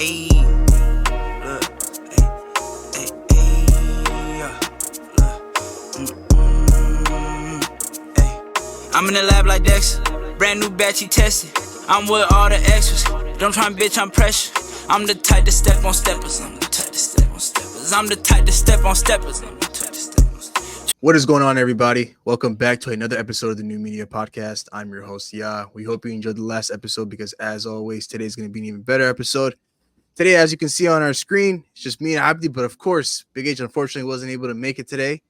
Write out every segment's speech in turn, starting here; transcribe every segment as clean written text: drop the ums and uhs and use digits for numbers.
Ayy, look, ayy. I'm in the lab like Dexter, brand new batch he tested. I'm with all the extras, don't try and bitch, I'm pressure. I'm the type to step on steppers, I'm the type to step on steppers. I'm the type to step on steppers, I'm the type to step on steppers. What is going on, everybody? Welcome back to another episode of the New Media Podcast. I'm your host, Ya. We hope you enjoyed the last episode because, as always, today's going to be an even better episode. Today, as you can see on our screen, it's just me and Abdi, but of course, Big H unfortunately wasn't able to make it today.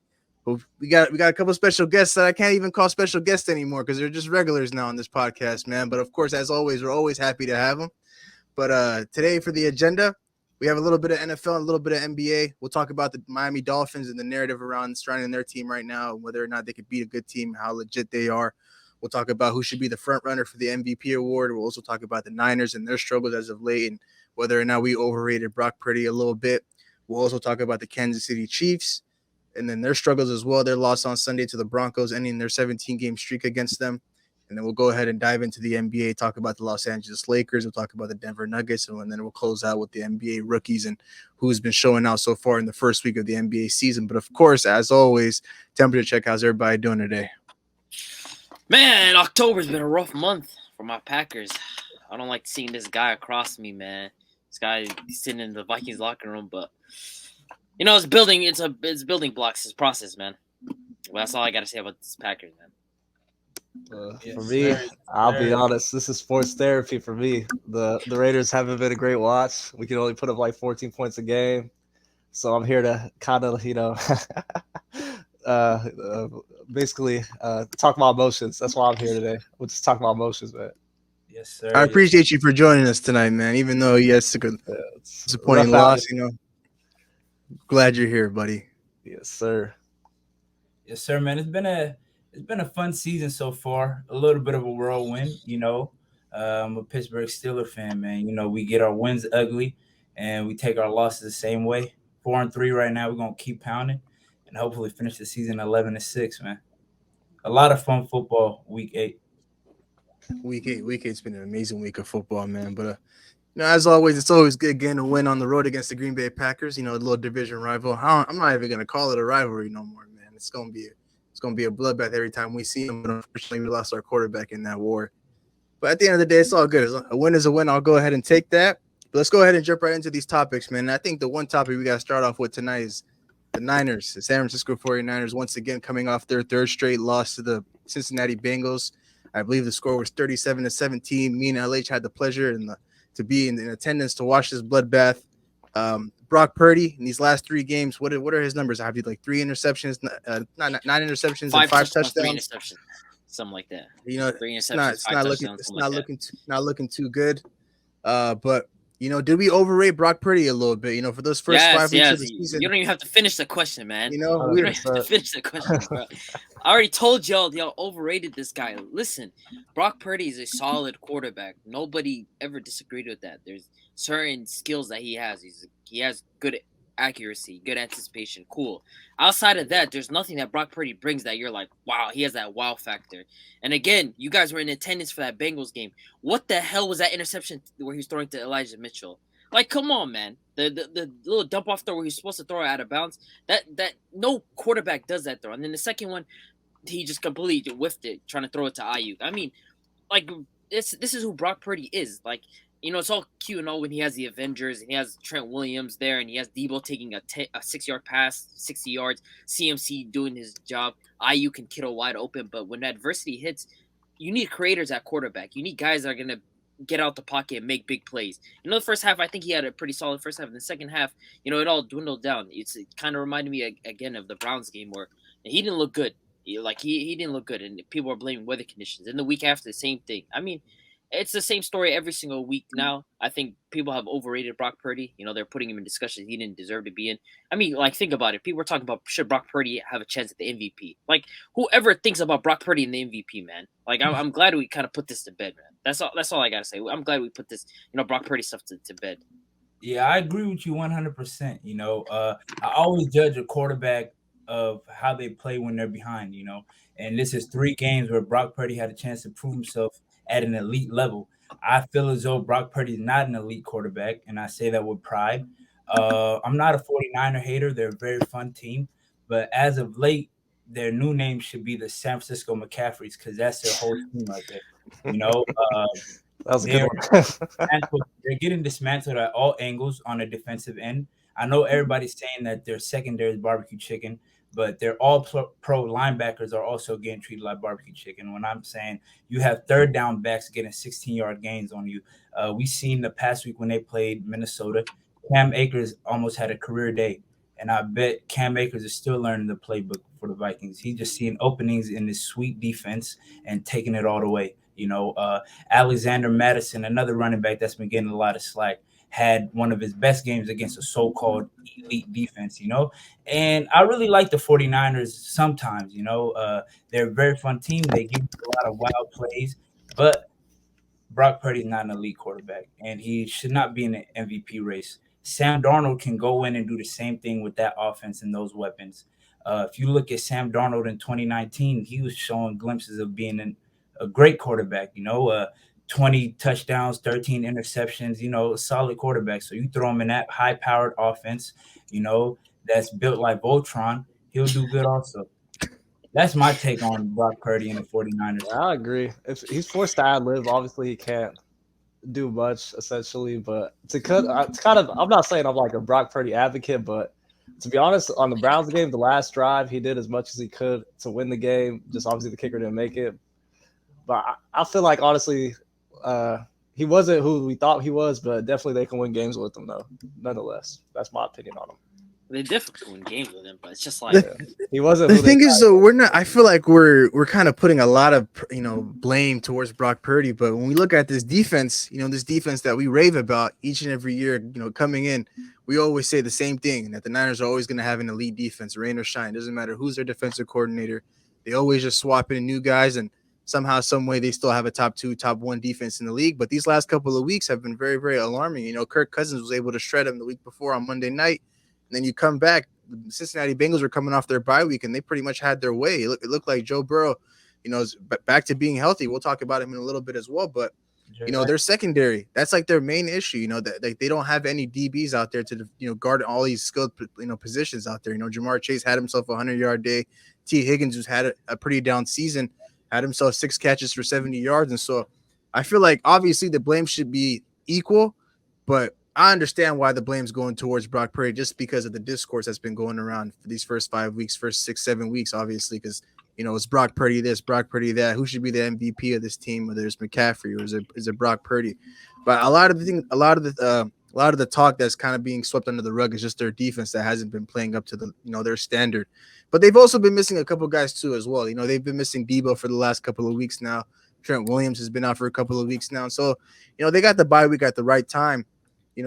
But we got a couple special guests that I can't even call special guests anymore because they're just regulars now on this podcast, man. But of course, as always, we're always happy to have them. But today for the agenda, we have a little bit of NFL and a little bit of NBA. We'll talk about the Miami Dolphins and the narrative around surrounding their team right now, whether or not they could beat a good team, how legit they are. We'll talk about who should be the front runner for the MVP award. We'll also talk about the Niners and their struggles as of late and whether or not we overrated Brock Purdy a little bit. We'll also talk about the Kansas City Chiefs and then their struggles as well. Their loss on Sunday to the Broncos, ending their 17-game streak against them. And then we'll go ahead and dive into the NBA, talk about the Los Angeles Lakers. We'll talk about the Denver Nuggets, and then we'll close out with the NBA rookies and who's been showing out so far in the first week of the NBA season. But, of course, as always, temperature check. How's everybody doing today? Man, October's been a rough month for my Packers. I don't like seeing this guy across me, man. This guy sitting in the Vikings locker room, but you know, it's building blocks, it's process, man. Well, that's all I got to say about this Packers, man. For me, I'll be honest, this is sports therapy for me. The Raiders haven't been a great watch. We can only put up like 14 points a game. So I'm here to kind of, basically talk about emotions. That's why I'm here today. We'll just talk about emotions, man. Yes, sir. I appreciate you for joining us tonight, man, even though, yes, it's a disappointing loss, Glad you're here, buddy. Yes, sir. Yes, sir, man. It's been a fun season so far. A little bit of a whirlwind, I'm a Pittsburgh Steelers fan, man. We get our wins ugly, and we take our losses the same way. 4-3 right now. We're gonna keep pounding, and hopefully finish the season 11-6, man. A lot of fun football. Week 8. Week 8's been an amazing week of football, man. But as always, it's always good getting a win on the road against the Green Bay Packers. A little division rival. I'm not even gonna call it a rivalry no more, man. It's gonna be a bloodbath every time we see them. But unfortunately, we lost our quarterback in that war. But at the end of the day, it's all good. A win is a win. I'll go ahead and take that. But let's go ahead and jump right into these topics, man. And I think the one topic we got to start off with tonight is the Niners, the San Francisco 49ers, once again coming off their third straight loss to the Cincinnati Bengals. I believe the score was 37-17. Me and LH had the pleasure to be in attendance to watch this bloodbath. Brock Purdy in these last 3 games, what are his numbers? I have 3 interceptions, nine interceptions, and 5 touchdowns. 3 interceptions, something like that. 3 interceptions, it's not looking too good. But did we overrate Brock Purdy a little bit? For those first 5 weeks of the season. You don't even have to finish the question, man. We don't have to finish the question, bro. I already told y'all overrated this guy. Listen, Brock Purdy is a solid quarterback. Nobody ever disagreed with that. There's certain skills that he has. He has good accuracy, good anticipation. Cool. Outside of that, there's nothing that Brock Purdy brings that you're like, wow, he has that wow factor. And again, you guys were in attendance for that Bengals game. What the hell was that interception where he was throwing to Elijah Mitchell? Like, come on, man. The little dump off throw where he's supposed to throw it out of bounds. That no quarterback does that throw. And then the second one, he just completely whiffed it, trying to throw it to Ayuk. I mean, like, this is who Brock Purdy is. Like, it's all cute and all when he has the Avengers and he has Trent Williams there and he has Debo taking a 6-yard pass, 60 yards, CMC doing his job, Ayuk and Kittle wide open. But when adversity hits, you need creators at quarterback. You need guys that are going to get out the pocket and make big plays. The first half, I think he had a pretty solid first half. In the second half, it all dwindled down. It kind of reminded me, again, of the Browns game where he didn't look good. He didn't look good, and people are blaming weather conditions. And the week after, the same thing. I mean, it's the same story every single week now. I think people have overrated Brock Purdy. They're putting him in discussions he didn't deserve to be in. I mean, like, think about it. People are talking about, should Brock Purdy have a chance at the MVP? Like, whoever thinks about Brock Purdy in the MVP, man. Like, I'm glad we kind of put this to bed, man. That's all I got to say. I'm glad we put this, Brock Purdy stuff to bed. Yeah, I agree with you 100%. I always judge a quarterback of how they play when they're behind, and this is 3 games where Brock Purdy had a chance to prove himself at an elite level. I feel as though Brock Purdy is not an elite quarterback, and I say that with pride. I'm not a 49er hater. They're a very fun team. But as of late, their new name should be the San Francisco McCaffreys because that's their whole team right there. You know, That was a good they're one. they're getting dismantled at all angles on the defensive end. I know everybody's saying that their secondary is barbecue chicken, but their all pro linebackers are also getting treated like barbecue chicken. When I'm saying you have third down backs getting 16-yard gains on you, we seen the past week when they played Minnesota, Cam Akers almost had a career day. And I bet Cam Akers is still learning the playbook for the Vikings. He's just seeing openings in this sweet defense and taking it all the way. Alexander Madison, another running back that's been getting a lot of slack, had one of his best games against a so-called elite defense, And I really like the 49ers sometimes, they're a very fun team. They give you a lot of wild plays, but Brock Purdy's not an elite quarterback, and he should not be in an MVP race. Sam Darnold can go in and do the same thing with that offense and those weapons. If you look at Sam Darnold in 2019, he was showing glimpses of being a great quarterback, 20 touchdowns, 13 interceptions, a solid quarterback. So you throw him in that high-powered offense, that's built like Voltron, he'll do good also. That's my take on Brock Purdy and the 49ers. Yeah, I agree. If he's forced to ad lib, obviously he can't do much essentially. But it's kind of, I'm not saying I'm like a Brock Purdy advocate, but to be honest, on the Browns game, the last drive, he did as much as he could to win the game. Just obviously the kicker didn't make it. But I feel like honestly, he wasn't who we thought he was, but definitely they can win games with him though. Nonetheless, that's my opinion on him. They definitely win games with him, but it's just like he wasn't. The thing is, though, we're not. I feel like we're kind of putting a lot of blame towards Brock Purdy, but when we look at this defense, this defense that we rave about each and every year, coming in, we always say the same thing, that the Niners are always going to have an elite defense, rain or shine. Doesn't matter who's their defensive coordinator. They always just swap in new guys, and somehow, some way, they still have a top 2, top 1 defense in the league. But these last couple of weeks have been very, very alarming. Kirk Cousins was able to shred him the week before on Monday night. And then you come back, the Cincinnati Bengals were coming off their bye week, and they pretty much had their way. It looked like Joe Burrow, is back to being healthy. We'll talk about him in a little bit as well. But, their secondary, that's like their main issue, that they don't have any DBs out there to, guard all these skilled, positions out there. Jamar Chase had himself a 100-yard day. T. Higgins, who's had a pretty down season, had himself 6 catches for 70 yards. And so I feel like obviously the blame should be equal, but I understand why the blame's going towards Brock Purdy just because of the discourse that's been going around for these first 5 weeks, first 6, 7 weeks, obviously, because, it's Brock Purdy this, Brock Purdy that. Who should be the MVP of this team, whether it's McCaffrey or is it Brock Purdy? But a lot of the talk that's kind of being swept under the rug is just their defense that hasn't been playing up to the, their standard. But they've also been missing a couple of guys too as well. They've been missing Debo for the last couple of weeks now. Trent Williams has been out for a couple of weeks now. So, they got the bye week at the right time.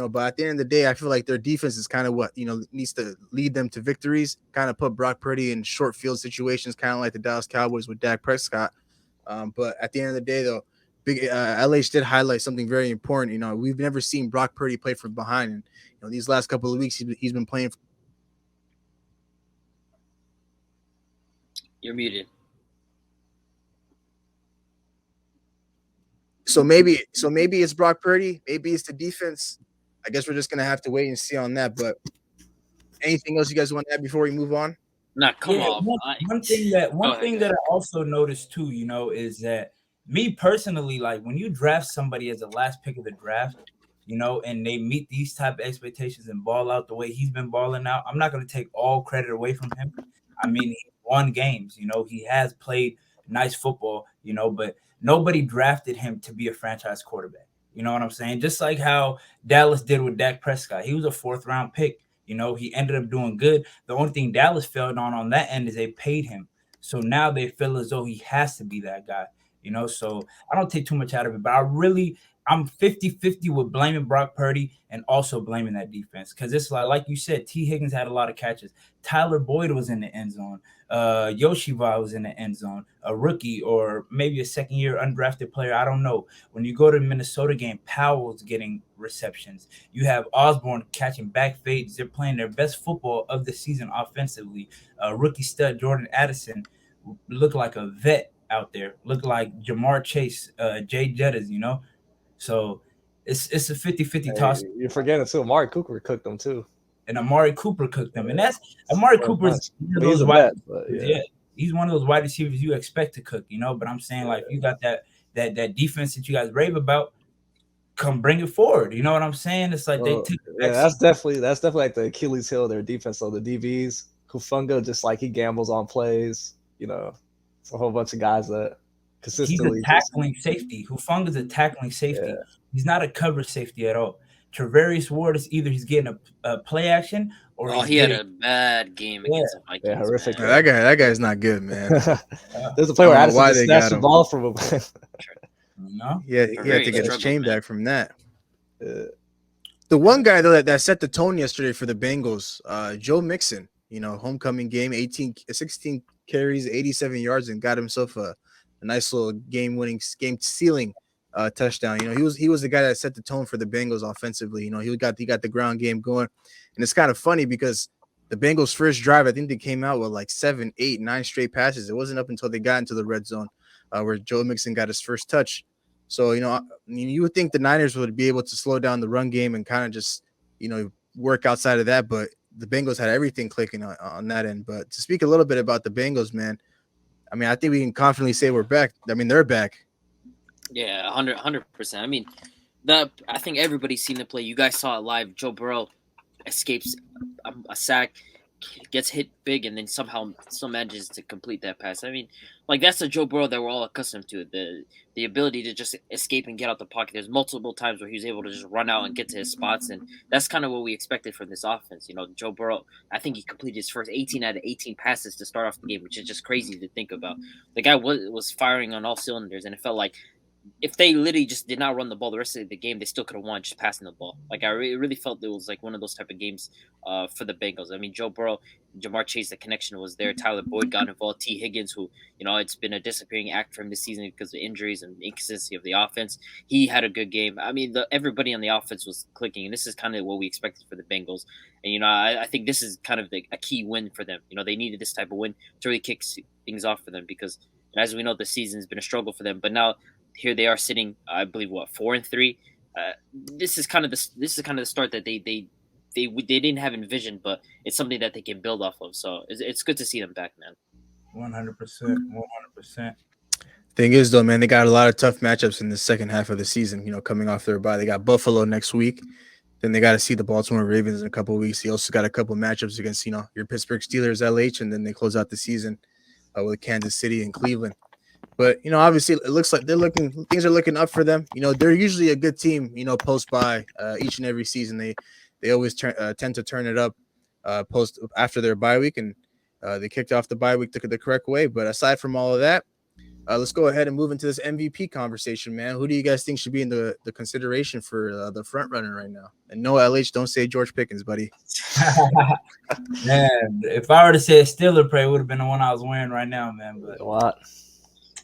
But at the end of the day, I feel like their defense is kind of what, needs to lead them to victories, kind of put Brock Purdy in short field situations, kind of like the Dallas Cowboys with Dak Prescott. But at the end of the day, though, LH did highlight something very important. We've never seen Brock Purdy play from behind. And, these last couple of weeks, he's been playing. You're muted. So maybe it's Brock Purdy. Maybe it's the defense. I guess we're just going to have to wait and see on that. But anything else you guys want to add before we move on? Nah, come on. One thing that I also noticed too, is that me personally, like when you draft somebody as the last pick of the draft, and they meet these type of expectations and ball out the way he's been balling out, I'm not going to take all credit away from him. I mean, he won games, he has played nice football, but nobody drafted him to be a franchise quarterback. You know what I'm saying? Just like how Dallas did with Dak Prescott. He was a 4th-round pick. He ended up doing good. The only thing Dallas failed on that end is they paid him. So now they feel as though he has to be that guy. So I don't take too much out of it. But I'm 50-50 with blaming Brock Purdy and also blaming that defense. Because it's like you said, T. Higgins had a lot of catches. Tyler Boyd was in the end zone. Yoshiva was in the end zone. A rookie or maybe a second-year undrafted player, I don't know. When you go to the Minnesota game, Powell's getting receptions. You have Osborne catching back fades. They're playing their best football of the season offensively. Rookie stud Jordan Addison looked like a vet out there. Looked like Jamar Chase, Jay Jettas, So it's a 50-50 Hey, toss. you're forgetting too. Amari Cooper cooked them too. And Amari Cooper cooked them. And that's Amari So Cooper's one of but he's those a wide vet, but receivers, yeah. He's one of those wide receivers you expect to cook, But I'm saying like you got that defense that you guys rave about, come bring it forward. You know what I'm saying? It's like they took the that's definitely like the Achilles heel of their defense. So the DBs, Kufunga, just like he gambles on plays. It's a whole bunch of guys that consistently. He's a tackling safety. Hufunga's a tackling safety. Yeah. He's not a cover safety at all. Travarius Ward is either he's getting a play action or he had a bad game against the Vikings. Yeah, horrific. Man. That guy's not good, man. There's a play where Addison why just they snatched got the him. ball from him. Yeah, he had to get his chain man. back from that. The one guy though that set the tone yesterday for the Bengals, Joe Mixon, homecoming game, 16 carries, 87 yards, and got himself a nice little game sealing touchdown. He was the guy that set the tone for the Bengals offensively. He got the ground game going, and it's kind of funny because the Bengals' first drive, I think they came out with like 7, 8, 9 straight passes. It wasn't up until they got into the red zone where Joe Mixon got his first touch. So, you would think the Niners would be able to slow down the run game and kind of just, work outside of that. But the Bengals had everything clicking on that end. But to speak a little bit about the Bengals, man, I mean, I think we can confidently say we're back. I mean, they're back. Yeah, 100%. I mean, I think everybody's seen the play. You guys saw it live. Joe Burrow escapes a sack, gets hit big, and then somehow still manages to complete that pass. I mean, like that's the Joe Burrow that we're all accustomed to. The ability to just escape and get out the pocket. There's multiple times where he was able to just run out and get to his spots, and that's kind of what we expected from this offense. Joe Burrow, I think he completed his first 18 out of 18 passes to start off the game, which is just crazy to think about. The guy was firing on all cylinders, and it felt like if they literally just did not run the ball the rest of the game, they still could have won just passing the ball. Like I really felt it was like one of those type of games for the Bengals. I mean, Joe Burrow, Jamar Chase, the connection was there. Tyler Boyd got involved. T. Higgins, who it's been a disappearing act for him this season because of injuries and inconsistency of the offense. He had a good game. I mean, everybody on the offense was clicking, and this is kind of what we expected for the Bengals. And I think this is kind of a key win for them. They needed this type of win to really kick things off for them because, as we know, the season's been a struggle for them. But now here they are sitting, I believe, 4-3. This is kind of the start that they didn't have envisioned, but it's something that they can build off of. So it's good to see them back, man. 100%. Thing is, though, man, they got a lot of tough matchups in the second half of the season. Coming off their bye, they got Buffalo next week. Then they got to see the Baltimore Ravens in a couple of weeks. They also got a couple of matchups against your Pittsburgh Steelers, LH, and then they close out the season with Kansas City and Cleveland. But obviously, it looks like things are looking up for them. They're usually a good team. Post bye each and every season. They always tend to turn it up post after their bye week, and they kicked off the bye week the correct way. But aside from all of that, let's go ahead and move into this MVP conversation, man. Who do you guys think should be in the consideration for the front runner right now? And no, LH, don't say George Pickens, buddy. Man, if I were to say a Steeler play, it would have been the one I was wearing right now, man. But what?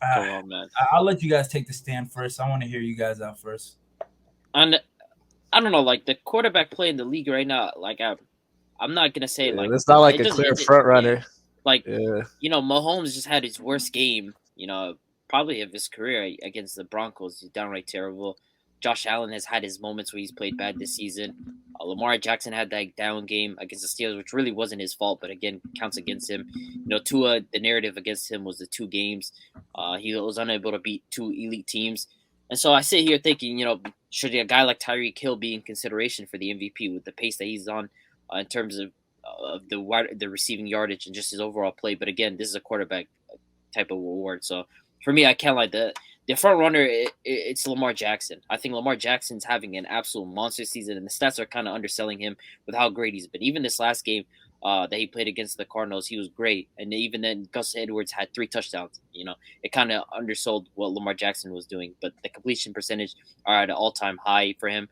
Come on, man. I'll let you guys take the stand first. I want to hear you guys out first. And I don't know, like the quarterback play in the league right now. Like I'm not gonna say like it's not like a clear front runner. Yeah. Like Mahomes just had his worst game, probably of his career against the Broncos. He's downright terrible. Josh Allen has had his moments where he's played bad this season. Lamar Jackson had that down game against the Steelers, which really wasn't his fault, but again, counts against him. Tua, the narrative against him was the 2 games. He was unable to beat 2 elite teams. And so I sit here thinking, should a guy like Tyreek Hill be in consideration for the MVP with the pace that he's on in terms of the receiving yardage and just his overall play? But again, this is a quarterback type of award. So for me, I can't lie. The front runner, it's Lamar Jackson. I think Lamar Jackson's having an absolute monster season, and the stats are kind of underselling him with how great he's been. Even this last game that he played against the Cardinals, he was great. And even then, Gus Edwards had 3 touchdowns. It kind of undersold what Lamar Jackson was doing. But the completion percentage are at an all-time high for him.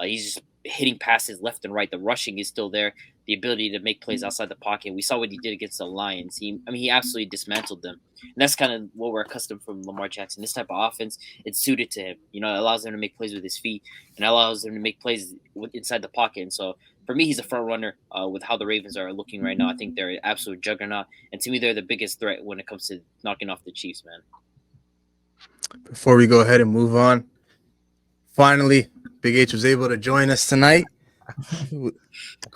He's just hitting passes left and right. The rushing is still there. The ability to make plays outside the pocket. We saw what he did against the Lions. He absolutely dismantled them. And that's kind of what we're accustomed from Lamar Jackson. This type of offense, it's suited to him. It allows him to make plays with his feet and allows him to make plays inside the pocket. And so for me, he's a front runner with how the Ravens are looking right now. I think they're an absolute juggernaut. And to me, they're the biggest threat when it comes to knocking off the Chiefs, man. Before we go ahead and move on, Finally, Big H was able to join us tonight.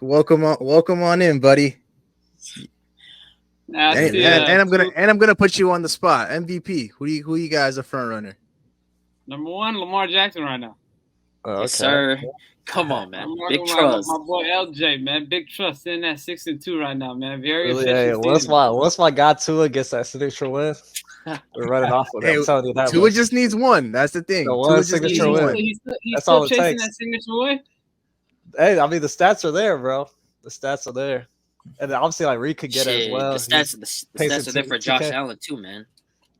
Welcome on in, buddy. And I'm gonna put you on the spot. MVP. Who you guys are front runner? Number one, Lamar Jackson right now. Okay. Yes, sir. Come on, man. Big trust. My boy LJ, man. Big trust in that 6-2 right now, man. Very Really, efficient. once my guy Tua gets that signature win, we're running off with it. I'm telling you that. Tua just needs one. That's the thing. One signature win. He's That's still all it chasing takes. that signature win. Hey, I mean the stats are there, bro. The stats are there, and obviously like Reed could get it as well. The stats are there for Josh Allen too, man.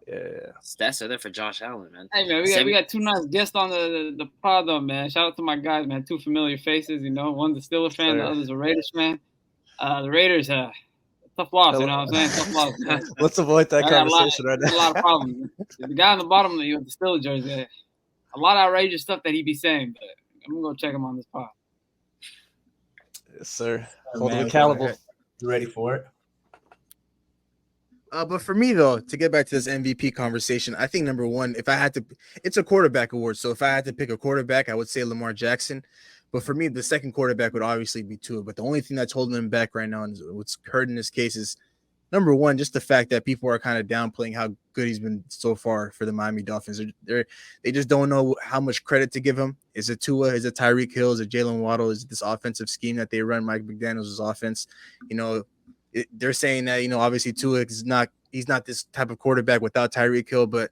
Yeah, stats are there for Josh Allen, man. Hey man, we got two nice guests on the pod though, man. Shout out to my guys, man. Two familiar faces, you know. One's a Steelers fan, the other's a Raiders fan. The Raiders, tough loss, you know what I'm saying? Tough loss. Man. Let's avoid that conversation right now. A lot of problems. The guy on the bottom of the Steelers jersey, a lot of outrageous stuff that he be saying, but I'm gonna go check him on this pod. Yes, sir. Hold him accountable. You ready for it? But for me, though, to get back to this MVP conversation, I think number one, if I had to, it's a quarterback award. So if I had to pick a quarterback, I would say Lamar Jackson. But for me, the second quarterback would obviously be Tua. But the only thing that's holding him back right now, and what's hurt in this case, is number one, just the fact that people are kind of downplaying how good he's been so far for the Miami Dolphins. They just don't know how much credit to give him. Is it Tua? Is it Tyreek Hill? Is it Jalen Waddle? Is it this offensive scheme that they run, Mike McDaniels' offense? You know, they're saying that, you know, obviously Tua is not, he's not this type of quarterback without Tyreek Hill, but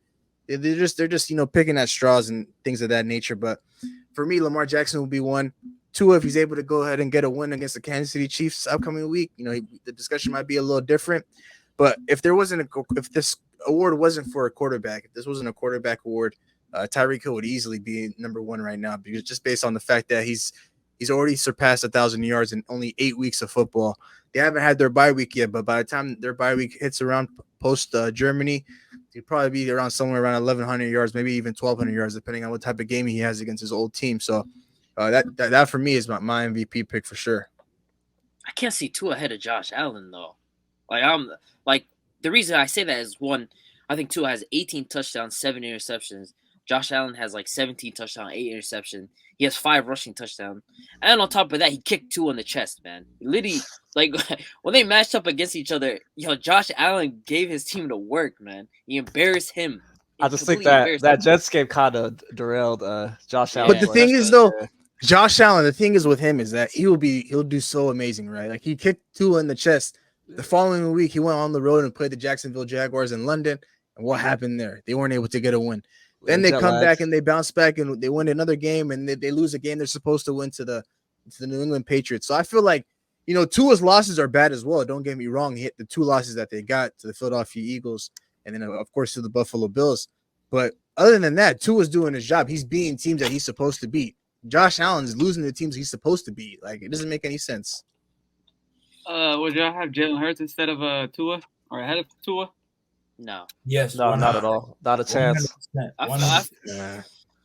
they're just, you know, picking at straws and things of that nature. But for me, Lamar Jackson will be one. Tua, if he's able to go ahead and get a win against the Kansas City Chiefs upcoming week, you know, the discussion might be a little different. But if this award wasn't for a quarterback, if this wasn't a quarterback award, Tyreek Hill would easily be number one right now, because just based on the fact that he's already surpassed 1,000 yards in only 8 weeks of football. They haven't had their bye week yet, but by the time their bye week hits around post Germany, he'd probably be around somewhere around 1,100 yards, maybe even 1,200 yards, depending on what type of game he has against his old team. So that for me is my MVP pick for sure. I can't see Tua ahead of Josh Allen though. Like the reason I say that is, one, I think Tua has 18 touchdowns, 7 interceptions. Josh Allen has like 17 touchdowns, 8 interceptions. He has 5 rushing touchdowns. And on top of that, he kicked 2 in the chest, man. Literally, like, when they matched up against each other, Josh Allen gave his team to work, man. He embarrassed him. I just think that Jets game kind of derailed Josh Allen. But the thing is, though, Josh Allen, the thing is with him is that he'll do so amazing, right? Like, he kicked 2 in the chest. The following week, he went on the road and played the Jacksonville Jaguars in London. And what happened there? They weren't able to get a win. Then they come back and they bounce back and they win another game, and they lose a game they're supposed to win to the New England Patriots. So I feel like, you know, Tua's losses are bad as well. Don't get me wrong. He hit the 2 losses that they got to the Philadelphia Eagles and then, of course, to the Buffalo Bills. But other than that, Tua's doing his job. He's beating teams that he's supposed to beat. Josh Allen's losing the teams he's supposed to beat. Like, it doesn't make any sense. Would y'all have Jalen Hurts instead of Tua or ahead of Tua? No. Yes. No, not at all. Not a chance.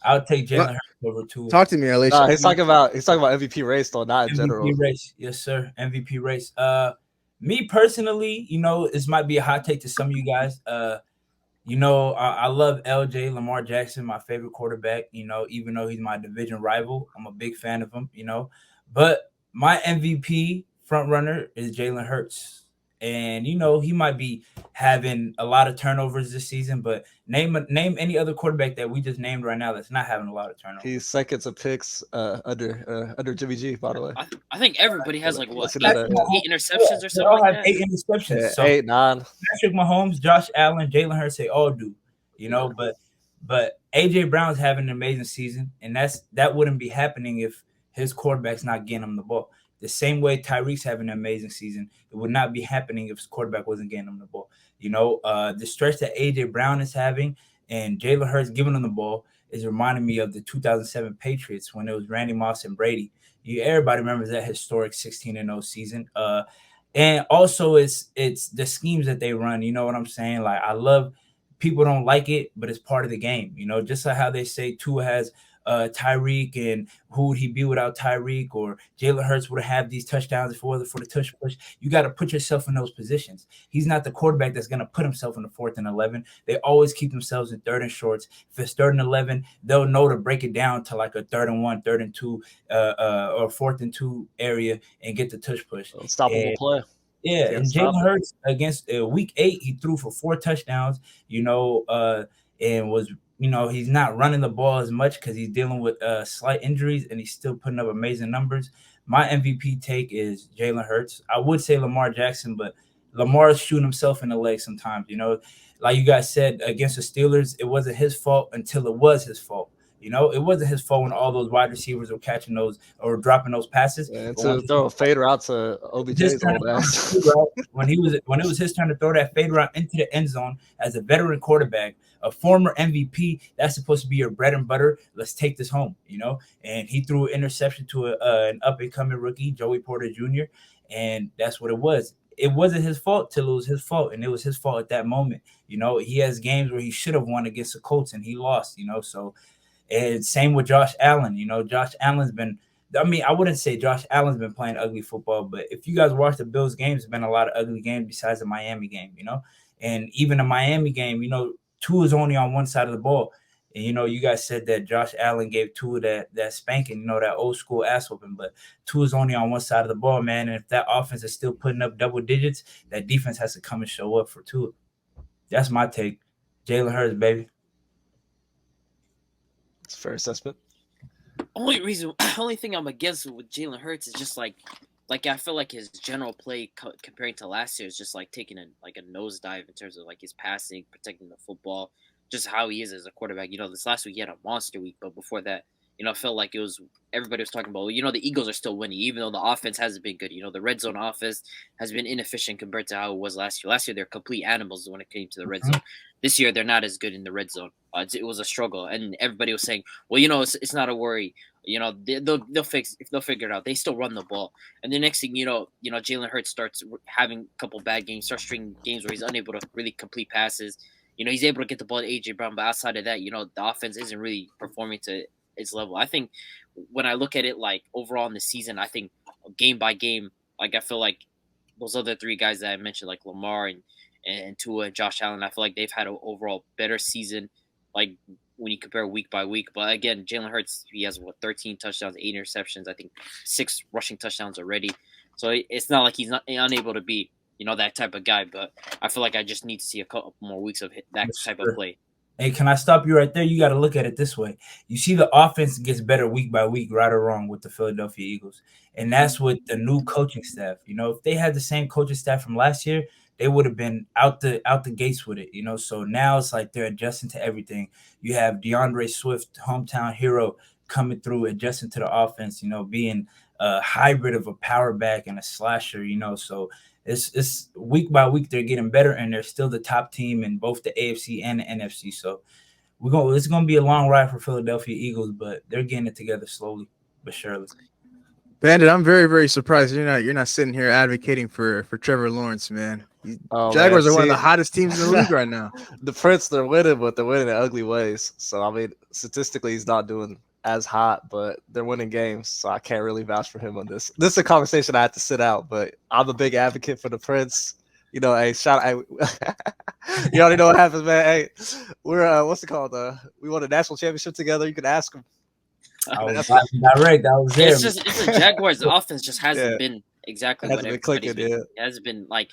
I'll take Jalen Hurts over Tua. Talk to me, LA. No, he's talking about MVP race though, not in general. MVP race, yes, sir. MVP race. Me personally, you know, this might be a hot take to some of you guys. You know, I love LJ, Lamar Jackson, my favorite quarterback. You know, even though he's my division rival, I'm a big fan of him. You know, but my MVP front runner is Jalen Hurts. And, you know, he might be having a lot of turnovers this season, but name any other quarterback that we just named right now that's not having a lot of turnovers. He's second to picks under Jimmy G, by the way. I think everybody has like what, 8 interceptions or something. They all like have that? 8 interceptions. Yeah, so 8, 9. Patrick Mahomes, Josh Allen, Jalen Hurts, they all do, you know. But AJ Brown's having an amazing season, and that wouldn't be happening if his quarterback's not getting him the ball. The same way Tyreek's having an amazing season, it would not be happening if his quarterback wasn't getting him the ball. You know, the stretch that AJ Brown is having and Jalen Hurts giving him the ball is reminding me of the 2007 Patriots when it was Randy Moss and Brady. Everybody remembers that historic 16-0 season. And also it's the schemes that they run. You know what I'm saying? Like, I love, people don't like it, but it's part of the game. You know, just like how they say Tua has Tyreek, and who would he be without Tyreek, or Jalen Hurts would have these touchdowns for the tush push. You got to put yourself in those positions. He's not the quarterback that's going to put himself in the 4th and 11. They always keep themselves in 3rd and shorts. If it's 3rd and 11, they'll know to break it down to like a 3rd and 1, 3rd and 2, or 4th and 2 area and get the tush push. Unstoppable play. Yeah, and Jalen Hurts against week 8, he threw for 4 touchdowns, and was, he's not running the ball as much because he's dealing with slight injuries, and he's still putting up amazing numbers. My MVP take is Jalen Hurts. I would say Lamar Jackson, but Lamar is shooting himself in the leg sometimes. Like you guys said, against the Steelers, it wasn't his fault until it was his fault. It wasn't his fault when all those wide receivers were catching those or dropping those passes. And to throw a fade route to OBJ's old ass. When it was his turn to throw that fade route into the end zone as a veteran quarterback, a former MVP, that's supposed to be your bread and butter. Let's take this home, And he threw an interception to an up-and-coming rookie, Joey Porter Jr., and that's what it was. It wasn't his fault till it was his fault, and it was his fault at that moment. He has games where he should have won against the Colts, and he lost, so – and same with Josh Allen. Josh Allen's been – I wouldn't say Josh Allen's been playing ugly football, but if you guys watch the Bills games, there's been a lot of ugly games besides the Miami game, And even the Miami game, Tua is only on one side of the ball. And, you guys said that Josh Allen gave Tua that spanking, that old school ass whooping, but Tua is only on one side of the ball, man. And if that offense is still putting up double digits, that defense has to come and show up for Tua. That's my take. Jalen Hurts, baby. It's a fair assessment. Only thing I'm against with Jalen Hurts is just like I feel like his general play comparing to last year is just like taking a nosedive in terms of like his passing, protecting the football, just how he is as a quarterback. This last week he had a monster week, but before that, I felt like it was everybody was talking about. The Eagles are still winning, even though the offense hasn't been good. The red zone offense has been inefficient compared to how it was last year. Last year they're complete animals when it came to the red zone. This year they're not as good in the red zone. It was a struggle, and everybody was saying, "Well, it's not a worry. They'll figure it out. They still run the ball." And the next thing Jalen Hurts starts having a couple bad games, starts stringing games where he's unable to really complete passes. He's able to get the ball to AJ Brown, but outside of that, the offense isn't really performing to its level. I think when I look at it like overall in the season, I think game by game, like I feel like those other 3 guys that I mentioned, like Lamar and Tua and Josh Allen, I feel like they've had an overall better season, like when you compare week by week. But again, Jalen Hurts, he has 13 touchdowns, 8 interceptions, I think 6 rushing touchdowns already. So it's not like he's not unable to be, that type of guy. But I feel like I just need to see a couple more weeks of that type of play. Hey, can I stop you right there? You got to look at it this way. You see the offense gets better week by week, right or wrong, with the Philadelphia Eagles. And that's with the new coaching staff. If they had the same coaching staff from last year, they would have been out the gates with it, So now it's like they're adjusting to everything. You have DeAndre Swift, hometown hero, coming through, adjusting to the offense, being a hybrid of a power back and a slasher, So it's week by week they're getting better, and they're still the top team in both the AFC and the NFC. So it's gonna be a long ride for Philadelphia Eagles, but they're getting it together slowly but surely. Bandit, I'm very, very surprised you're not sitting here advocating for Trevor Lawrence, man. Jaguars are one of the hottest teams in the league right now. The Prince, they're winning, but they're winning in ugly ways. So statistically, he's not doing as hot, but they're winning games, so I can't really vouch for him on this. This is a conversation I have to sit out, but I'm a big advocate for the Prince. Hey, you already know what happens, man. Hey, we're what's it called? We won a national championship together. You can ask him. I was direct. I was there. It's the Jaguars. The offense just hasn't been exactly what everybody's clicking. It has been like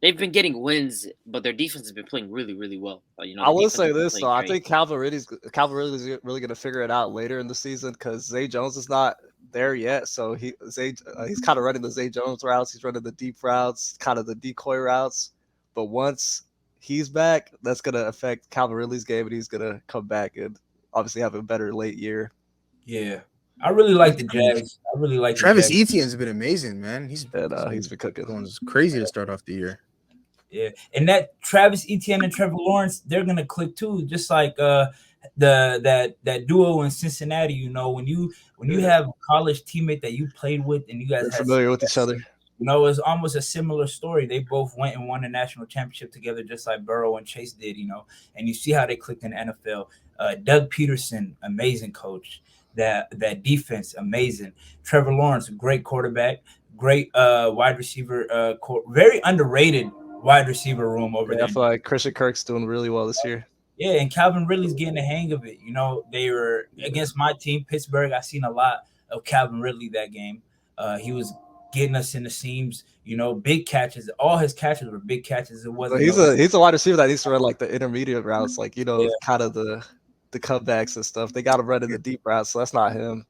they've been getting wins, but their defense has been playing really, really well. I will say this though: I think Calvin Ridley's really going to figure it out later in the season because Zay Jones is not there yet. So he's kind of running the Zay Jones routes. He's running the deep routes, kind of the decoy routes. But once he's back, that's going to affect Calvin Ridley's game, and he's going to come back and obviously have a better late year. Yeah. I really like the Jags. I really like Travis Etienne's been amazing, man. He's been cooking. Going crazy to start off the year. Yeah, and that Travis Etienne and Trevor Lawrence, they're gonna click too, just like that duo in Cincinnati. When you have a college teammate that you played with and you guys are familiar with each other. It's almost a similar story. They both went and won a national championship together, just like Burrow and Chase did. And you see how they clicked in the NFL. Doug Peterson, amazing coach. that defense amazing. Trevor Lawrence, great quarterback, great wide receiver, very underrated wide receiver room over there. I feel like Christian Kirk's doing really well this year. Yeah, and Calvin Ridley's getting the hang of it. You know, they were against my team, Pittsburgh. I seen a lot of Calvin Ridley that game. He was getting us in the seams. You know, big catches. All his catches were big catches. It wasn't. He's a wide receiver that needs to run like the intermediate routes, like kind of the cutbacks and stuff. They got to run in the deep routes, so that's not him.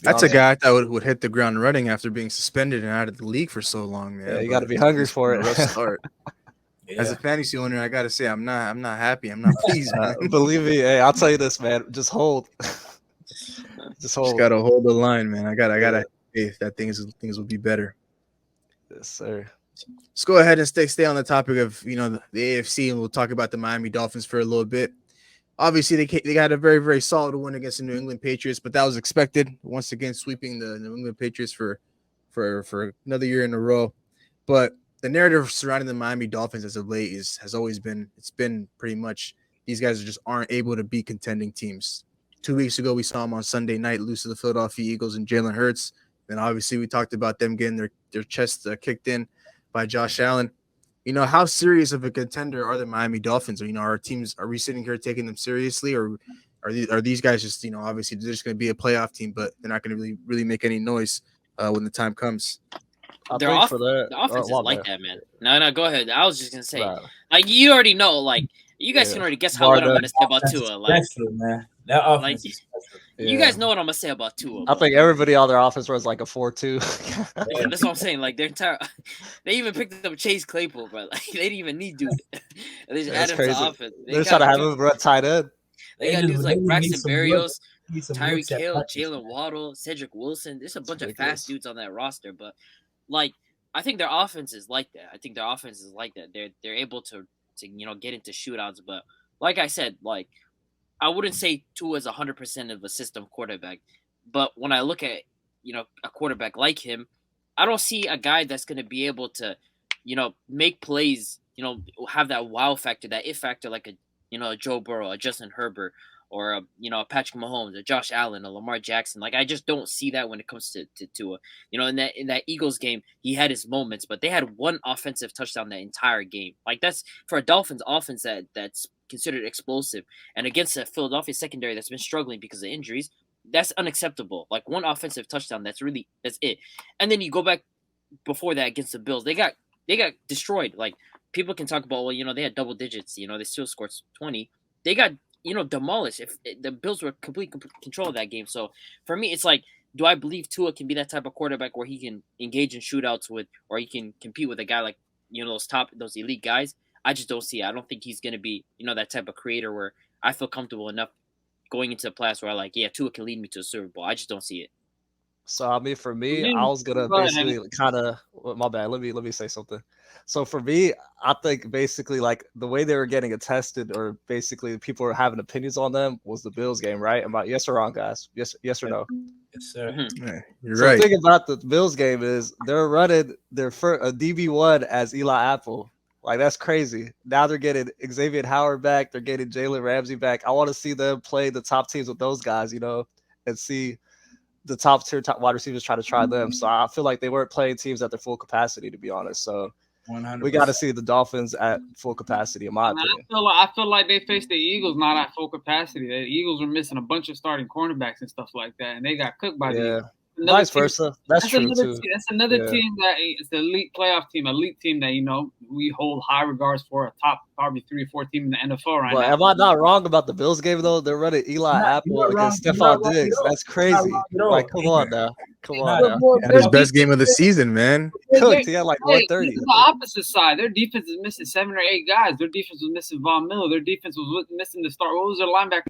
That's a guy that would hit the ground running after being suspended and out of the league for so long, man. Yeah, you got to be hungry for it. Rough start. Yeah. As a fantasy owner, I gotta say I'm not happy. I'm not pleased, man. Believe me, hey, I'll tell you this, man. Just hold. Just gotta hold the line, man. I gotta faith that things will be better. Yes, sir. Let's go ahead and stay on the topic of the AFC, and we'll talk about the Miami Dolphins for a little bit. Obviously, they got a very, very solid win against the New England Patriots, but that was expected. Once again, sweeping the New England Patriots for another year in a row. But the narrative surrounding the Miami Dolphins as of late has always been pretty much these guys just aren't able to beat contending teams. 2 weeks ago, we saw them on Sunday night lose to the Philadelphia Eagles and Jalen Hurts. Then obviously we talked about them getting their chests kicked in by Josh Allen. How serious of a contender are the Miami Dolphins? Are we sitting here taking them seriously, or are these guys just obviously they're just going to be a playoff team, but they're not going to really make any noise when the time comes? The offense is like that, man. No, go ahead. I was just gonna say, like, you already know, like, you guys can already guess what I'm gonna say about Tua. Like, that's true, man. That offense is special. You guys know what I'm gonna say about Tua. I think everybody on their offense runs like a 4-2. Yeah, that's what I'm saying. Like, their entire, they even picked up Chase Claypool, but like, they didn't even need dude. They just added him to offense. They're trying to have him run tight end. They got dudes like Braxton Berrios, Tyreek Hill, Jalen Waddle, Cedric Wilson. There's a bunch of fast dudes on that roster, but like, I think their offense is like that. They're able to get into shootouts, but like I said, like, I wouldn't say Tua is 100% of a system quarterback, but when I look at a quarterback like him, I don't see a guy that's going to be able to make plays, have that wow factor, that it factor, like a Joe Burrow, a Justin Herbert, or a Patrick Mahomes, a Josh Allen, a Lamar Jackson. Like, I just don't see that when it comes to Tua. In that Eagles game, he had his moments, but they had one offensive touchdown that entire game. Like, that's for a Dolphins offense that's considered explosive, and against a Philadelphia secondary that's been struggling because of injuries, that's unacceptable. Like, one offensive touchdown, that's it. And then you go back before that against the Bills, they got destroyed. Like, people can talk about, well, they had double digits, they still scored 20. They got demolished. If the Bills were complete control of that game. So for me, it's like, do I believe Tua can be that type of quarterback where he can engage in shootouts with, or he can compete with a guy like those elite guys? I just don't see it. I don't think he's gonna be that type of creator where I feel comfortable enough going into the playoffs where Tua can lead me to a Super Bowl. I just don't see it. So I mean, for me, I was gonna basically kind of my bad. Let me say something. So for me, I think basically like the way they were getting attested, or basically people were having opinions on them, was the Bills game, right? Am I yes or wrong, guys? Yes or no? Yes, sir. Mm-hmm. Yeah, you're right. The thing about the Bills game is they're running their DB1 as Eli Apple. Like, that's crazy. Now they're getting Xavier Howard back. They're getting Jalen Ramsey back. I want to see them play the top teams with those guys, and see the top wide receivers try them. So I feel like they weren't playing teams at their full capacity, to be honest. So 100%. We got to see the Dolphins at full capacity, in my opinion. I feel like they faced the Eagles not at full capacity. The Eagles were missing a bunch of starting cornerbacks and stuff like that, and they got cooked by the Eagles. Vice versa. That's true too. That's another team that it's the elite playoff team, elite team that we hold high regards for, a top probably 3 or 4 team in the NFL right now. Am I not wrong about the Bills game though? They're running Eli Apple against Stephon Diggs. That's crazy. Like, come on now. Had his best game of the season, man. He had like 130. The opposite side, their defense is missing 7 or 8 guys. Their defense was missing Von Miller. Their defense was missing the start. What was their linebacker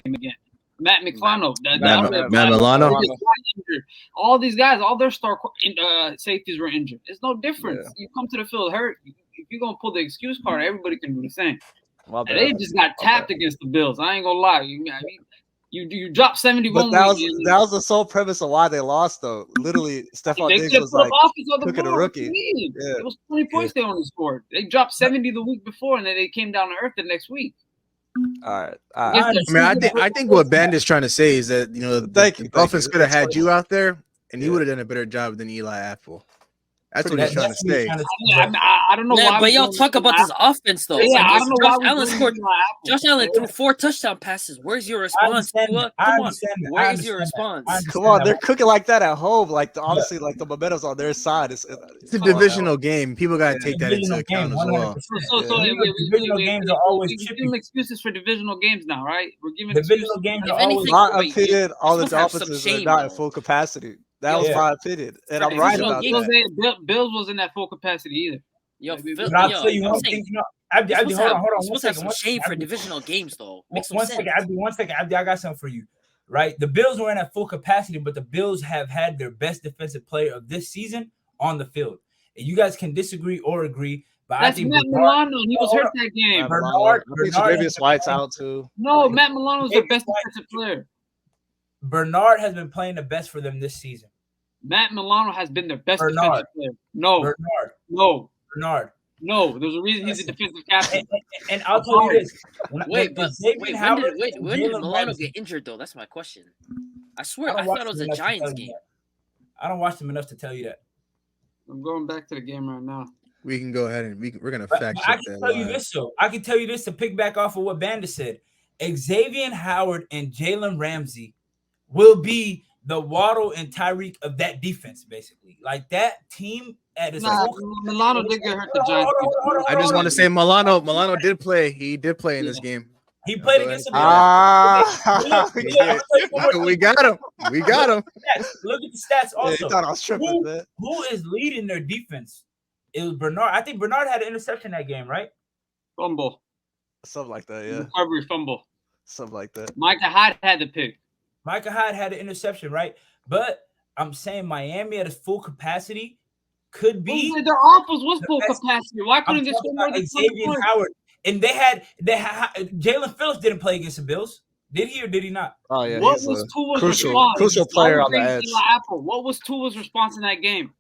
name again? Matt McFarland. Matt Milano. All these guys, all their star safeties were injured. It's no difference. You come to the field hurt. If you're gonna pull the excuse card, everybody can do the same. And they just got tapped against the Bills. I ain't gonna lie. You dropped 71. But that was the sole premise of why they lost, though. Literally, Stephon Diggs was like cooking a rookie. It was 20 points they only scored. They dropped 70 the week before, and then they came down to earth the next week. All right. I think what Bandit's trying to say is that the Dolphins could have had you out there, and you would have done a better job than Eli Apple. That's what he's trying to say. I don't know why. But y'all talk about this offense though. Yeah, I don't know Josh why Allen scored. Josh Allen threw 4 touchdown passes. Where's your response? Come on, where is your response? Come on, they're cooking like that at home. Like obviously, like the momentum's on their side. It's a divisional game. People gotta take that into account as well. So divisional games are always giving excuses for divisional games now, right? We're giving divisional games are always. My opinion, all the Dolphins are not at full capacity. That was my opinion, and I'm right about that. Bills wasn't at full capacity either. But I'll tell you one thing. Abdi, hold on. One second. Some shame for divisional games, though. One second, Abdi, I got something for you. Right, the Bills weren't at full capacity, but the Bills have had their best defensive player of this season on the field. And you guys can disagree or agree, but that's I think Matt Milano. He was hurt that game. Bernard White's out too. No, Matt Milano was the best defensive player. Bernard has been playing the best for them this season. Matt Milano has been their best defensive player. No. There's a reason he's a defensive captain. And I'll tell you this. When did Milano get injured, though? That's my question. I swear, I thought it was a Giants game. I don't watch them enough to tell you that. I'm going back to the game right now. We can go ahead and we're going to fact check that. I can tell you this to piggyback off of what Banda said. Xavier Howard and Jalen Ramsey will be the Waddle and Tyreek of that defense, basically. Like that team at his Milano did get hurt the Giants. I just want to say Milano did play. He did play in this game. He played against the We got him. Look at the stats also. Yeah, thought I was tripping, man. Who is leading their defense? It was Bernard. I think Bernard had an interception that game, right? Fumble. Something like that, yeah. Recovery fumble. Something like that. Micah Hyde had the pick. Micah Hyde had an interception, right? But I'm saying Miami at its full capacity could be. Their offense was full capacity. Why couldn't they score more than Xavier Howard? And they had Jalen Phillips didn't play against the Bills. Did he or did he not? Oh yeah. What was Tua's response? Crucial player on the edge. What was Tua's response in that game?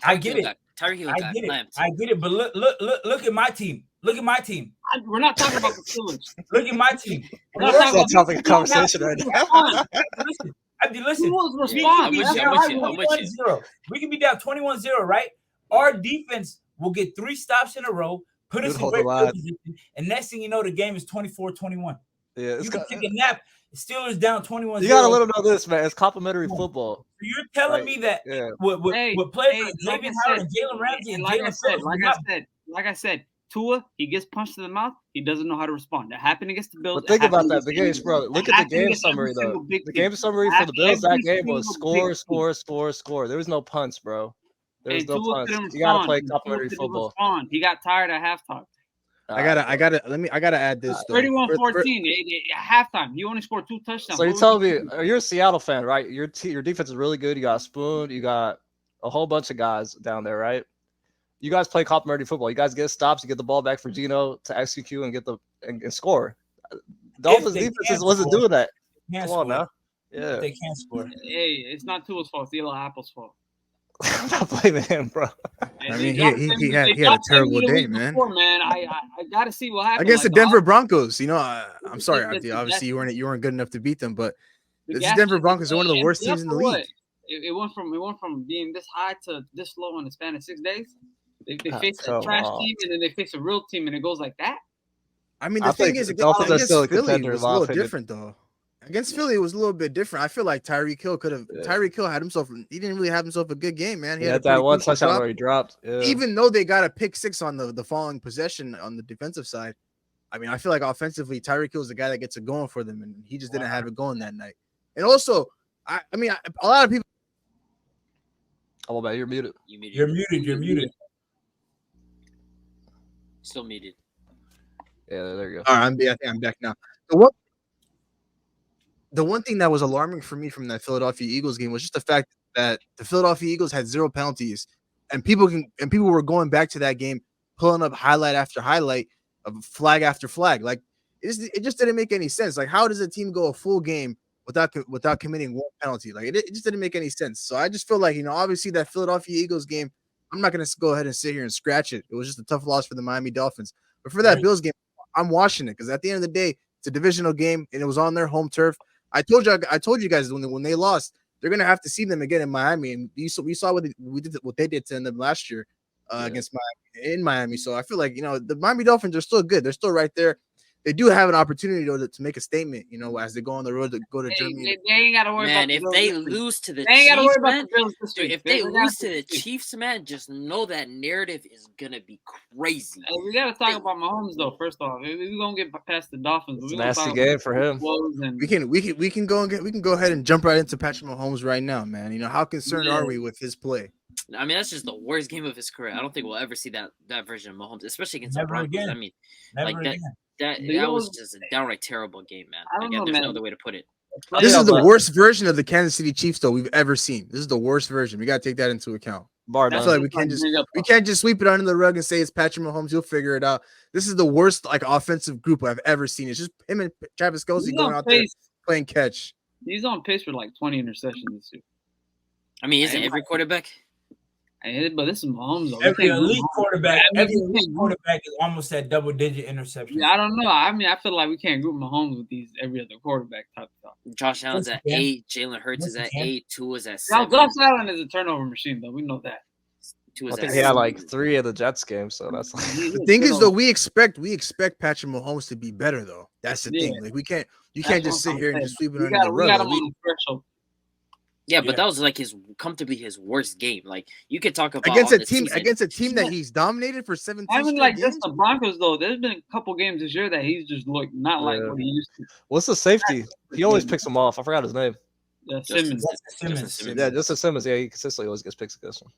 I get it. I get it. But look at my team. We're not talking about the Steelers. Look at my team. We're not talking about a conversation right now. Listen. We can be down 21-0, right? Our defense will get 3 stops in a row, put us in great position, and next thing you know, the game is 24-21. Yeah, you can take a nap. Steelers down 21-0. You gotta let them know this, man. It's complimentary football. So you're telling me that with players like Xavier Howard and Jalen Ramsey and Jalen Phillips, like I said, Tua, he gets punched in the mouth. He doesn't know how to respond. That happened against the Bills. But think about that. The games, bro. Look at the game summary, though. The game summary for the Bills that game was score. There was no punts, bro. There was no punts. You gotta play complimentary football. He got tired at halftime. I gotta add this. 31-14 at halftime. You only scored 2 touchdowns. So you're telling me you're a Seattle fan, right? Your defense is really good. You got Spoon. You got a whole bunch of guys down there, right? You guys play complimentary football. You guys get stops. You get the ball back for Gino to execute and get and score. Dolphins defense wasn't doing that. Come on now. Yeah, they can't score. Hey, it's not Tua's fault. It's Eli Apple's fault. I'm not blaming him, bro. I mean, he had a terrible day, man. I gotta see what happened against the Denver Broncos. I'm sorry, obviously you weren't good enough to beat them, but the Denver Broncos are one of the worst teams in the league. It went from being this high to this low in the span of 6 days. They face a trash team and then they face a real team and it goes like that. I mean, the thing is, against Philly, it was a little different though. Against Philly, it was a little bit different. I feel like Tyreek Hill could have. Yeah. Tyreek Hill had himself. He didn't really have himself a good game, man. He had that one touchdown where he dropped. Yeah. Even though they got a pick 6 on the following possession on the defensive side, I mean, I feel like offensively, Tyreek Hill is the guy that gets it going for them, and he just didn't have it going that night. And also, I mean, a lot of people. Oh, man, you're muted. You're muted. Still muted. Yeah, there you go. All right, I think I'm back now. The one thing that was alarming for me from that Philadelphia Eagles game was just the fact that the Philadelphia Eagles had 0 penalties, and people were going back to that game, pulling up highlight after highlight of flag after flag. Like it just didn't make any sense. Like, how does a team go a full game without committing 1 penalty? Like it just didn't make any sense. So I just feel like, obviously that Philadelphia Eagles game, I'm not going to go ahead and sit here and scratch it. It was just a tough loss for the Miami Dolphins. But for that Bills game, I'm watching it because at the end of the day, it's a divisional game and it was on their home turf. I told you guys when they lost, they're gonna have to see them again in Miami, and we saw what they did to them last year against Miami in Miami. So I feel like the Miami Dolphins are still good. They're still right there. They do have an opportunity though to make a statement, as they go on the road to go to Germany. They ain't got to worry about Man, if they lose to the they ain't got to Chiefs, worry about man, the Bills this dude, week. if they lose to the Chiefs, man, just know that narrative is gonna be crazy. Hey, we gotta talk about Mahomes though. First off, we're gonna get past the Dolphins. It's a nasty game for him. We can go ahead and jump right into Patrick Mahomes right now, man. How concerned are we with his play? I mean, that's just the worst game of his career. I don't think we'll ever see that version of Mahomes, especially against the Never Broncos. again. I mean, Never like again. that was just a downright terrible game, man. I don't know, There's man. no other way to put it. This is the worst version of the Kansas City Chiefs though we've ever seen. This is the worst version. We gotta take that into account. I feel like we can't just sweep it under the rug and say it's Patrick Mahomes. You'll figure it out. This is the worst offensive group I've ever seen. It's just him and Travis Kelce going out there playing catch. He's on pace for like 20 interceptions this year. I mean, isn't every quarterback? But this is Mahomes. Though. Every elite quarterback is almost at double-digit interceptions. Yeah, I don't know. I mean, I feel like we can't group Mahomes with these every other quarterback type stuff. Josh Allen's at 8. Jalen Hurts is at 8. Tua's at 7. Josh Allen is a turnover machine, though. We know that. I think he had like 3 of the Jets games, so that's like the thing is though, we expect Patrick Mahomes to be better though. That's the thing. Like you can't just sit here and just sweep it under the rug. We got him on the threshold. Yeah, but that was like comfortably his worst game. Like you could talk about against a team that he's dominated for 17. I mean, like just the Broncos though. There's been a couple games this year that he's just looked not like what he used to. What's the safety? He always picks him off. I forgot his name. Simmons. Yeah, Justin Simmons. Yeah, he consistently always gets picks against him.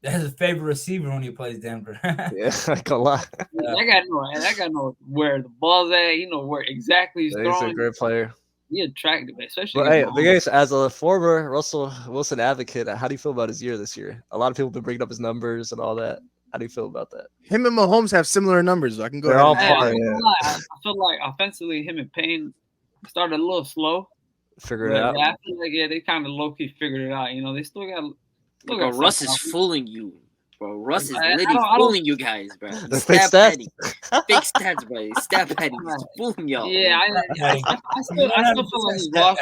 That's his favorite receiver when he plays Denver. Yeah, like a lot. That guy knows where the ball's at. He knows where exactly he's throwing. He's a great player. He attractive, especially. But hey, Big Ace, as a former Russell Wilson advocate, how do you feel about his year this year? A lot of people have been bringing up his numbers and all that. How do you feel about that? Him and Mahomes have similar numbers. So I can go. I feel like offensively, him and Payne started a little slow. Figured it out. I feel like they kind of low key figured it out. They still got. Bro, Russ is fooling you. Bro, Russ is literally fooling you guys, bro. The fake stats. Fake stats, bro. Stat petty. He's fooling y'all. Yeah, I still feel like he's lost.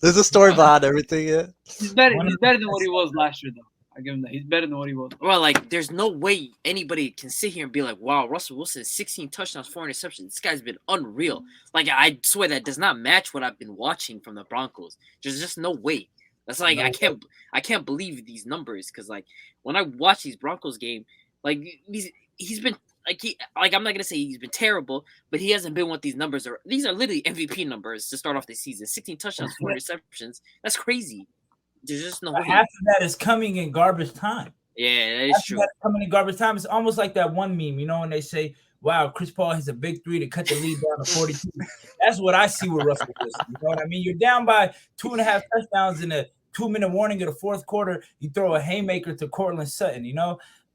There's a story behind everything, yeah. He's better than what he was last year, though. I give him that. He's better than what he was. Well, like, there's no way anybody can sit here and be like, wow, Russell Wilson, 16 touchdowns, 4 interceptions. This guy's been unreal. Like, I swear that does not match what I've been watching from the Broncos. There's just no way. That's like I can't believe these numbers because like when I watch these Broncos game, like he's been I'm not gonna say he's been terrible, but he hasn't been what these numbers are. These are literally MVP numbers to start off the season. 16 touchdowns, 4 interceptions. That's crazy. There's just no way. Half of that is coming in garbage time. Yeah, that is true. Coming in garbage time. It's almost like that one meme, when they say, wow, Chris Paul has a big 3 to cut the lead down to 42. That's what I see with Russell Wilson. You know what I mean? You're down by 2.5 touchdowns in a 2-minute warning of the fourth quarter. You throw a haymaker to Cortland Sutton,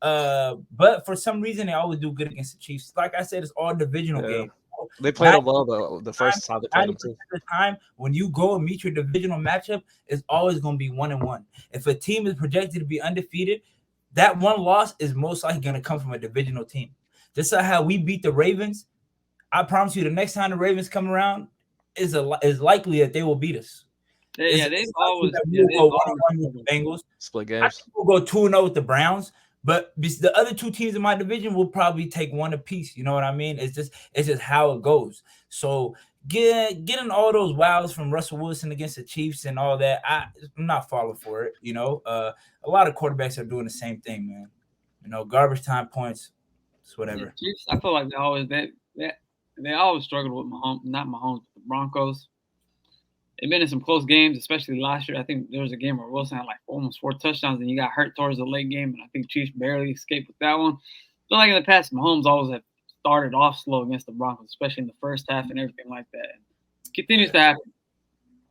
But for some reason, they always do good against the Chiefs. Like I said, it's all divisional game. They played them well the first time they played them too. The time when you go and meet your divisional matchup, it's always going to be 1-1. If a team is projected to be undefeated, that one loss is most likely going to come from a divisional team. Just like how we beat the Ravens, I promise you, the next time the Ravens come around, is likely that they will beat us. Yeah, they've always go 1-1 with the Bengals. Split games. We'll go 2-0 with the Browns, but the other 2 teams in my division will probably take 1 apiece. You know what I mean? It's just how it goes. So getting all those wows from Russell Wilson against the Chiefs and all that, I'm not falling for it. A lot of quarterbacks are doing the same thing, man. Garbage time points. It's whatever. The Chiefs, I feel like they always struggled with Mahomes, not Mahomes, but the Broncos. They've been in some close games, especially last year. I think there was a game where Wilson had like almost 4 touchdowns, and he got hurt towards the late game, and I think Chiefs barely escaped with that one. So like in the past, Mahomes always have started off slow against the Broncos, especially in the first half and everything like that. It continues to happen.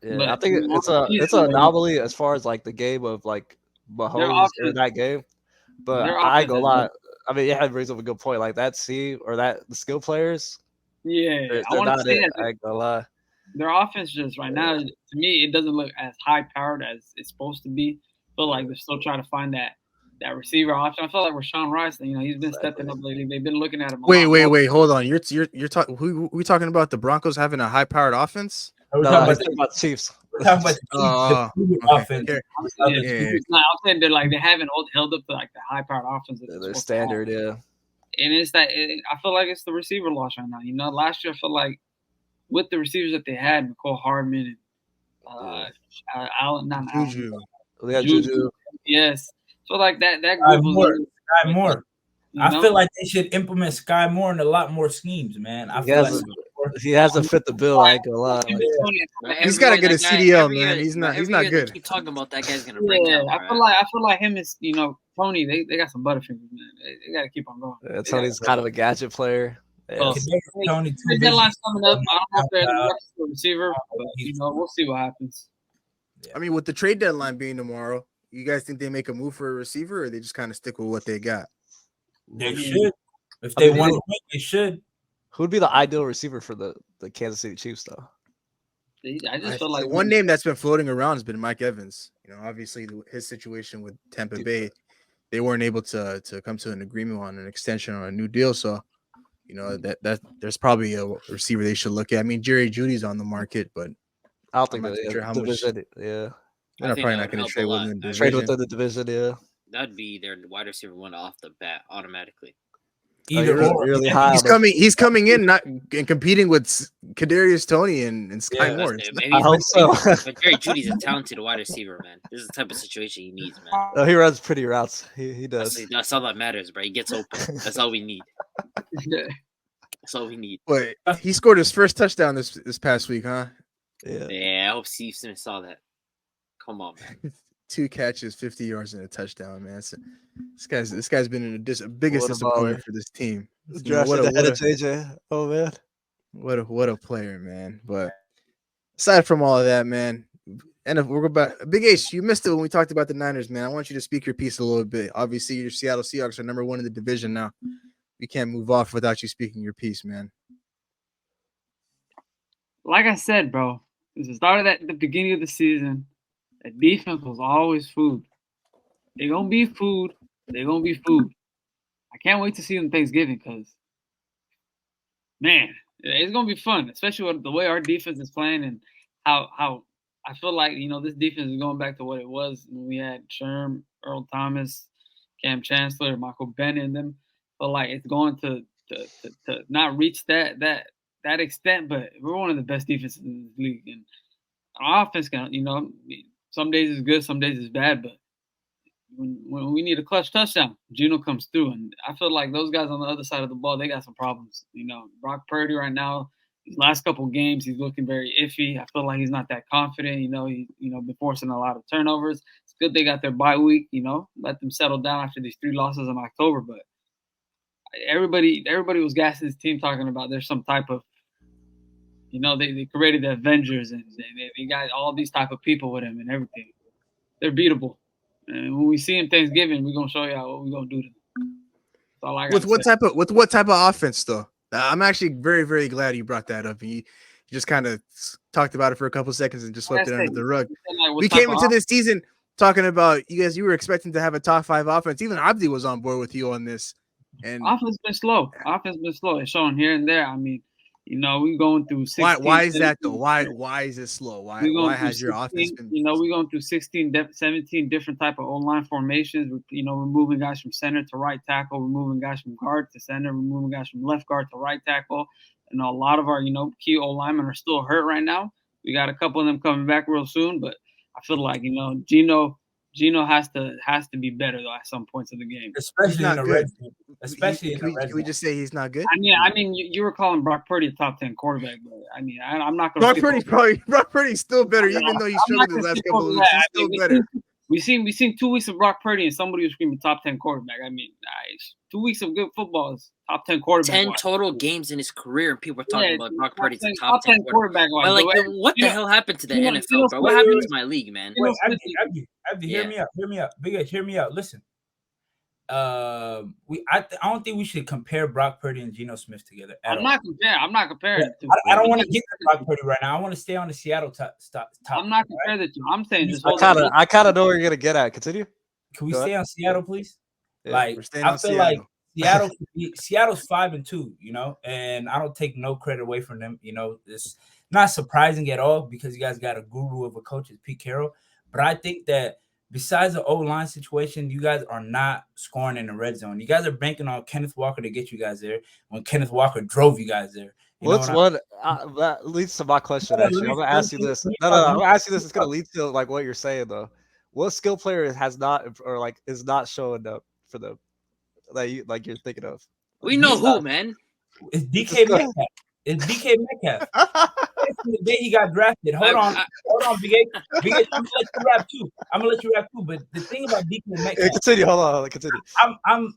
Yeah, but I think it's an anomaly as far as like the game of like Mahomes in that game. But I ain't gonna lie. I mean, yeah, it brings up a good point. Like that the skill players. Yeah, I want to say that. I ain't gonna lie. Their offense just right now, to me, it doesn't look as high powered as it's supposed to be. I feel like they're still trying to find that that receiver option. I feel like Rashawn Rice, he's been stepping up lately. They've been looking at him. Wait, hold on. You're talking. Who we talking about? The Broncos having a high-powered offense? We're talking about the Chiefs. We're talking about the Chiefs, the offense. I'm saying they haven't held up to like the high-powered offense. Their standard, yeah. And it's that I feel like it's the receiver loss right now. Last year I feel like with the receivers that they had, Nicole Hardman and Allen, not Juju. They got Juju. Yes. So like that group Sky Moore. I feel like they should implement Sky Moore in a lot more schemes, man. He hasn't fit the bill. I ain't gonna lie. He's got to get a CDL, man. He's not good. Keep talking about that guy's gonna break down. I feel like him is Tony. They got some butterfingers, man. They got to keep on going. Yeah, Tony's kind of a gadget player. Yeah. Tony, the deadline's coming up. I don't know if they're the receiver, but we'll see what happens. I mean, with the trade deadline being tomorrow, you guys think they make a move for a receiver, or they just kind of stick with what they got? They should. If they want to win, they should. Who would be the ideal receiver for the Kansas City Chiefs, though? I just feel like one name that's been floating around has been Mike Evans. Obviously his situation with Tampa Bay, they weren't able to come to an agreement on an extension on a new deal. So, that there's probably a receiver they should look at. I mean, Jerry Judy's on the market, but I don't think they're division. Yeah, they're probably not going to trade within the division. Trade within the division, yeah. That'd be their wide receiver one off the bat automatically. Really high. He's coming in and competing with Kadarius Toney and Sky Moore. I hope so. But Jerry Judy's a talented wide receiver, man. This is the type of situation he needs, man. No, he runs pretty routes. He does. That's all that matters, bro. He gets open. That's all we need. That's all we need. Wait, he scored his first touchdown this past week, huh? Yeah. I hope Steve Smith saw that. Come on, man. 2 catches, 50 yards, and a touchdown, man. So this guy's been in the biggest disappointment for this team. Drafted ahead of JJ. Oh man, what a player, man. But aside from all of that, man, and if we're about Big H, you missed it when we talked about the Niners, man. I want you to speak your piece a little bit. Obviously, your Seattle Seahawks are number 1 in the division now. We can't move off without you speaking your piece, man. Like I said, bro, since it started at the beginning of the season, the defense was always food. They're going to be food. They're going to be food. I can't wait to see them Thanksgiving because, man, it's going to be fun, especially with the way our defense is playing and how I feel like, this defense is going back to what it was when we had Sherm, Earl Thomas, Cam Chancellor, Michael Bennett in them. But, like, it's going to not reach that extent, but we're one of the best defenses in the league. And our offense can, some days is good, some days is bad, but when we need a clutch touchdown, Geno comes through. And I feel like those guys on the other side of the ball, they got some problems. Brock Purdy right now, these last couple of games, he's looking very iffy. I feel like he's not that confident. He's been forcing a lot of turnovers. It's good they got their bye week, let them settle down after these 3 losses in October. But everybody was gassing his team talking about there's some type of, they created the Avengers and they got all these type of people with him and everything. They're beatable. And when we see him Thanksgiving, we're gonna show y'all what we're gonna do to them. That's all I got. With what type of offense though? I'm actually very, very glad you brought that up. You just kind of talked about it for a couple seconds and just swept it under the rug. We came into this season talking about you were expecting to have a top 5 offense. Even Abdi was on board with you on this. And offense been slow. It's showing here and there. I mean, we're going through 16. Why is that though? Why is it slow? Why has your offense been? We're going through 17 different type of O-line formations. We're moving guys from center to right tackle. We're moving guys from guard to center. We're moving guys from left guard to right tackle. And a lot of our key O-linemen are still hurt right now. We got a couple of them coming back real soon, but I feel like Geno has to be better though at some points of the game, especially in the red zone. Can we just say he's not good? I mean, you were calling Brock Purdy a top 10 quarterback, but I mean, I'm not going to. Brock Purdy's still better, even though he's struggled the last couple of weeks. He's still better. We seen 2 weeks of Brock Purdy and somebody was screaming top 10 quarterback. I mean, 2 weeks of good football is top 10 quarterback. 10 total games in his career, and people are talking about Brock Purdy's a top 10 quarterback. But what the hell happened to the NFL, bro? What happened to my league, man? Wait, Abdi, hear me out. Big Ed, hear me out. Listen, I don't think we should compare Brock Purdy and Geno Smith together. I'm not comparing. I don't want to get to Brock Purdy right now. I want to stay on the Seattle top. I'm not comparing the two. I'm saying just. I kind of know where you're gonna get at. Continue. Can we stay on Seattle, please? Yeah, like, I feel like Seattle's 5-2, you know, and I don't take no credit away from them. You know, it's not surprising at all because you guys got a guru of a coach, is Pete Carroll. But I think that besides the O-line situation, you guys are not scoring in the red zone. You guys are banking on Kenneth Walker to get you guys there when Kenneth Walker drove you guys there. That leads to my question, actually. I'm going to ask you this. No, I'm going to ask you this. It's going to lead to like what you're saying, though. What skill player has not or like is not showing up for them that you're thinking of? We know who, man. It's DK Metcalf. It's DK Metcalf. The day he got drafted. Hold on, BK. I'm gonna let you rap too. But the thing about DK Metcalf, continue. Hold on, continue. I'm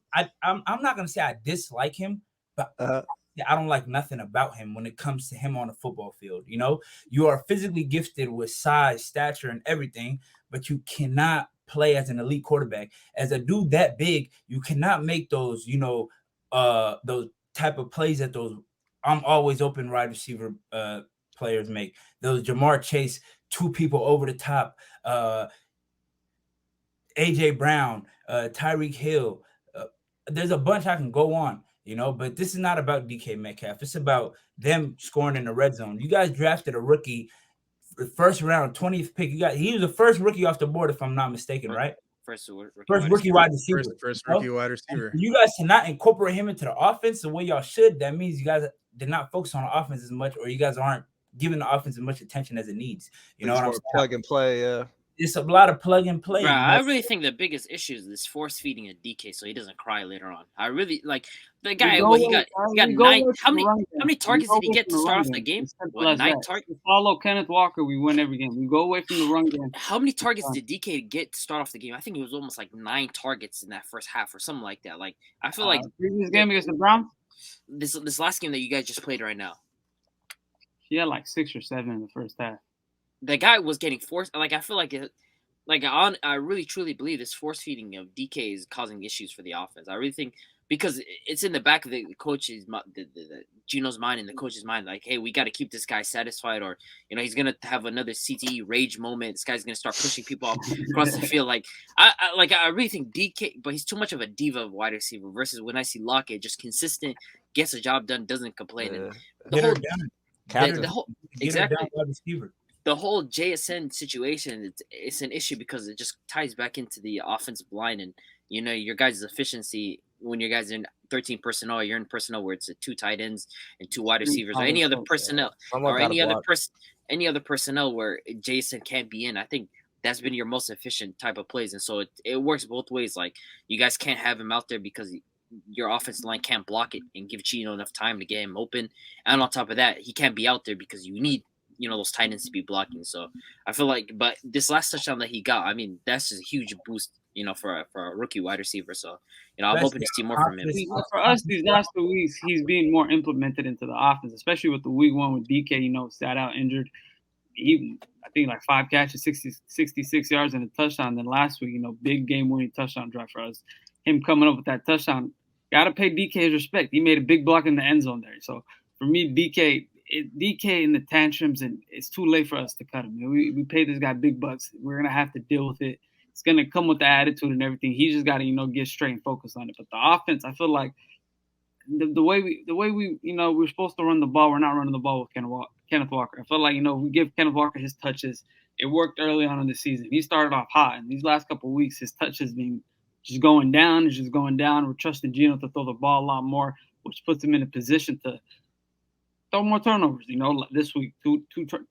not gonna say I dislike him, but I don't like nothing about him when it comes to him on the football field. You know, you are physically gifted with size, stature, and everything, but you cannot play as an elite quarterback. As a dude that big, you cannot make those, you know, those type of plays that those I'm always open wide receiver players make. Those Jamar Chase, 2 people over the top, AJ Brown, Tyreek Hill. There's a bunch I can go on, you know, but this is not about DK Metcalf. It's about them scoring in the red zone. You guys drafted a rookie, first round, 20th pick. He was the first rookie off the board, if I'm not mistaken, right? First rookie wide receiver. First rookie wide receiver. You guys cannot incorporate him into the offense the way y'all should. That means you guys did not focus on the offense as much, or you guys aren't giving the offense as much attention as it needs. You know what I'm saying? Plug and play, yeah. It's a lot of plug and play. Bro, I really think the biggest issue is this force feeding a DK so he doesn't cry later on. I really like the guy. He got 9. How many targets did he get to start off the game? 9 targets. Follow Kenneth Walker, we win every game. We go away from the run game. How many targets did DK get to start off the game? I think it was almost like 9 targets in that first half or something like that. Like I feel like previous game against the Browns. This last game that you guys just played right now. He had like 6 or 7 in the first half. The guy was getting forced. Like I feel like I really truly believe this force feeding of DK is causing issues for the offense. I really think because it's in the back of the coach's, Gino's mind and the coach's mind. Like, hey, we got to keep this guy satisfied, or you know, he's gonna have another CTE rage moment. This guy's gonna start pushing people off across the field. Like, I really think DK, but he's too much of a diva wide receiver. Versus when I see Lockett, just consistent, gets the job done, doesn't complain. And the whole JSN situation, it's an issue because it just ties back into the offensive line and, you know, your guys' efficiency when your guys are in 13 personnel, you're in personnel where it's 2 tight ends and 2 wide receivers or any other personnel any other personnel where Jason can't be in. I think that's been your most efficient type of plays. And so it works both ways. Like you guys can't have him out there because your offensive line can't block it and give Gino enough time to get him open. And on top of that, he can't be out there because you need, you know, those tight ends to be blocking. So I feel like, but this last touchdown that he got, I mean, that's just a huge boost, you know, for a rookie wide receiver. So, you know, I'm hoping to see more from him. For us, these last 2 weeks, he's being more implemented into the offense, especially with the week 1 with DK, you know, sat out injured. He, I think, like 5 catches, 66 yards and a touchdown. Then last week, you know, big game-winning touchdown drive for us. Him coming up with that touchdown, got to pay DK his respect. He made a big block in the end zone there. So, for me, DK in the tantrums, and it's too late for us to cut him. We paid this guy big bucks. We're going to have to deal with it. It's going to come with the attitude and everything. He just got to, you know, get straight and focus on it. But the offense, I feel like the way we, you know, we're supposed to run the ball, we're not running the ball with Kenneth Walker. I feel like, you know, we give Kenneth Walker his touches. It worked early on in the season. He started off hot. And these last couple of weeks, his touches been just going down. It's just going down. We're trusting Gino to throw the ball a lot more, which puts him in a position to throw more turnovers. You know, this week, two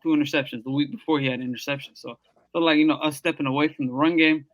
interceptions. The week before, he had interceptions. So I feel like, you know, us stepping away from the run game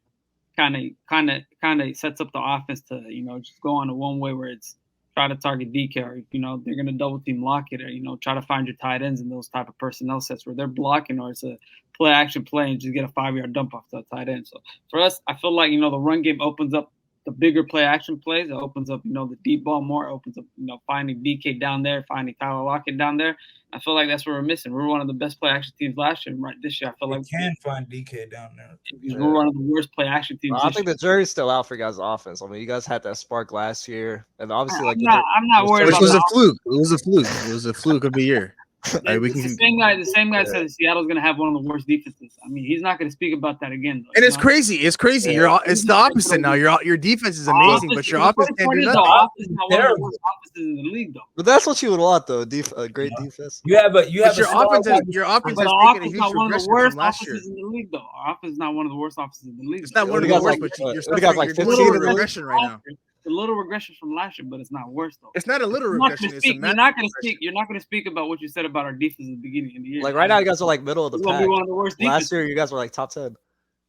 kind of sets up the offense to, you know, just go on a one way where it's try to target DK, or, you know, they're going to double team Lockett, or, you know, try to find your tight ends in those type of personnel sets where they're blocking, or it's a play action play and just get a 5-yard dump off the tight end. So for us, I feel like, you know, the run game opens up the bigger play action plays. It opens up, you know, the deep ball more. It opens up, you know, finding DK down there, finding Tyler Lockett down there. I feel like that's what we're missing. We're one of the best play action teams last year. Right this year, I feel like we can find DK down there. We're one of the worst play action teams. I think the jury's still out for you guys' offense. I mean, you guys had that spark last year, and obviously, I'm not worried. Which was a fluke. It was a fluke. It was a fluke of the year. The same guy said Seattle's gonna have one of the worst defenses. I mean, he's not gonna speak about that again. Though, and it's crazy. It's crazy. Yeah. It's the opposite now. Your defense is amazing, but your offense can't do nothing. The offense is not one of the worst offenses in the league, though. But that's what you would want, though. A great defense. You have But your offense has taken a huge regression from last year. In the league, though. Our offense is not one of the worst offenses in the league. It's not one of the worst, but you're still a regression right now. A little regression from last year, but it's not worse though. It's not a little regression. You're not going to speak about what you said about our defense at the beginning of the year. Like right now, you guys are like middle of the pack. One of the worst last year, you guys were like top 10.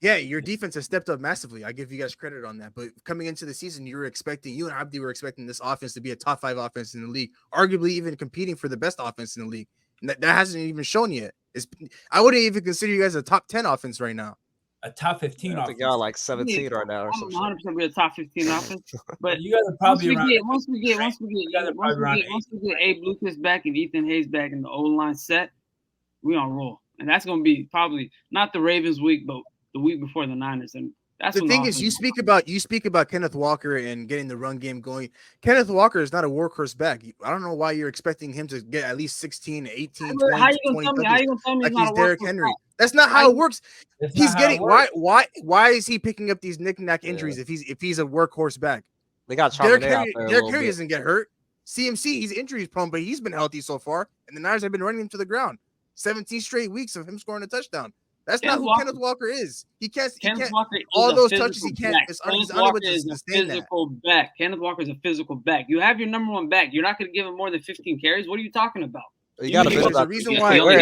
Yeah, your defense has stepped up massively. I give you guys credit on that. But coming into the season, you and Abdi were expecting this offense to be a top 5 offense in the league, arguably even competing for the best offense in the league. And that hasn't even shown yet. I wouldn't even consider you guys a top 10 offense right now. A top 15 offense. I think y'all like 17 right now or something. 100% be a top 15 offense. But you guys are probably once we get Abe Lucas back and Ethan Hayes back and the O-line set, we on roll. And that's going to be probably not the Ravens week, but the week before the Niners. And that's the thing is, you speak about Kenneth Walker and getting the run game going. Kenneth Walker is not a workhorse back. I don't know why you're expecting him to get at least 16, 18, 20, how you gonna tell me like he's Derrick Henry. That's not how it works. He's getting why is he picking up these knick-knack injuries if he's a workhorse back? They got Derrick Henry doesn't get hurt. CMC, he's injuries prone, but he's been healthy so far, and the Niners have been running him to the ground. 17 straight weeks of him scoring a touchdown. That's not who Kenneth Walker is. He can't. All those touches he can't. He's unable to sustain that. Physical back. Kenneth Walker is a physical back. You have your number one back. You're not going to give him more than 15 carries. What are you talking about? You got to build the reason why. He only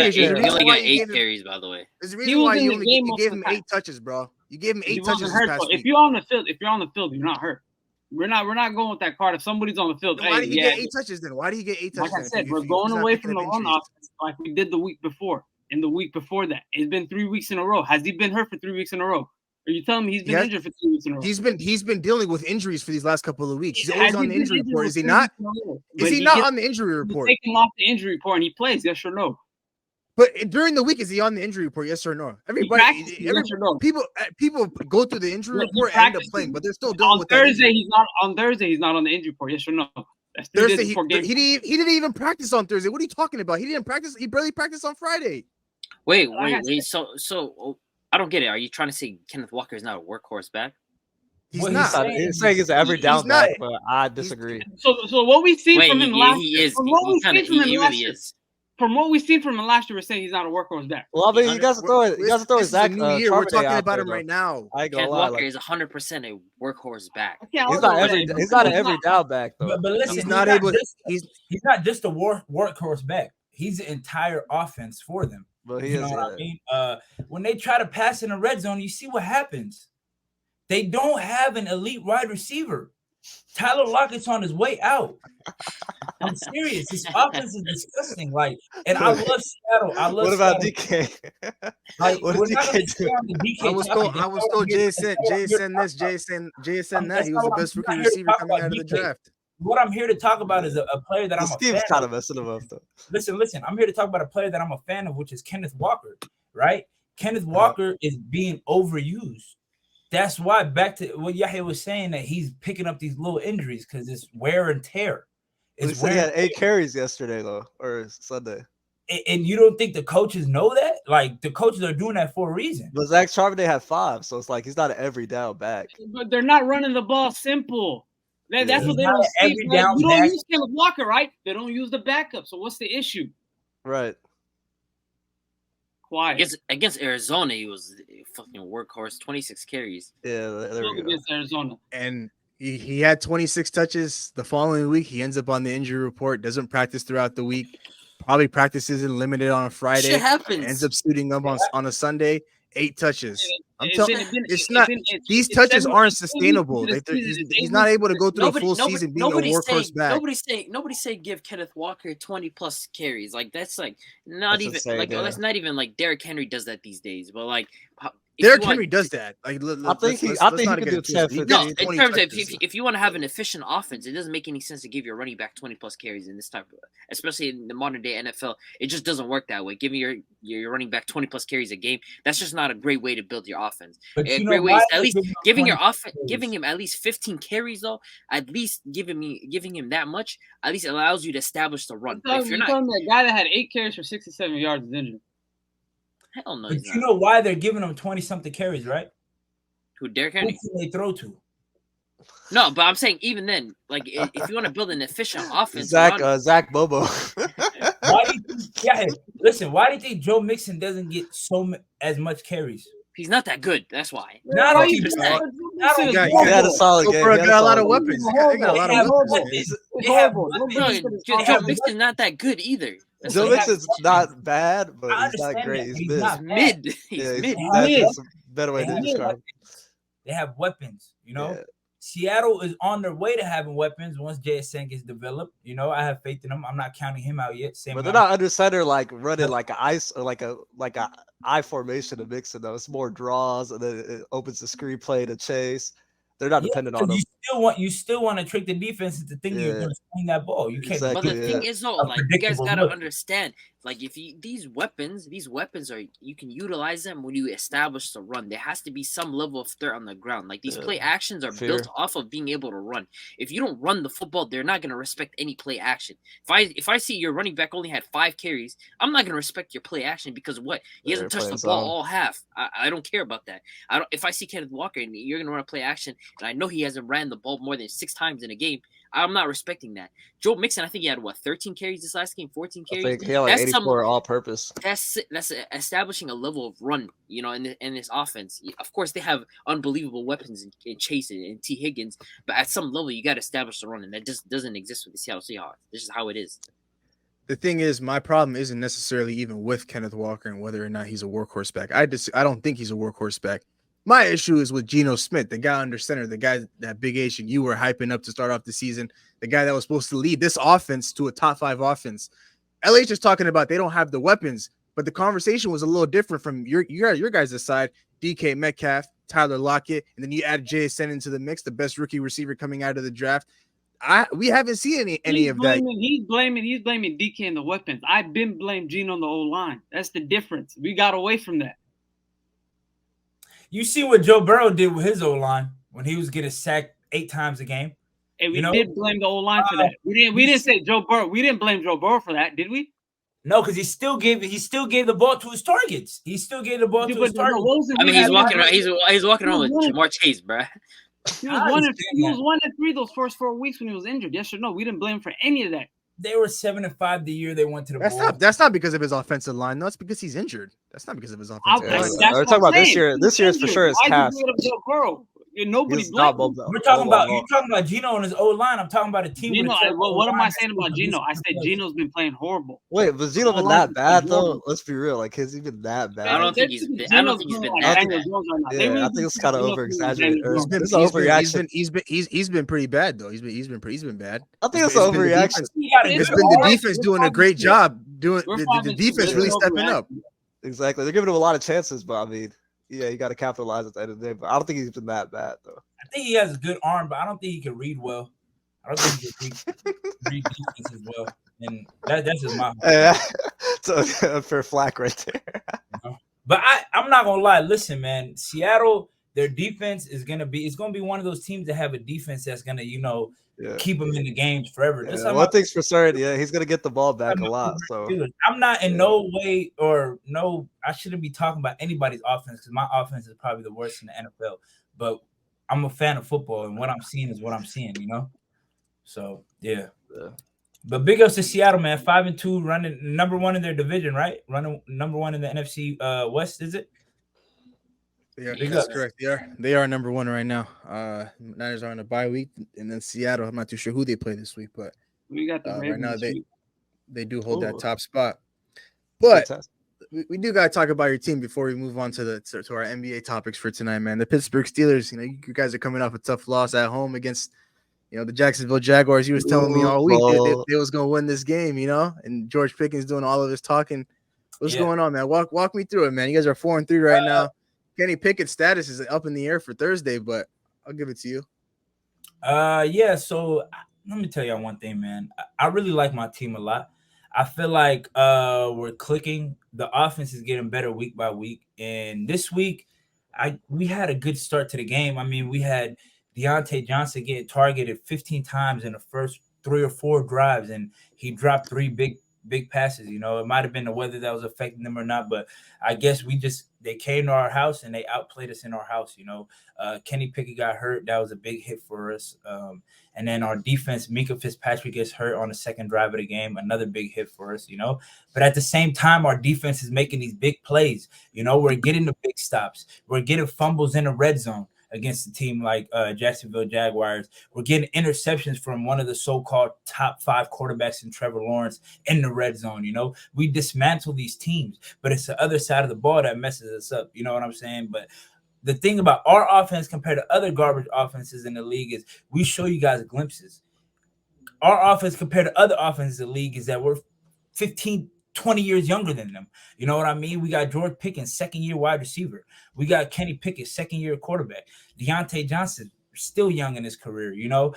got 8 carries, by the way. There's a reason why you gave him 8 touches, bro. You gave him 8 touches this past week. If you're on the field, you're not hurt. We're not going with that card. If somebody's on the field, why did he get 8 touches then? Why did he get 8 touches? Like I said, we're going away from the run offense like we did the week before. And the week before that, it's been 3 weeks in a row. Has he been hurt for 3 weeks in a row? Are you telling me he's been injured for 3 weeks in a row? He's been dealing with injuries for these last couple of weeks. He's always on the injury report. Is he not? Is he not on the injury report? Take him off the injury report and he plays. Yes or no? But during the week, is he on the injury report? Yes or no? People go through the injury report and end up playing, but they're still dealing with Thursday. On Thursday, he's not on the injury report. Yes or no? Thursday, he didn't even practice on Thursday. What are you talking about? He didn't practice. He barely practiced on Friday. Wait. So I don't get it. Are you trying to say Kenneth Walker is not a workhorse back? He's not. He's saying he's an every down back, but I disagree. So what we've seen from him last year, from what we've seen from him last year, we're saying he's not a workhorse back. Well, I mean, you guys are throwing Zach. We're talking about him right now. Kenneth Walker is 100% a workhorse back. He's not an every down back though. But listen, he's not just a workhorse back. He's the entire offense for them. But he is. What I mean? When they try to pass in the red zone, you see what happens. They don't have an elite wide receiver. Tyler Lockett's on his way out. I'm serious. His offense is disgusting. And I love Seattle. What about DK? What did DK do? I was told JSN that he was the best rookie receiver coming out of the draft. What I'm here to talk about is a player that I'm a fan Steve's kind of messing him up, though. Listen. I'm here to talk about a player that I'm a fan of, which is Kenneth Walker, right? Kenneth Walker is being overused. That's why, back to what Yahya was saying, that he's picking up these little injuries because it's wear and tear. He had 8 carries yesterday, though, or Sunday. And you don't think the coaches know that? Like, the coaches are doing that for a reason. But Zach Charbonnet had 5, so it's like he's not an every down back. But they're not running the ball simple. That's what they don't see. You don't use Kenneth Walker, right? They don't use the backup. So what's the issue? Right. Quiet. Against Arizona, he was a fucking workhorse. 26 carries. Yeah, there we go. Against Arizona. And he had 26 touches the following week. He ends up on the injury report. Doesn't practice throughout the week. Probably practices and limited on a Friday. Shit happens. Ends up suiting up on a Sunday. 8 touches. I'm telling you, it's not. These touches aren't sustainable. He's not able to go through the full season being a workhorse back. Nobody say give Kenneth Walker 20+ carries. Like that's like not even like that's not even like Derrick Henry does that these days. But like Derrick Henry does that. Like, I think he can do 10, 15. No, in terms of if you want to have an efficient offense, it doesn't make any sense to give your running back 20 plus carries in this type of, especially in the modern day NFL. It just doesn't work that way. Giving your running back 20 plus carries a game, that's just not a great way to build your offense. A great way is at least giving him at least 15 carries though. At least giving him that much, at least allows you to establish the run. If you're not that guy that had 8 carries for 67 yards is injured. Hell no. But you know why they're giving him 20-something carries, right? Who, Derrick Henry? Who can they throw to? No, but I'm saying even then, like if you want to build an efficient offense, Zach Bobo. Why do you think Joe Mixon doesn't get as much carries? He's not that good. That's why. He got a solid game. He got a lot of weapons. He got a lot of weapons. Joe Mixon's not that good either. Joe Mixon's not bad, but he's not great. He's mid. He's mid. That's a better way to describe it. They have weapons, you know. Yeah. Seattle is on their way to having weapons once JSN gets developed. You know, I have faith in him. I'm not counting him out yet. But they're not under center like running like an ice or like a I formation to Mixon though. It's more draws and then it opens the screen play to chase. They're not dependent on them. You still want to trick the defense into thinking you're going to swing that ball. You can't. Exactly, but the thing is though, like you guys got to understand, like if these weapons are, you can utilize them when you establish the run. There has to be some level of threat on the ground. Like these play actions are built off of being able to run. If you don't run the football, they're not going to respect any play action. If I see your running back only had 5 carries, I'm not going to respect your play action because of what? He hasn't touched the ball all half. I don't care about that. If I see Kenneth Walker and you're going to run a play action, and I know he hasn't ran the ball more than 6 times in a game, I'm not respecting that. Joe Mixon, I think he had 13 carries this last game, 14 carries. I think he had like 84 all-purpose. That's establishing a level of run, you know, in this offense. Of course, they have unbelievable weapons in Chase and T. Higgins, but at some level, you got to establish the run, and that just doesn't exist with the Seattle Seahawks. This is how it is. The thing is, my problem isn't necessarily even with Kenneth Walker and whether or not he's a workhorse back. I don't think he's a workhorse back. My issue is with Geno Smith, the guy under center, the guy that Big H and you were hyping up to start off the season, the guy that was supposed to lead this offense to a top 5 offense. LH is talking about they don't have the weapons, but the conversation was a little different from your guys' side. DK Metcalf, Tyler Lockett, and then you add JSN into the mix, the best rookie receiver coming out of the draft. We haven't seen any of that. He's blaming DK and the weapons. I've been blamed Geno on the O-line. That's the difference. We got away from that. You see what Joe Burrow did with his O-line when he was getting sacked 8 times a game. And we did blame the O-line for that. We didn't say Joe Burrow. We didn't blame Joe Burrow for that, did we? No, because he still gave the ball to his targets. He still gave the ball to his targets. I mean, he's walking around with Jamar Chase, bro. He was 1-3 those first 4 weeks when he was injured. Yes or no? We didn't blame him for any of that. They were 7-5 the year they went to the bowl. That's not because of his offensive line. No, it's because he's injured. That's not because of his offensive line. We're talking about this year. This year is for sure his cast. Nobody We're talking about you're talking about Geno and his old line. I'm talking about a team. Geno, what am I saying about Geno? I said Geno's been playing horrible. Wait, but Geno been that bad though? Let's be real. Like, has he been that bad? I don't think he's been that bad. Yeah, I think it's kind of over exaggerated. He's been pretty bad though. He's been bad. I think it's an overreaction. It's been the defense doing a great job doing the defense really stepping up. Exactly. They're giving him a lot of chances, but I mean, yeah, you got to capitalize at the end of the day. But I don't think he's been that bad, though. I think he has a good arm, but I don't think he can read well. I don't think he can read defense as well. And that's just my so for flack right there. But I'm not going to lie. Listen, man, Seattle, their defense is going to be one of those teams that have a defense that's going to, keep them in the games forever. Yeah, one thing's for certain, he's going to get the ball back a lot. So I'm not in no way I shouldn't be talking about anybody's offense because my offense is probably the worst in the NFL. But I'm a fan of football, and what I'm seeing is what I'm seeing, So, yeah. But big ups to Seattle, man. 5-2, running number 1 in their division, right? Running number 1 in the NFC West, is it? Yeah, that's correct. They are number 1 right now. Niners are on a bye week, and then Seattle. I'm not too sure who they play this week, but we got the right now they do hold that top spot. But we do got to talk about your team before we move on to our NBA topics for tonight, man. The Pittsburgh Steelers. You guys are coming off a tough loss at home against the Jacksonville Jaguars. You was telling me all week they was gonna win this game, and George Pickens doing all of his talking. What's going on, man? Walk me through it, man. You guys are 4-3 right now. Kenny Pickett's status is up in the air for Thursday, but I'll give it to you. Yeah. So let me tell y'all one thing, man. I really like my team a lot. I feel like we're clicking. The offense is getting better week by week, and this week, we had a good start to the game. I mean, we had Deontay Johnson getting targeted 15 times in the first 3 or 4 drives, and he dropped 3 big passes. You know, it might have been the weather that was affecting them or not, but I guess they came to our house and they outplayed us in our house. You know, Kenny Pickett got hurt. That was a big hit for us. And then our defense, Minka Fitzpatrick gets hurt on the second drive of the game. Another big hit for us, you know. But at the same time, our defense is making these big plays. You know, we're getting the big stops. We're getting fumbles in the red zone against a team like Jacksonville Jaguars. We're getting interceptions from one of the so-called top 5 quarterbacks in Trevor Lawrence in the red zone. You know, we dismantle these teams, but it's the other side of the ball that messes us up. You know what I'm saying? But the thing about our offense compared to other garbage offenses in the league is we show you guys glimpses. Our offense compared to other offenses in the league is that we're 15, 20 years younger than them. You know what I mean? We got George Pickens, second-year wide receiver. We got Kenny Pickett, second-year quarterback. Deontay Johnson, still young in his career. You know,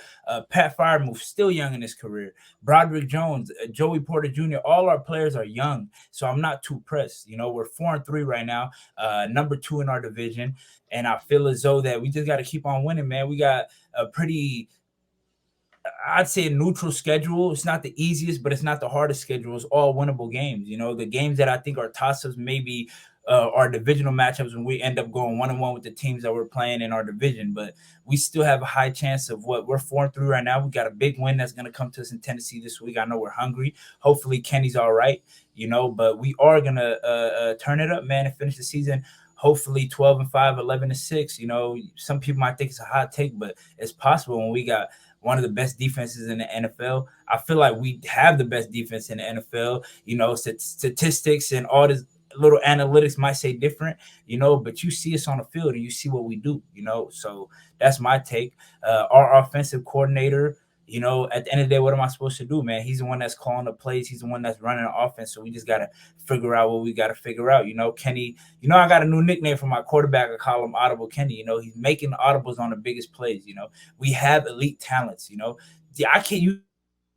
Pat Freiermuth, still young in his career. Broderick Jones, Joey Porter Jr., all our players are young, so I'm not too pressed. You know, we're 4-3 right now, number 2 in our division, and I feel as though that we just got to keep on winning, man. We got a pretty, I'd say, a neutral schedule. It's not the easiest, but it's not the hardest schedule. It's all winnable games. You know, the games that I think are toss-ups, maybe our divisional matchups when we end up going 1-1 with the teams that we're playing in our division, but we still have a high chance of we're 4-3 right now. We got a big win that's going to come to us in Tennessee this week. I know we're hungry. Hopefully Kenny's all right, you know, but we are going to turn it up, man, and finish the season. Hopefully 12-5, 11-6. You know, some people might think it's a hot take, but it's possible when we got one of the best defenses in the NFL. I feel like we have the best defense in the NFL. You know, statistics and all this little analytics might say different, you know, but you see us on the field and you see what we do, you know. So that's my take. Our offensive coordinator, you know, at the end of the day, what am I supposed to do, man? He's the one that's calling the plays. He's the one that's running the offense. So we just got to figure out what we got to figure out. You know, Kenny, you know, I got a new nickname for my quarterback. I call him Audible Kenny. You know, he's making audibles on the biggest plays. You know, we have elite talents, you know. I can't use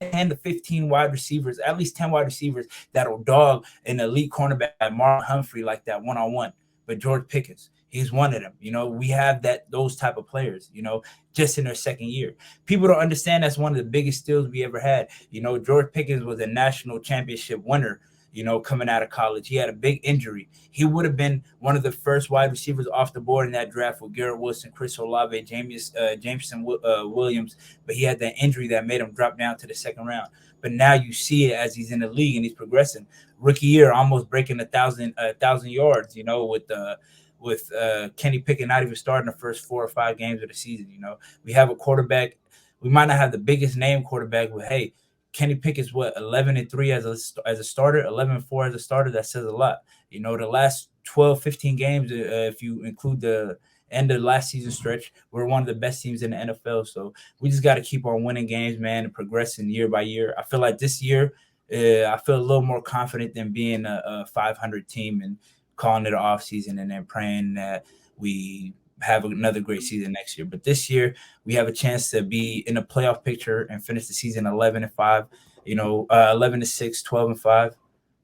10 to 15 wide receivers, at least 10 wide receivers that'll dog an elite cornerback like Mark Humphrey like that one-on-one. But George Pickens, he's one of them. You know, we have those type of players, you know, just in their second year. People don't understand that's one of the biggest steals we ever had. You know, George Pickens was a national championship winner, you know, coming out of college. He had a big injury. He would have been one of the first wide receivers off the board in that draft with Garrett Wilson, Chris Olave, Jameson Williams, but he had that injury that made him drop down to the second round. But now you see it as he's in the league and he's progressing. Rookie year, almost breaking 1,000 yards, you know, with Kenny Pickett not even starting the first 4 or 5 games of the season. You know, we have a quarterback. We might not have the biggest name quarterback, but hey, Kenny Pickett's 11-3 as a starter, 11-4 as a starter. That says a lot. You know, the last 12, 15 games, if you include the end of the last season stretch, we're one of the best teams in the NFL. So we just got to keep on winning games, man, and progressing year by year. I feel like this year, I feel a little more confident than being a 500 team and calling it an off season and then praying that we have another great season next year. But this year we have a chance to be in the playoff picture and finish the season 11-5, you know, 11-6, 12-5,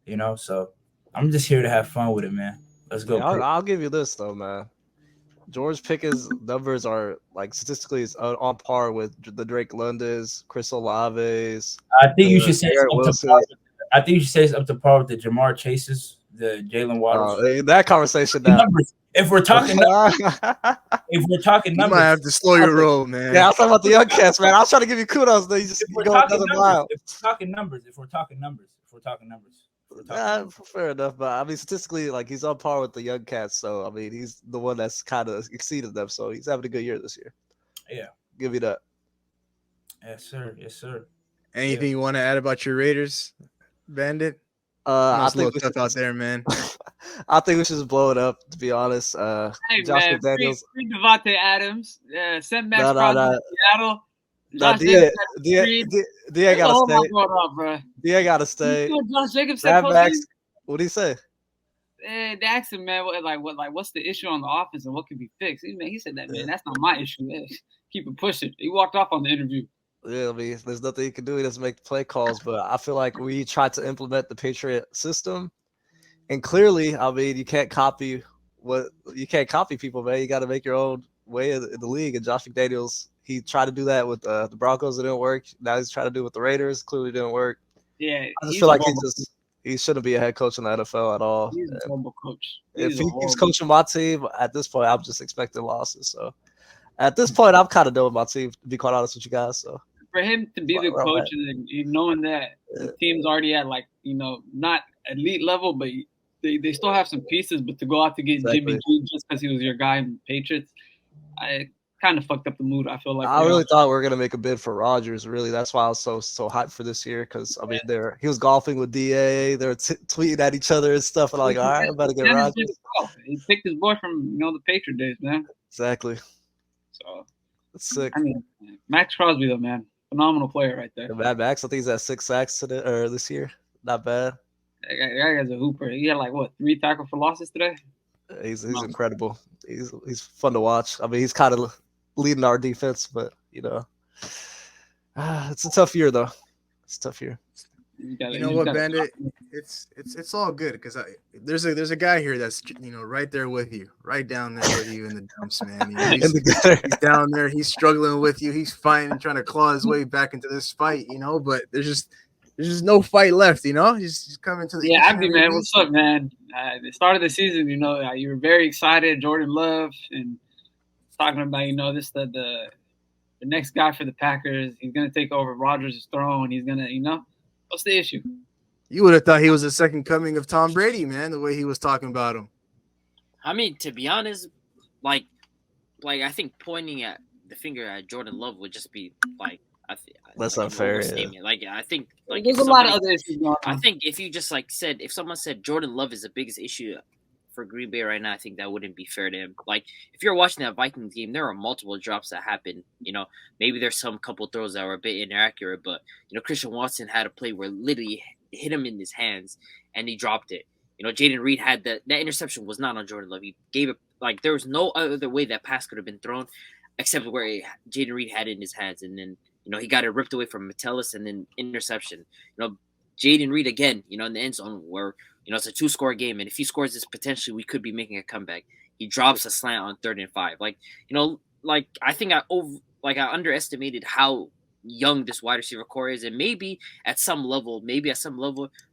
you know. So I'm just here to have fun with it, man. Let's go. Yeah, I'll give you this though, man. George Pickens' numbers are like statistically on par with the Drake London's, Chris Olave's. I think you should say it's up to par with the Jamar Chase's, the Jalen Waddles. That conversation now. If we're talking numbers, you might have to slow your roll, man. Yeah, I was talking about the young cats, man. I was trying to give you kudos. Though. You just go another mile. If we're talking numbers. Fair enough, but I mean, statistically, like he's on par with the young cats. So I mean, he's the one that's kind of exceeded them. So he's having a good year this year. Yeah, give you that. Yes, sir. Anything you want to add about your Raiders, Bandit? I think stuff out there, man. I think we should just blow it up. To be honest, hey Josh man, McDaniels, free Devontae Adams, send Max Crosby to Seattle. DA gotta stay. Bro. DA gotta stay. Josh Jacobs said Max. What do you say? They asked him, man, what's the issue on the offense and what can be fixed? He said that, man, that's not my issue. Man. Keep it pushing. He walked off on the interview. Yeah, I mean, there's nothing he can do. He doesn't make the play calls, but I feel like we tried to implement the Patriot system, and clearly, I mean, you can't copy people, man. You got to make your own way in the league. And Josh McDaniels, he tried to do that with the Broncos. It didn't work. Now he's trying to do it with the Raiders. Clearly, didn't work. Yeah, I just feel like he shouldn't be a head coach in the NFL at all. He's a horrible coach. If he's coaching my team, at this point, I'm just expecting losses. So at this point, I'm kind of done with my team, to be quite honest with you guys. So for him to be the coach and knowing that the team's already at not elite level, but they still have some pieces, but to go out to get Jimmy G just because he was your guy in the Patriots, I kind of fucked up the mood. I feel like I really thought we were gonna make a bid for Rodgers. Really, that's why I was so hyped for this year. Because I mean, he was golfing with DA. They're tweeting at each other and stuff. And I'm like, all right, I'm about to get Rodgers. He picked his boy from the Patriot days, man. Exactly. So that's sick. I mean, Max Crosby though, man, phenomenal player right there. Mad Max, I think he's at 6 sacks this year. Not bad. That guy's a hooper. He had 3 tackles for losses today. He's incredible. He's fun to watch. I mean, he's kind of leading our defense, but it's a tough year though. It's a tough year. You know what, Bandit? It's all good because there's a guy here that's right there with you, right down there with you in the dumps, man. He's down there. He's struggling with you. He's fighting and trying to claw his way back into this fight, but there's just no fight left, He's coming to the Abdi, man. What's up, man? The start of the season, you were very excited. Jordan Love and talking about, this the next guy for the Packers. He's gonna take over Rodgers' throne. He's gonna, what's the issue? You would have thought he was the second coming of Tom Brady, man. The way he was talking about him. I mean, to be honest, I think pointing at the finger at Jordan Love would just be that's unfair. I think there's a lot of other issues going on. I think if you just if someone said Jordan Love is the biggest issue for Green Bay right now, I think that wouldn't be fair to him. If you're watching that Vikings game, there are multiple drops that happen. Maybe there's some couple throws that were a bit inaccurate, but Christian Watson had a play where literally hit him in his hands and he dropped it. Jaden Reed had that interception was not on Jordan Love. He gave it there was no other way that pass could have been thrown except where Jaden Reed had it in his hands, and then he got it ripped away from Metellus and then interception. Jaden Reed again, in the end zone where it's a 2-score game, and if he scores this, potentially we could be making a comeback. He drops a slant on 3rd and 5. I think I underestimated how young this wide receiver core is, and maybe at some level,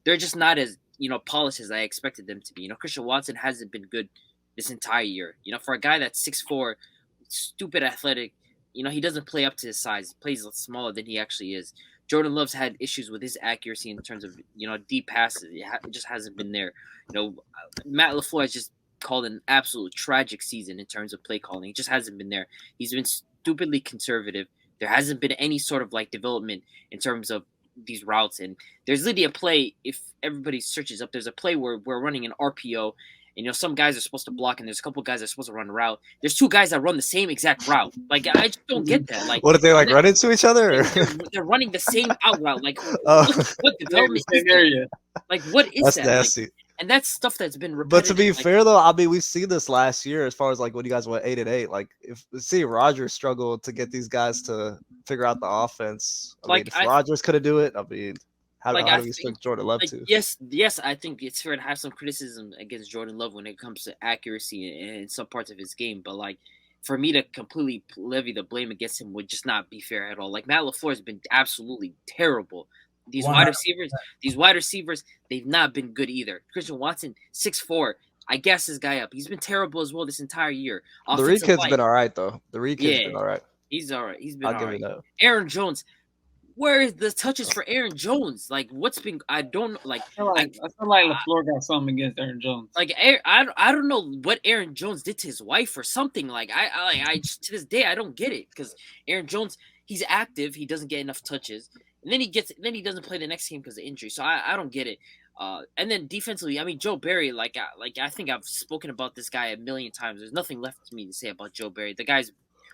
they're just not as polished as I expected them to be. Christian Watson hasn't been good this entire year. For a guy that's 6'4", stupid athletic, he doesn't play up to his size. He plays smaller than he actually is. Jordan Love's had issues with his accuracy in terms of deep passes. It just hasn't been there. Matt LaFleur has just called an absolute tragic season in terms of play calling. It just hasn't been there. He's been stupidly conservative. There hasn't been any sort of development in terms of these routes. And there's literally a play, if everybody searches up, there's a play where we're running an RPO. And some guys are supposed to block, and there's a couple guys that are supposed to run a route. There's 2 guys that run the same exact route. I just don't get that. What, did they run into each other? Or? They're running the same out route. What development is that? What is that's that? Nasty. And that's stuff that's been repetitive. But to be fair, though, I mean, we've seen this last year as far as when you guys went 8-8. If Rodgers struggled to get these guys to figure out the offense, if Rodgers couldn't do it, I mean. How do we expect Jordan Love to? Yes, I think it's fair to have some criticism against Jordan Love when it comes to accuracy in some parts of his game. But for me to completely levy the blame against him would just not be fair at all. Matt LaFleur has been absolutely terrible. These wide receivers, they've not been good either. Christian Watson, 6'4", I guess his guy up. He's been terrible as well this entire year. The Reed kid's been all right though. Been all right. He's all right. He's been all right. I'll give you that. Aaron Jones. Where is the touches for Aaron Jones? What's been? I don't know. I feel like LaFleur got something against Aaron Jones. I don't know what Aaron Jones did to his wife or something. I to this day I don't get it because Aaron Jones, he's active, he doesn't get enough touches, and then he doesn't play the next game because of injury. So I don't get it. And then defensively, I mean Joe Barry, I think I've spoken about this guy a million times. There's nothing left for me to say about Joe Barry. The guy's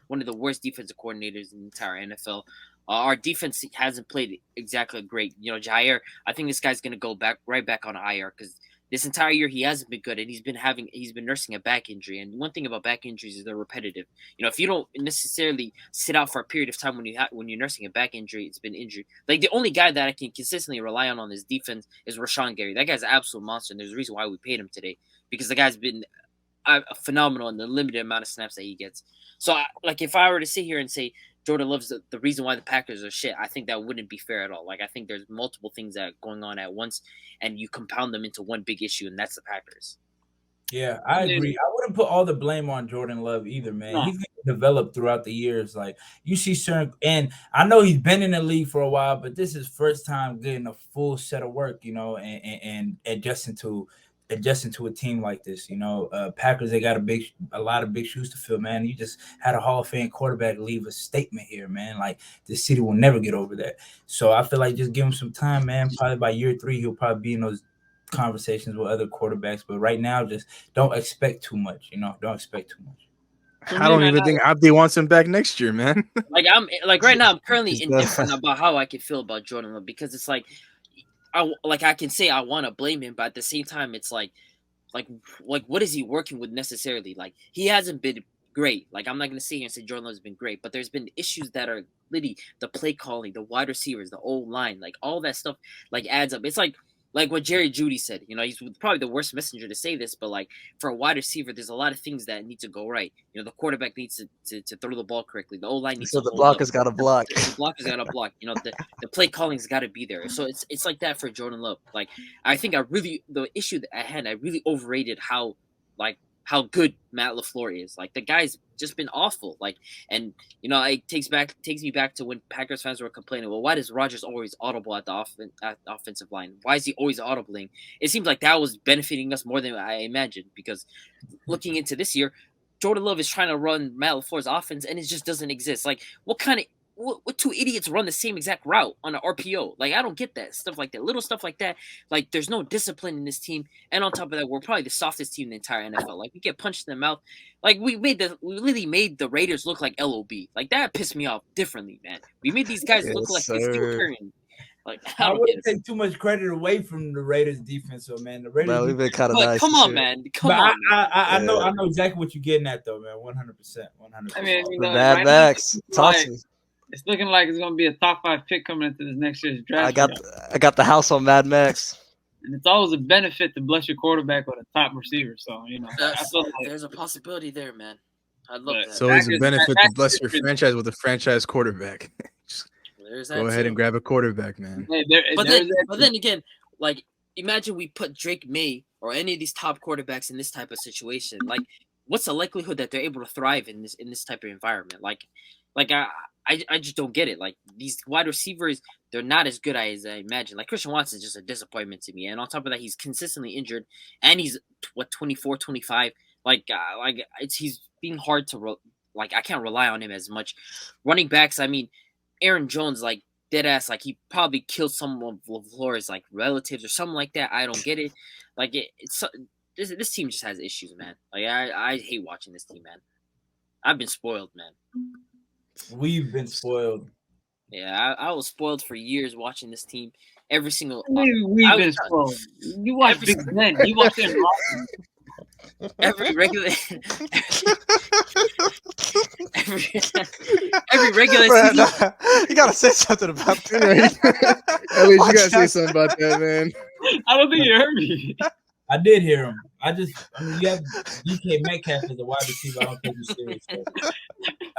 one of the worst defensive coordinators in the entire NFL. Our defense hasn't played exactly great. Jair, I think this guy's going to go right back on IR because This entire year he hasn't been good, and he's been nursing a back injury. And one thing about back injuries is they're repetitive. If you don't necessarily sit out for a period of time when you're nursing a back injury, it's been injury. Like the only guy that I can consistently rely on this defense is Rashawn Gary. That guy's an absolute monster, and there's a reason why we paid him today, because the guy's been phenomenal in the limited amount of snaps that he gets. So if I were to sit here and say Jordan Love's the reason why the Packers are shit, I think that wouldn't be fair at all. Like, I think there's multiple things that are going on at once, and you compound them into one big issue, and that's the Packers. Yeah, I agree. I wouldn't put all the blame on Jordan Love either, man. No. He's going to develop throughout the years. Like, you see certain, and I know he's been in the league for a while, but this is first time getting a full set of work, and adjusting to a team like this. Packers, they got a lot of big shoes to fill, man. You just had a Hall of Fame quarterback leave a statement here, man. Like, the city will never get over that. So I feel like just give him some time, man. Probably by year 3, he'll probably be in those conversations with other quarterbacks. But right now, just don't expect too much. Don't expect too much. I don't even think Abdi wants him back next year, man. Right now, I'm currently indifferent about how I can feel about Jordan Love, because it's like, I can say I want to blame him, but at the same time, it's like what is he working with necessarily? Like, he hasn't been great. Like, I'm not gonna sit here and say Jordan Love's been great, but there's been issues that are literally the play calling, the wide receivers, the old line, like all that stuff, adds up. It's like what Jerry Jeudy said. He's probably the worst messenger to say this, but for a wide receiver, there's a lot of things that need to go right. The quarterback needs to throw the ball correctly. The O-line needs to the blocker's got to block. The blocker's got to block. The play calling's got to be there. So it's like that for Jordan Love. I think the issue at hand, I really overrated how good Matt LaFleur is. The guy's just been awful. And it takes me back to when Packers fans were complaining, well, why does Rodgers always audible at the offensive line? Why is he always audibling? It seems like that was benefiting us more than I imagined, because looking into this year, Jordan Love is trying to run Matt LaFleur's offense, and it just doesn't exist. What two idiots run the same exact route on an RPO? I don't get that. Stuff like that. Little stuff like that. There's no discipline in this team. And on top of that, we're probably the softest team in the entire NFL. We get punched in the mouth. We literally made the Raiders look like LOB. That pissed me off differently, man. We made these guys look like Steve Curran. I wouldn't take too much credit away from the Raiders defense, though, man. The Raiders, we've been kind of nice. Come on, man. Come on. I know exactly what you're getting at, though, man. 100%. I mean, Mad Max, talk to me. It's looking like it's going to be a top 5 pick coming into this next year's draft. I got the house on Mad Max. And it's always a benefit to bless your quarterback with a top receiver. So, there's a possibility there, man. I love that. So it's a benefit to bless your franchise with a franchise quarterback. Go ahead and grab a quarterback, man. But then again, imagine we put Drake May or any of these top quarterbacks in this type of situation. What's the likelihood that they're able to thrive in this type of environment? I just don't get it. These wide receivers, they're not as good as I imagine. Christian Watson is just a disappointment to me. And on top of that, he's consistently injured, and he's 24, 25. He's being hard to I can't rely on him as much. Running backs, I mean, Aaron Jones, dead ass, he probably killed some of LaFleur's relatives or something like that. I don't get it. This team just has issues, man. I hate watching this team, man. I've been spoiled, man. We've been spoiled. Yeah, I was spoiled for years watching this team. Every single. We've been spoiled. You watch Big Ben. You watch them. Every regular. every regular season. You gotta say something about that. At least you gotta say something about that, man. I don't think you heard me. I did hear him. You have DK Metcalf as a wide receiver. I don't think you're serious.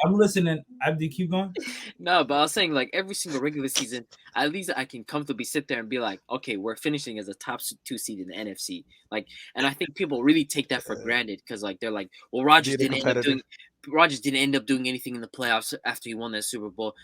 I'm listening. Abdi, keep going. No, but I was saying every single regular season, at least I can comfortably sit there and be like, okay, we're finishing as a top 2 seed in the NFC. And I think people really take that for granted because they're like, well, Rodgers didn't end up doing anything in the playoffs after he won that Super Bowl.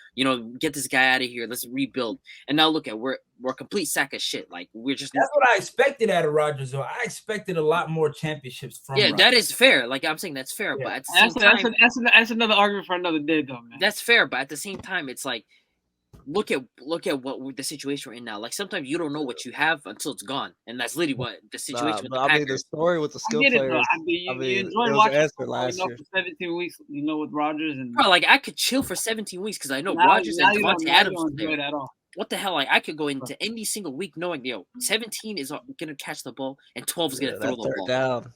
Get this guy out of here. Let's rebuild. And now look at we're a complete sack of shit. We're just. That's what I expected out of Rodgers, though. I expected a lot more championships from. Yeah, Rodgers. That is fair. I'm saying that's fair, but at the same time, that's another argument for another day, though, man. That's fair, but at the same time, it's look at what the situation we're in now. Sometimes you don't know what you have until it's gone, and that's literally what the situation with the Packers. I mean, the story with the skill players. You enjoyed watching for 17 weeks. With Rodgers and bro, I could chill for 17 weeks because I know Rodgers and Devontae Adams are there. what the hell? Like I could go into any single week knowing 17 is gonna catch the ball and 12 is gonna throw the ball down.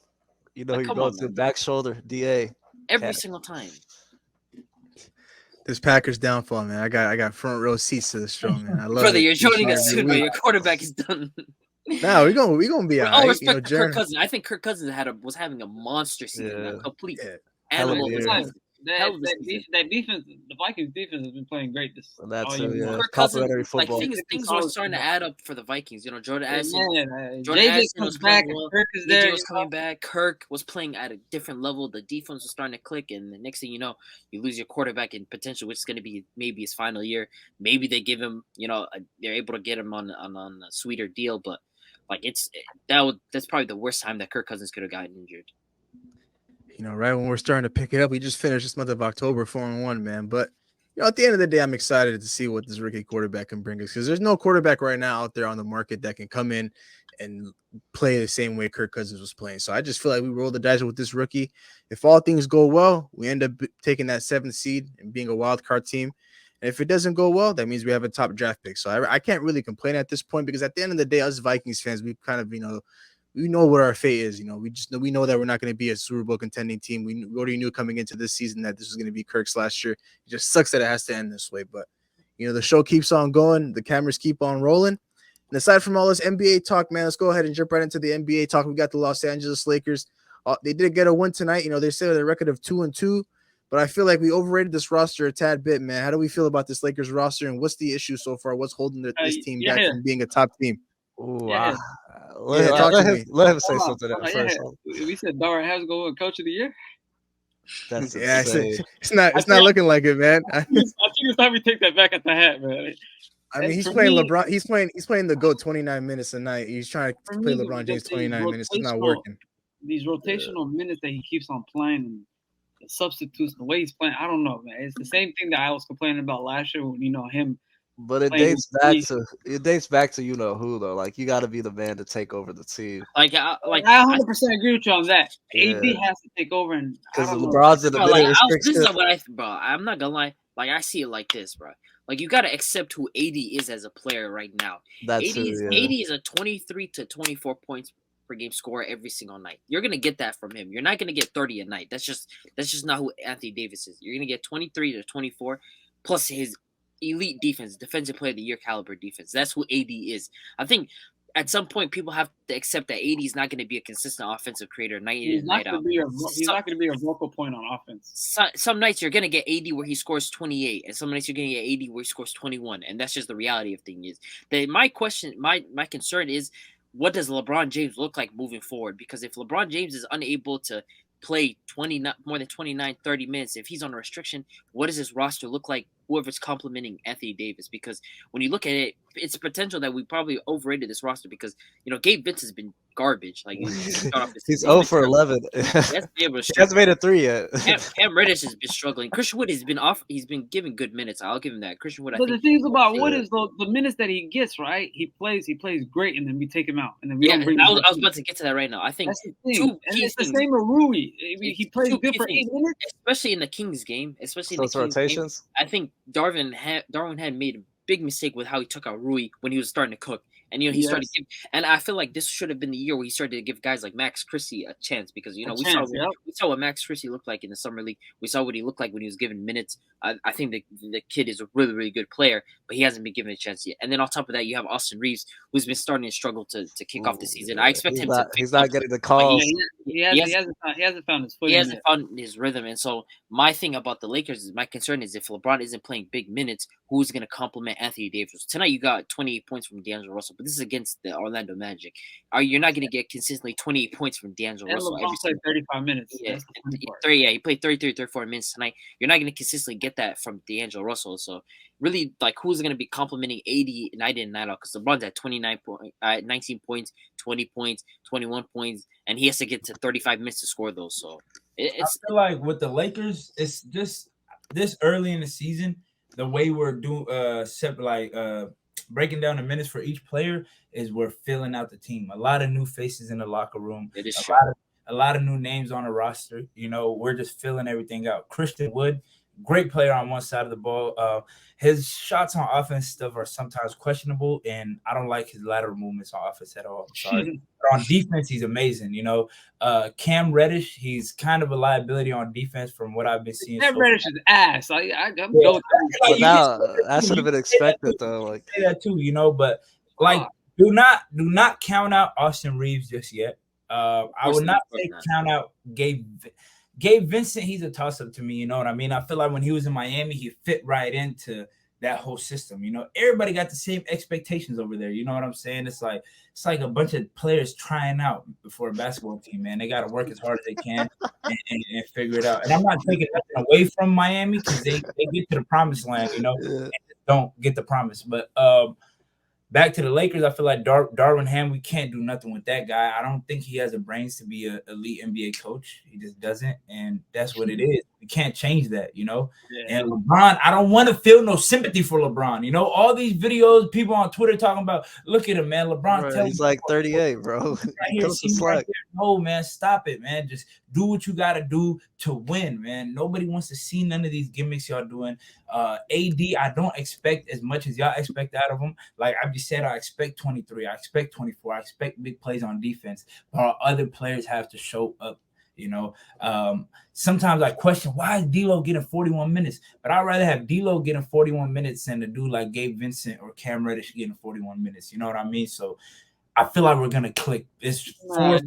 You know, like, you're going to back shoulder, DA every single time. This Packers downfall, man. I got front row seats to the show, man. I love Brother, it. you're joining us soon, but your quarterback is done. Nah, we gonna be all right. Respect to Kirk Cousins. I think Kirk Cousins was having a monster season, a complete animal. That defense, the Vikings defense has been playing great this. That's Kirk Cousins, football. Like things were starting to add up for the Vikings. Jordan Addison, was back. Well. Kirk is there. Was coming back. Kirk was playing at a different level. The defense was starting to click, and the next thing you know, you lose your quarterback in potential, which is going to be maybe his final year. Maybe they give him, they're able to get him on a sweeter deal, but like that's probably the worst time that Kirk Cousins could have gotten injured. Right when we're starting to pick it up, we just finished this month of October 4-1, man. But at the end of the day, I'm excited to see what this rookie quarterback can bring us because there's no quarterback right now out there on the market that can come in and play the same way Kirk Cousins was playing. So I just feel like we roll the dice with this rookie. If all things go well, we end up taking that 7th seed and being a wild card team. And if it doesn't go well, that means we have a top draft pick. So I can't really complain at this point because at the end of the day, us Vikings fans, we kind of we know what our fate is. We know that we're not going to be a Super Bowl contending team. We already knew coming into this season that this was going to be Kirk's last year. It just sucks that it has to end this way. But, the show keeps on going. The cameras keep on rolling. And aside from all this NBA talk, man, let's go ahead and jump right into the NBA talk. We got the Los Angeles Lakers. They did get a win tonight. They said a record of 2-2. But I feel like we overrated this roster a tad bit, man. How do we feel about this Lakers roster? And what's the issue so far? What's holding this team back from being a top team? Ooh, Let him say something first. We said Darren has to go with Coach of the Year. That's it's not looking like it, man. I think it's time we take that back at the hat, man. I mean, he's playing LeBron. He's playing the GOAT 29 minutes a night. He's trying to play LeBron James 29 minutes. It's not working. These rotational minutes that he keeps on playing and the substitutes, the way he's playing, I don't know, man. It's the same thing that I was complaining about last year when him. But it dates back to who though. Like you got to be the man to take over the team. I 100% agree with you on that. AD has to take over, and because LeBron's in the middle. This is what bro. I'm not gonna lie. Like I see it like this, bro. Like you got to accept who AD is as a player right now. AD is a 23 to 24 points per game scorer every single night. You're gonna get that from him. You're not gonna get 30 a night. That's just not who Anthony Davis is. You're gonna get 23 to 24 plus his elite defense, defensive player of the year caliber defense. That's who AD is. I think at some point people have to accept that AD is not going to be a consistent offensive creator night in and night out. He's not going to be a vocal point on offense. Some nights you're going to get AD where he scores 28, and some nights you're going to get AD where he scores 21, and that's just the reality of things. My concern is, what does LeBron James look like moving forward? Because if LeBron James is unable to play more than 29, 30 minutes, if he's on a restriction, what does his roster look like? Whoever's complimenting Anthony Davis, because when you look at it, it's potential that we probably overrated this roster because Gabe Vince has been garbage. Like he's 0 for 11. He hasn't made a 3 yet. Cam Reddish has been struggling. Christian Wood has been off. He's been giving good minutes. I'll give him that. Christian Wood. But the thing about Wood is the minutes that he gets, right? He plays great, and then we take him out, and then we don't bring him. I was about to get to that right now. I think it's the same with Rui. He plays good for 8 minutes, especially in the Kings game. Especially in the Kings rotations. Game. I think Darwin had made a big mistake with how he took out Rui when he was starting to cook. And he started to give, and I feel like this should have been the year where he started to give guys like Max Christie a chance because we saw what Max Christie looked like in the summer league. We saw what he looked like when he was given minutes. I think the kid is a really, really good player, but he hasn't been given a chance yet. And then on top of that, you have Austin Reeves, who's been starting to struggle to kick off the season. I expect he's not getting the calls. He hasn't found his footing. He hasn't found his rhythm. And so my thing about the Lakers is my concern is if LeBron isn't playing big minutes, who's going to complement Anthony Davis? Tonight you got 28 points from D'Angelo Russell, but this is against the Orlando Magic. You're not going to get consistently 28 points from D'Angelo Russell. LeBron played 35 minutes. Yeah, he played 33, 34 minutes tonight. You're not going to consistently get that from D'Angelo Russell. So really, like, who's going to be complimenting AD night in and night out? Because LeBron's at 19 points, 20 points, 21 points, and he has to get to 35 minutes to score those. So I feel like with the Lakers, it's just this early in the season, the way we're doing breaking down the minutes for each player is we're filling out the team. A lot of new faces in the locker room. It is a lot of new names on the roster. We're just filling everything out. Christian Wood great player on one side of the ball. His shots on offense stuff are sometimes questionable, and I don't like his lateral movements on offense at all. I'm sorry. But on defense, he's amazing. Cam Reddish, he's kind of a liability on defense from what I've been seeing. Cam Reddish is ass. But now that should have been expected though. Like say that too, but like do not count out Austin Reeves just yet. I would not say count out Gabe Vincent. He's a toss-up to me, you know what I mean? I feel like when he was in Miami, he fit right into that whole system. Everybody got the same expectations over there. You know what I'm saying? It's like a bunch of players trying out for a basketball team, man. They got to work as hard as they can and figure it out. And I'm not taking nothing away from Miami because they get to the promised land, and don't get the promise. But back to the Lakers, I feel like Darvin Ham, we can't do nothing with that guy. I don't think he has the brains to be an elite NBA coach. He just doesn't, and that's what it is. We can't change that, Yeah. And LeBron, I don't want to feel no sympathy for LeBron. All these videos, people on Twitter talking about, look at him, man. LeBron, he's like 38, bro. Right, no, man, stop it, man. Just do what you got to do to win, man. Nobody wants to see none of these gimmicks y'all doing. AD, I don't expect as much as y'all expect out of him. Like I just said, I expect 23. I expect 24. I expect big plays on defense. But our other players have to show up. Sometimes I question why is D'Lo getting 41 minutes, but I'd rather have D'Lo getting 41 minutes than a dude like Gabe Vincent or Cam Reddish getting 41 minutes. You know what I mean? So I feel like we're gonna click. D'Lo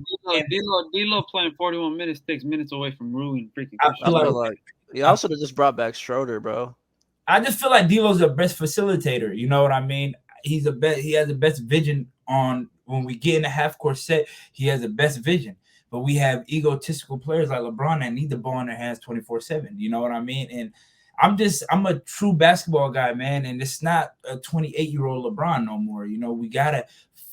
playing 41 minutes takes minutes away from Rui and freaking. I feel like I should have just brought back Schroeder, bro. I just feel like D'Lo's the best facilitator. You know what I mean? He has the best vision on when we get in a half court set. He has the best vision. But we have egotistical players like LeBron that need the ball in their hands 24/7. You know what I mean? And I'm a true basketball guy, man. And it's not a 28-year-old LeBron no more. We got to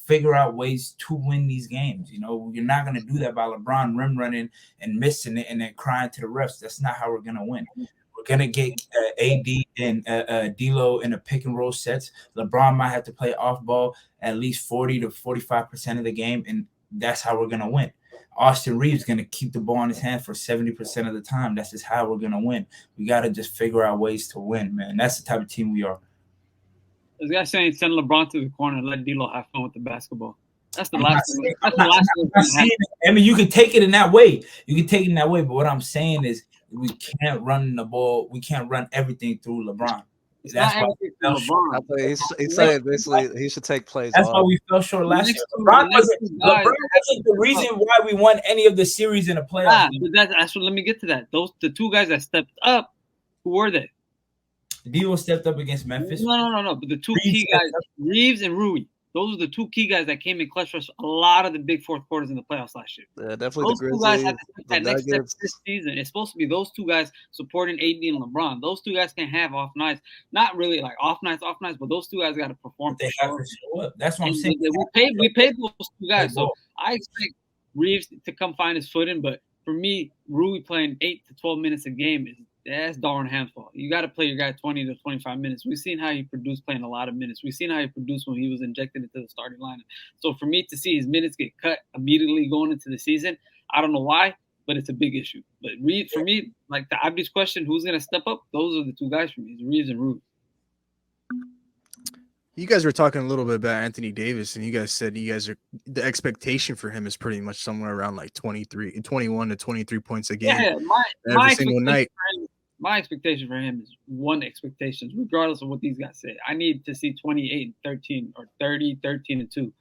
figure out ways to win these games. You're not going to do that by LeBron rim running and missing it and then crying to the refs. That's not how we're going to win. We're going to get AD and D'Lo in the pick and roll sets. LeBron might have to play off ball at least 40 to 45% of the game. And that's how we're going to win. Austin Reeves going to keep the ball in his hand for 70% of the time. That's just how we're going to win. We got to just figure out ways to win, man. That's the type of team we are. This guy saying send LeBron to the corner and let D'Lo have fun with the basketball. That's the last thing. That's the last thing. I mean, you can take it in that way. But what I'm saying is we can't run the ball. We can't run everything through LeBron. That's why he's saying basically he should take plays. That's why we fell short last year. LeBron wasn't the reason why we won any of the series in the playoffs. That's what. Let me get to that. The two guys that stepped up, who were they? D'Lo stepped up against Memphis. No. But the two key guys, Reeves and Rui. Those are the two key guys that came in clutch for a lot of the big fourth quarters in the playoffs last year. Yeah, definitely. Those two guys have to take that next step this season. It's supposed to be those two guys supporting AD and LeBron. Those two guys can have off nights. Not really like off nights, but those two guys got to perform. They have to show up. That's what I'm saying. We paid those two guys. So I expect Reeves to come find his footing. But for me, Rui playing 8 to 12 minutes a game that's Darvin Ham's fault. You got to play your guy 20 to 25 minutes. We've seen how he produced playing a lot of minutes. We've seen how he produced when he was injected into the starting lineup. So for me to see his minutes get cut immediately going into the season, I don't know why, but it's a big issue. But for me, like the obvious question, who's going to step up? Those are the two guys for me. It's Reeves and Rui. You guys were talking a little bit about Anthony Davis, and you guys said the expectation for him is pretty much somewhere around like 21 to 23 points a game. Yeah, every single night. My expectation for him is one expectation, regardless of what these guys say. I need to see 28 and 13 or 30, 13 and 2.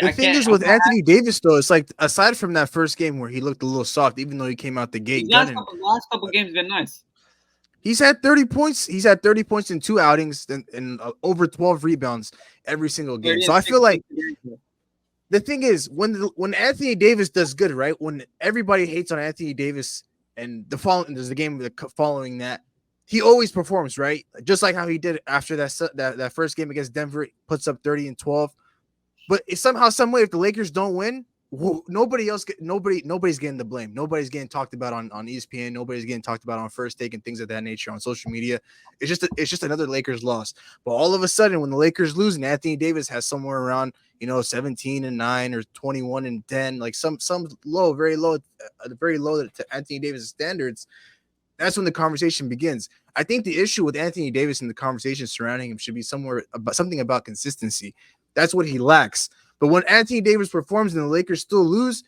The thing is with Anthony Davis, though, it's like aside from that first game where he looked a little soft, even though he came out the gate. Last couple games been nice. He's had 30 points. He's had 30 points in 2 outings and over 12 rebounds every single game. So I feel like the thing is when Anthony Davis does good, right? When everybody hates on Anthony Davis and there's the game following that, he always performs, right? Just like how he did after that first game against Denver, puts up 30 and 12. But it's somehow, some way, if the Lakers don't win, nobody's getting the blame. Nobody's getting talked about on ESPN. Nobody's getting talked about on First Take and things of that nature on social media. It's just another Lakers loss. But all of a sudden, when the Lakers lose and Anthony Davis has somewhere around 17 and 9 or 21 and 10, like some low, very low to Anthony Davis' standards, that's when the conversation begins. I think the issue with Anthony Davis and the conversation surrounding him should be something about consistency. That's what he lacks. But when Anthony Davis performs and the Lakers still lose,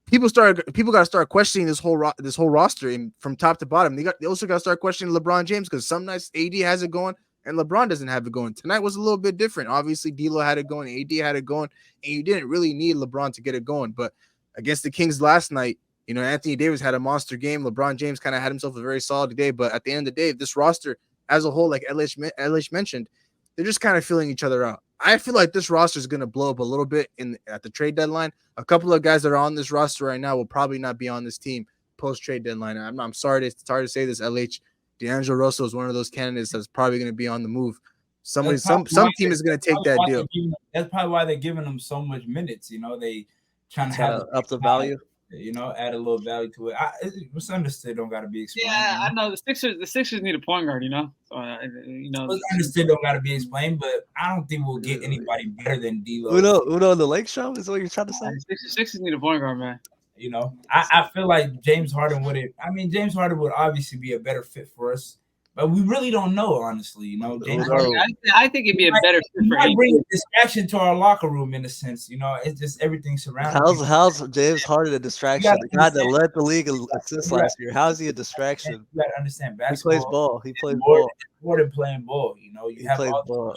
people got to start questioning this whole roster and from top to bottom. They also got to start questioning LeBron James, because some nights AD has it going and LeBron doesn't have it going. Tonight was a little bit different. Obviously, D'Lo had it going, AD had it going, and you didn't really need LeBron to get it going. But against the Kings last night, you know, Anthony Davis had a monster game. LeBron James kind of had himself a very solid day. But at the end of the day, this roster as a whole, like LH mentioned, they're just kind of filling each other out. I feel like this roster is going to blow up a little bit at the trade deadline. A couple of guys that are on this roster right now will probably not be on this team post-trade deadline. I'm sorry to say this, LH. D'Angelo Russell is one of those candidates that's probably going to be on the move. Some team is going to take that deal. That's probably why they're giving them so much minutes. You know, they trying to have up the value. You know, add a little value to it. It's understood. Don't got to be explained. Yeah, I know the Sixers need a point guard. You know, so it's understood. Don't got to be explained. But I don't think we'll get anybody better than D'Lo. Uno on the Lake Show is what you're trying to say. Sixers need a point guard, man. You know, I feel like James Harden James Harden would obviously be a better fit for us. But we really don't know, honestly. You know, James Harden, I think it'd be a better fit for him. Bring a distraction to our locker room in a sense. You know, it's just everything surrounding. How's James Harden a distraction? The guy that led the league in assists last year. How's he a distraction? You gotta understand basketball. He plays ball. More than playing ball. You know, you have all ball.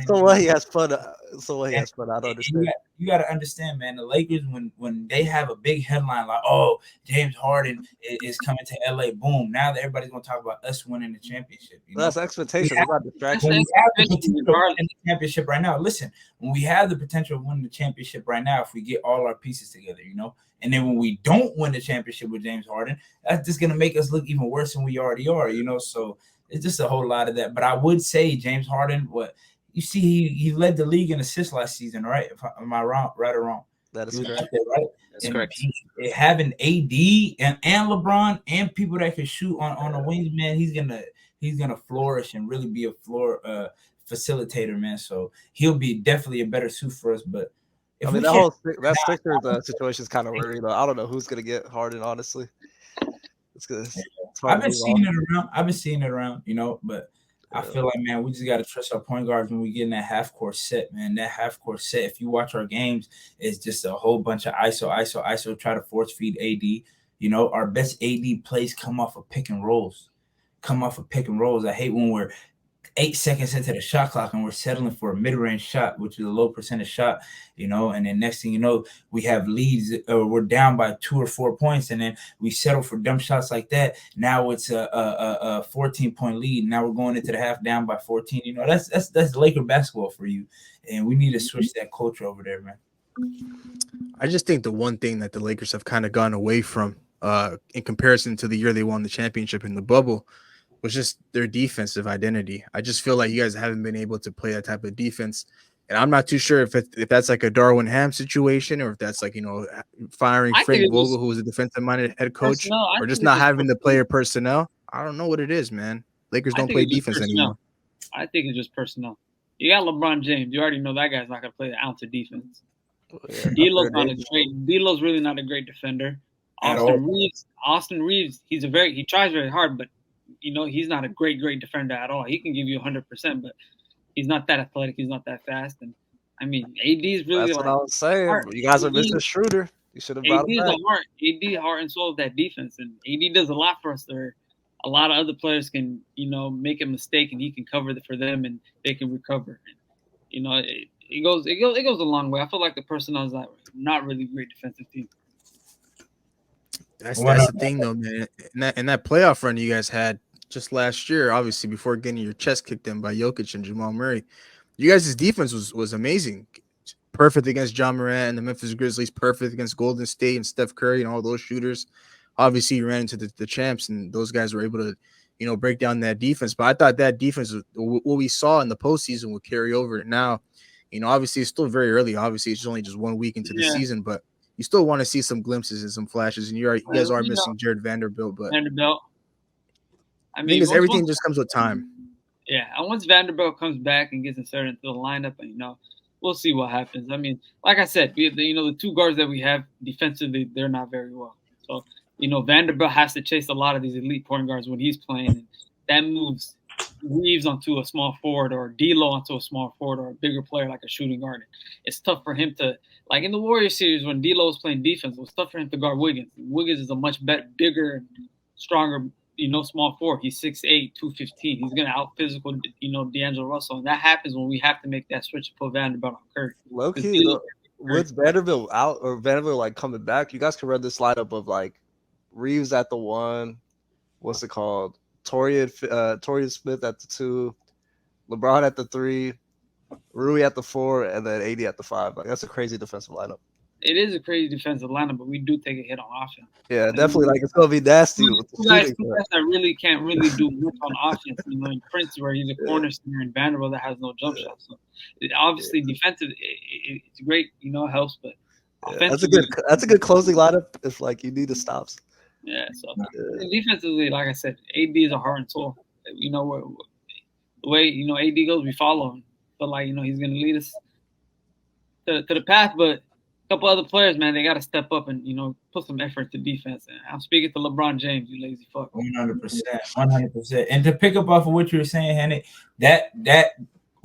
So what he has fun. I don't understand. You got to understand, man. The Lakers, when they have a big headline like, "Oh, James Harden is coming to LA," boom. Now that everybody's gonna talk about us winning the championship. That's expectation. It's not distraction. When we have the potential of winning the championship right now, listen. When we have the potential of winning the championship right now, if we get all our pieces together, you know, and then when we don't win the championship with James Harden, that's just gonna make us look even worse than we already are, you know. So it's just a whole lot of that. But I would say James Harden, you see, he led the league in assists last season, right? Am I wrong, right or wrong? That is correct. Right? That's correct. Having AD and LeBron and people that can shoot on the wings, man, he's gonna flourish and really be a floor facilitator, man. So he'll be definitely a better suit for us. But that Sixers situation is kind of weird. You know, I don't know who's gonna get Harden, honestly. It's good. I've been seeing it around, you know, but. I feel like, man, we just got to trust our point guards when we get in that half-court set, man. That half-court set, if you watch our games, it's just a whole bunch of ISO, try to force-feed AD. You know, our best AD plays come off of pick and rolls. I hate when we're 8 seconds into the shot clock and we're settling for a mid-range shot, which is a low percentage shot, you know, and then next thing you know, we have leads, or we're down by 2 or 4 points, and then we settle for dumb shots like that. Now it's a 14-point lead. Now we're going into the half down by 14. You know, that's Laker basketball for you, and we need to switch that culture over there, man. I just think the one thing that the Lakers have kind of gone away from in comparison to the year they won the championship in the bubble was just their defensive identity. I just feel like you guys haven't been able to play that type of defense. And I'm not too sure if that's like a Darwin Ham situation, or if that's like, you know, firing Frank Vogel, who was a defensive-minded head coach, or just not having the player personnel. I don't know what it is, man. Lakers don't play defense anymore. I think it's just personnel. You got LeBron James. You already know that guy's not going to play an ounce of defense. D'Lo's really not a great defender. Austin Reeves, he tries very hard, but you know, he's not a great defender at all. He can give you 100%, but he's not that athletic. He's not that fast. And I mean, AD's really. That's what I was saying. You guys are missing Schroeder. You should have brought him back. AD heart and soul of that defense, and AD does a lot for us there. A lot of other players can, you know, make a mistake and he can cover for them, and they can recover. And, you know, it goes a long way. I feel like the personnel is not really great defensive team. That's the thing, though, man. In that playoff run you guys had just last year, obviously before getting your chest kicked in by Jokic and Jamal Murray, you guys' defense was amazing. Perfect against John Morant and the Memphis Grizzlies, perfect against Golden State and Steph Curry and all those shooters. Obviously, you ran into the champs, and those guys were able to, you know, break down that defense. But I thought that defense, what we saw in the postseason, would carry over. Now, you know, obviously it's still very early. Obviously, it's only just 1 week into the season, but you still want to see some glimpses and some flashes. And you guys are missing Jared Vanderbilt, but I mean, everything just comes with time. Yeah, and once Vanderbilt comes back and gets inserted into the lineup, and you know, we'll see what happens. I mean, like I said, the two guards that we have defensively, they're not very well. So Vanderbilt has to chase a lot of these elite point guards when he's playing. And that moves Reeves onto a small forward or D'Lo onto a small forward or a bigger player like a shooting guard. It's tough for him to, like in the Warriors series when D'Lo was playing defense, it was tough for him to guard Wiggins. Wiggins is a much bigger, stronger, small forward. He's 6'8", 215. He's going to out-physical, D'Angelo Russell. And that happens when we have to make that switch to put Vanderbilt on Curry. Low-key, with Vanderbilt out or Vanderbilt like coming back, you guys can run this lineup of like Reeves at the 1, what's it called? Torian Smith at the 2, LeBron at the 3, Rui at the 4, and then AD at the 5. Like that's a crazy defensive lineup. It is a crazy defensive lineup, but we do take a hit on offense. Yeah, definitely. Like it's gonna be nasty. With the two guys that really can't really do much on offense. In Prince, where he's a corner center, and Vanderbilt that has no jump shot. So obviously, defensive, it's great. It helps, but that's a good closing lineup if like you need the stops. Yeah. So defensively, like I said, AD is a heart and soul. The way AD goes, we follow him. But he's gonna lead us to the path, but. Couple other players, man, they got to step up and put some effort to defense. And I'm speaking to LeBron James, you lazy fuck. 100%. And to pick up off of what you were saying, Henry, that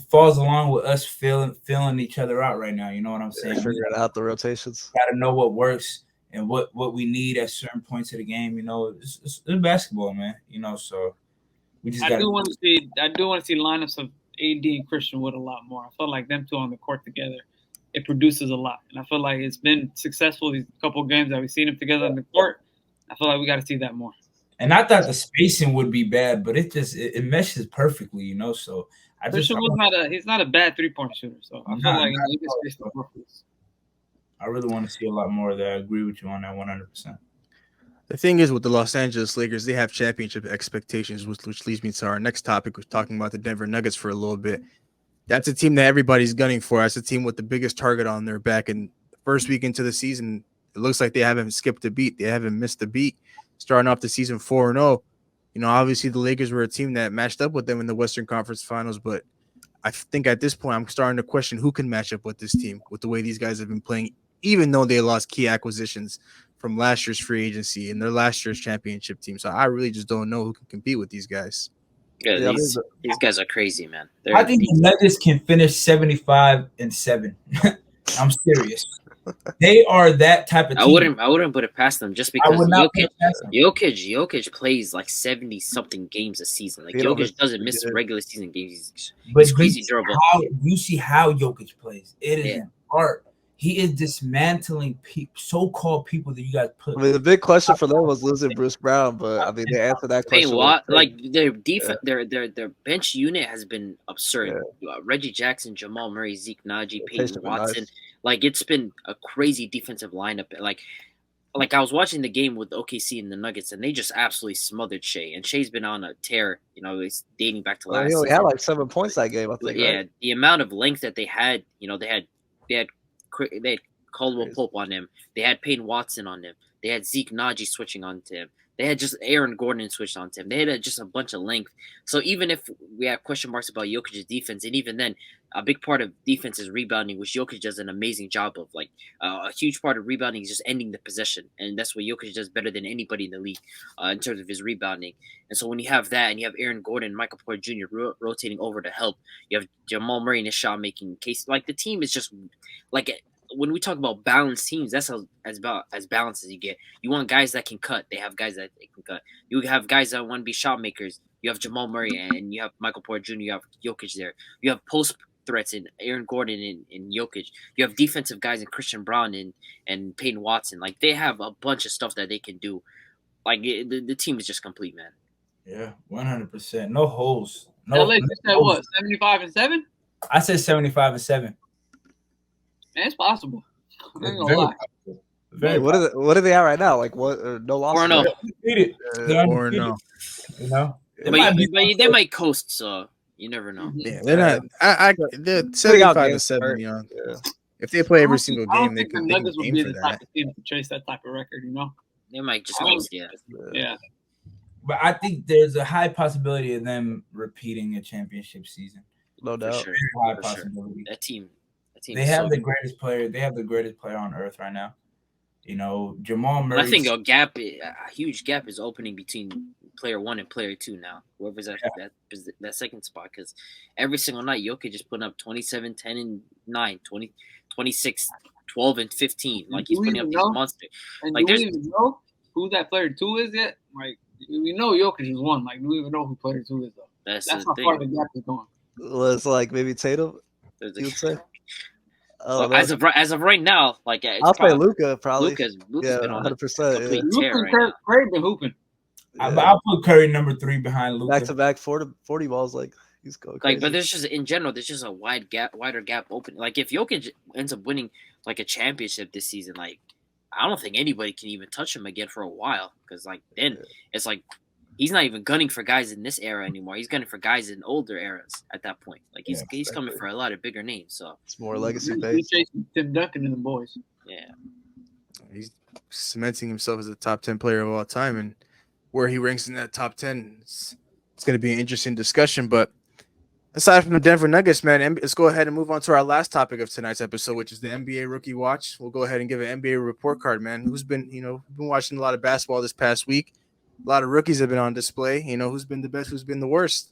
falls along with us feeling each other out right now. You know what I'm saying? Figuring out the rotations. Got to know what works and what we need at certain points of the game. It's basketball, man. So we just. I do want to see lineups of AD and Christian Wood a lot more. I felt like them two on the court together. It produces a lot. And I feel like it's been successful these couple of games that we've seen them together on the court. I feel like we got to see that more. And I thought the spacing would be bad, but it meshes perfectly, So he's not a bad 3-point shooter. So I feel like he can space the floor. I really want to see a lot more of that. I agree with you on that 100%. The thing is with the Los Angeles Lakers, they have championship expectations, which leads me to our next topic. We're talking about the Denver Nuggets for a little bit. That's a team that everybody's gunning for. That's a team with the biggest target on their back. And the first week into the season, it looks like they haven't skipped a beat. They haven't missed a beat. Starting off the season 4-0. Obviously the Lakers were a team that matched up with them in the Western Conference Finals. But I think at this point, I'm starting to question who can match up with this team with the way these guys have been playing, even though they lost key acquisitions from last year's free agency and their last year's championship team. So I really just don't know who can compete with these guys. Yeah, these guys are crazy, man. I think the Nuggets can finish 75-7. I'm serious. They are that type of team. I wouldn't put it past them just because Jokic plays like 70-something games a season. Like Jokic doesn't miss regular season games. He's crazy durable. You see how Jokic plays. It is an art. He is dismantling so-called people that you guys put. I mean, the big question for them was losing Bruce Brown, but I mean, they answered that question. Their defense, their bench unit has been absurd. Yeah. Reggie Jackson, Jamal Murray, Zeke Naji, Peyton Watson. Nice. Like it's been a crazy defensive lineup. Like I was watching the game with OKC and the Nuggets, and they just absolutely smothered Shea. And Shea's been on a tear. It's dating back to last season. He had like 7 points that game, I think. Yeah, right? The amount of length that they had. They had Caldwell Pope on him. They had Peyton Watson on him. They had Zeke Naji switching on to him. They had just Aaron Gordon switched on to him. They had just a bunch of length. So even if we have question marks about Jokic's defense, and even then, a big part of defense is rebounding, which Jokic does an amazing job of. Like a huge part of rebounding is just ending the possession, and that's what Jokic does better than anybody in the league in terms of his rebounding. And so when you have that, and you have Aaron Gordon, Michael Porter Jr. Rotating over to help, you have Jamal Murray in his shot making case. Like the team is just like. When we talk about balanced teams, that's as balanced as you get. You want guys that can cut. They have guys that can cut. You have guys that want to be shot makers. You have Jamal Murray and you have Michael Porter Jr. You have Jokic there. You have post threats in Aaron Gordon and Jokic. You have defensive guys in Christian Braun and Peyton Watson. Like they have a bunch of stuff that they can do. Like the team is just complete, man. Yeah, 100%. No holes. No. LA said what? 75-7? I said 75-7. Man, it's possible. What are they at right now? Like what? No loss. 4-0. Or no. They might coast. So you never know. Yeah, they're not. They're 75-7. Yeah. If they play every single game, they can Nuggets would be the that. type of team to chase that type of record. They might just coast. Yeah. But I think there's a high possibility of them repeating a championship season. No doubt. For sure. That team. They have the greatest player. They have the greatest player on earth right now. You know, Jamal Murray. I think a huge gap is opening between player 1 and player 2 now. Whoever's that second spot, because every single night Jokic just putting up 27, 10, and 9, 20, 26, 12, and 15. Like he's putting up these monsters. And like, do we even know who that player 2 is yet? Like we know Jokic is 1. Like do we even know who player 2 is though? That's how far the gap is going. Well, it's like maybe Tatum. You would say. Well, as of right now, like I'll say Luka probably. Luka's been on 100%. Tear right Curry been hooping. Yeah. I'll put Curry number 3 behind Luka. Back-to-back 40 balls, like he's going crazy. Like, but there's just a wider gap open. Like if Jokic ends up winning like a championship this season, like I don't think anybody can even touch him again for a while, because like then it's like he's not even gunning for guys in this era anymore. He's gunning for guys in older eras at that point. Like he's coming for a lot of bigger names. So it's more legacy based. He's chasing Tim Duncan and the boys. Yeah, he's cementing himself as a top 10 player of all time, and where he ranks in that top 10, it's going to be an interesting discussion. But aside from the Denver Nuggets, man, let's go ahead and move on to our last topic of tonight's episode, which is the NBA Rookie Watch. We'll go ahead and give an NBA report card, man. Who's been watching a lot of basketball this past week. A lot of rookies have been on display. Who's been the best, who's been the worst?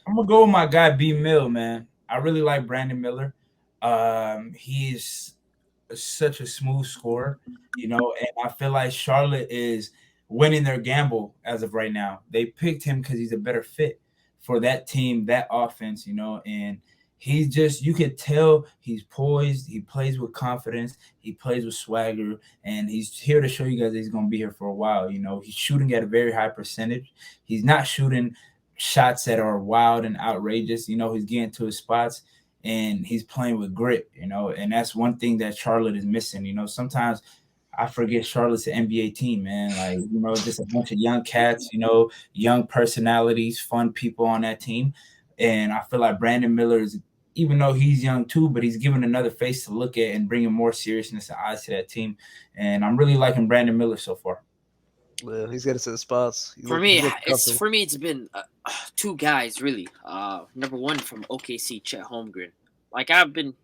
I'm going to go with my guy, B. Mill, man. I really like Brandon Miller. He's such a smooth scorer, and I feel like Charlotte is winning their gamble as of right now. They picked him because he's a better fit for that team, that offense, and he's just, you could tell he's poised. He plays with confidence. He plays with swagger, and he's here to show you guys that he's going to be here for a while. He's shooting at a very high percentage. He's not shooting shots that are wild and outrageous. He's getting to his spots, and he's playing with grit, and that's one thing that Charlotte is missing. Sometimes I forget Charlotte's an NBA team, man. Like, just a bunch of young cats, young personalities, fun people on that team. And I feel like Brandon Miller is, even though he's young too, but he's given another face to look at and bringing more seriousness and eyes to that team. And I'm really liking Brandon Miller so far. Yeah, he's getting to the spots. For me, it's been 2 guys really. Number 1 from OKC, Chet Holmgren. Like I've been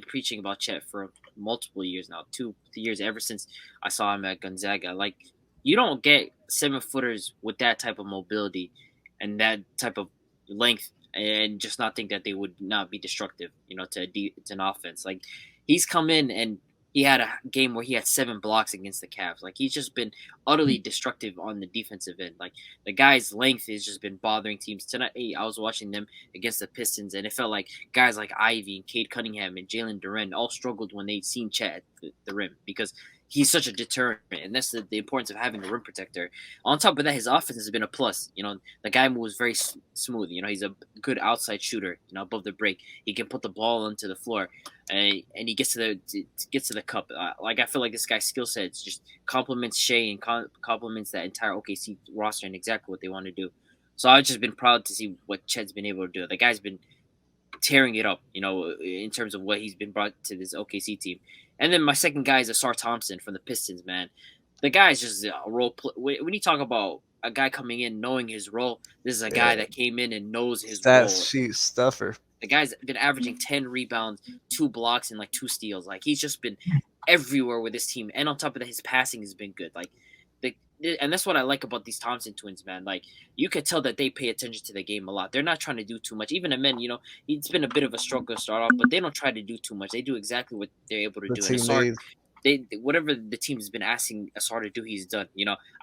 preaching about Chet for multiple years now, 2 years ever since I saw him at Gonzaga. Like you don't get 7-footers with that type of mobility and that type of length, and just not think that they would not be destructive, to an offense. Like he's come in and he had a game where he had 7 blocks against the Cavs. Like he's just been utterly destructive on the defensive end. Like the guy's length has just been bothering teams. Tonight, I was watching them against the Pistons, and it felt like guys like Ivy and Cade Cunningham and Jalen Duren all struggled when they'd seen Chet at the rim, because he's such a deterrent, and that's the importance of having a rim protector. On top of that, his offense has been a plus. The guy moves very smooth. He's a good outside shooter. Above the break, he can put the ball onto the floor, and he gets to the cup. I feel like this guy's skill set just complements Shea and complements that entire OKC roster and exactly what they want to do. So I've just been proud to see what Chet's been able to do. The guy's been tearing it up, in terms of what he's been brought to this OKC team. And then my second guy is Asar Thompson from the Pistons, man. The guy is just a role play. When you talk about a guy coming in knowing his role, this is a guy that came in and knows his role. Sheet stuffer. The guy's been averaging 10 rebounds, 2 blocks, and like 2 steals. Like he's just been everywhere with his team. And on top of that, his passing has been good. And that's what I like about these Thompson twins, man. Like you could tell that they pay attention to the game a lot. They're not trying to do too much. Even the men, it's been a bit of a struggle to start off, but they don't try to do too much. They do exactly what they're able to do. And Asar, whatever the team's been asking Asar to do, he's done.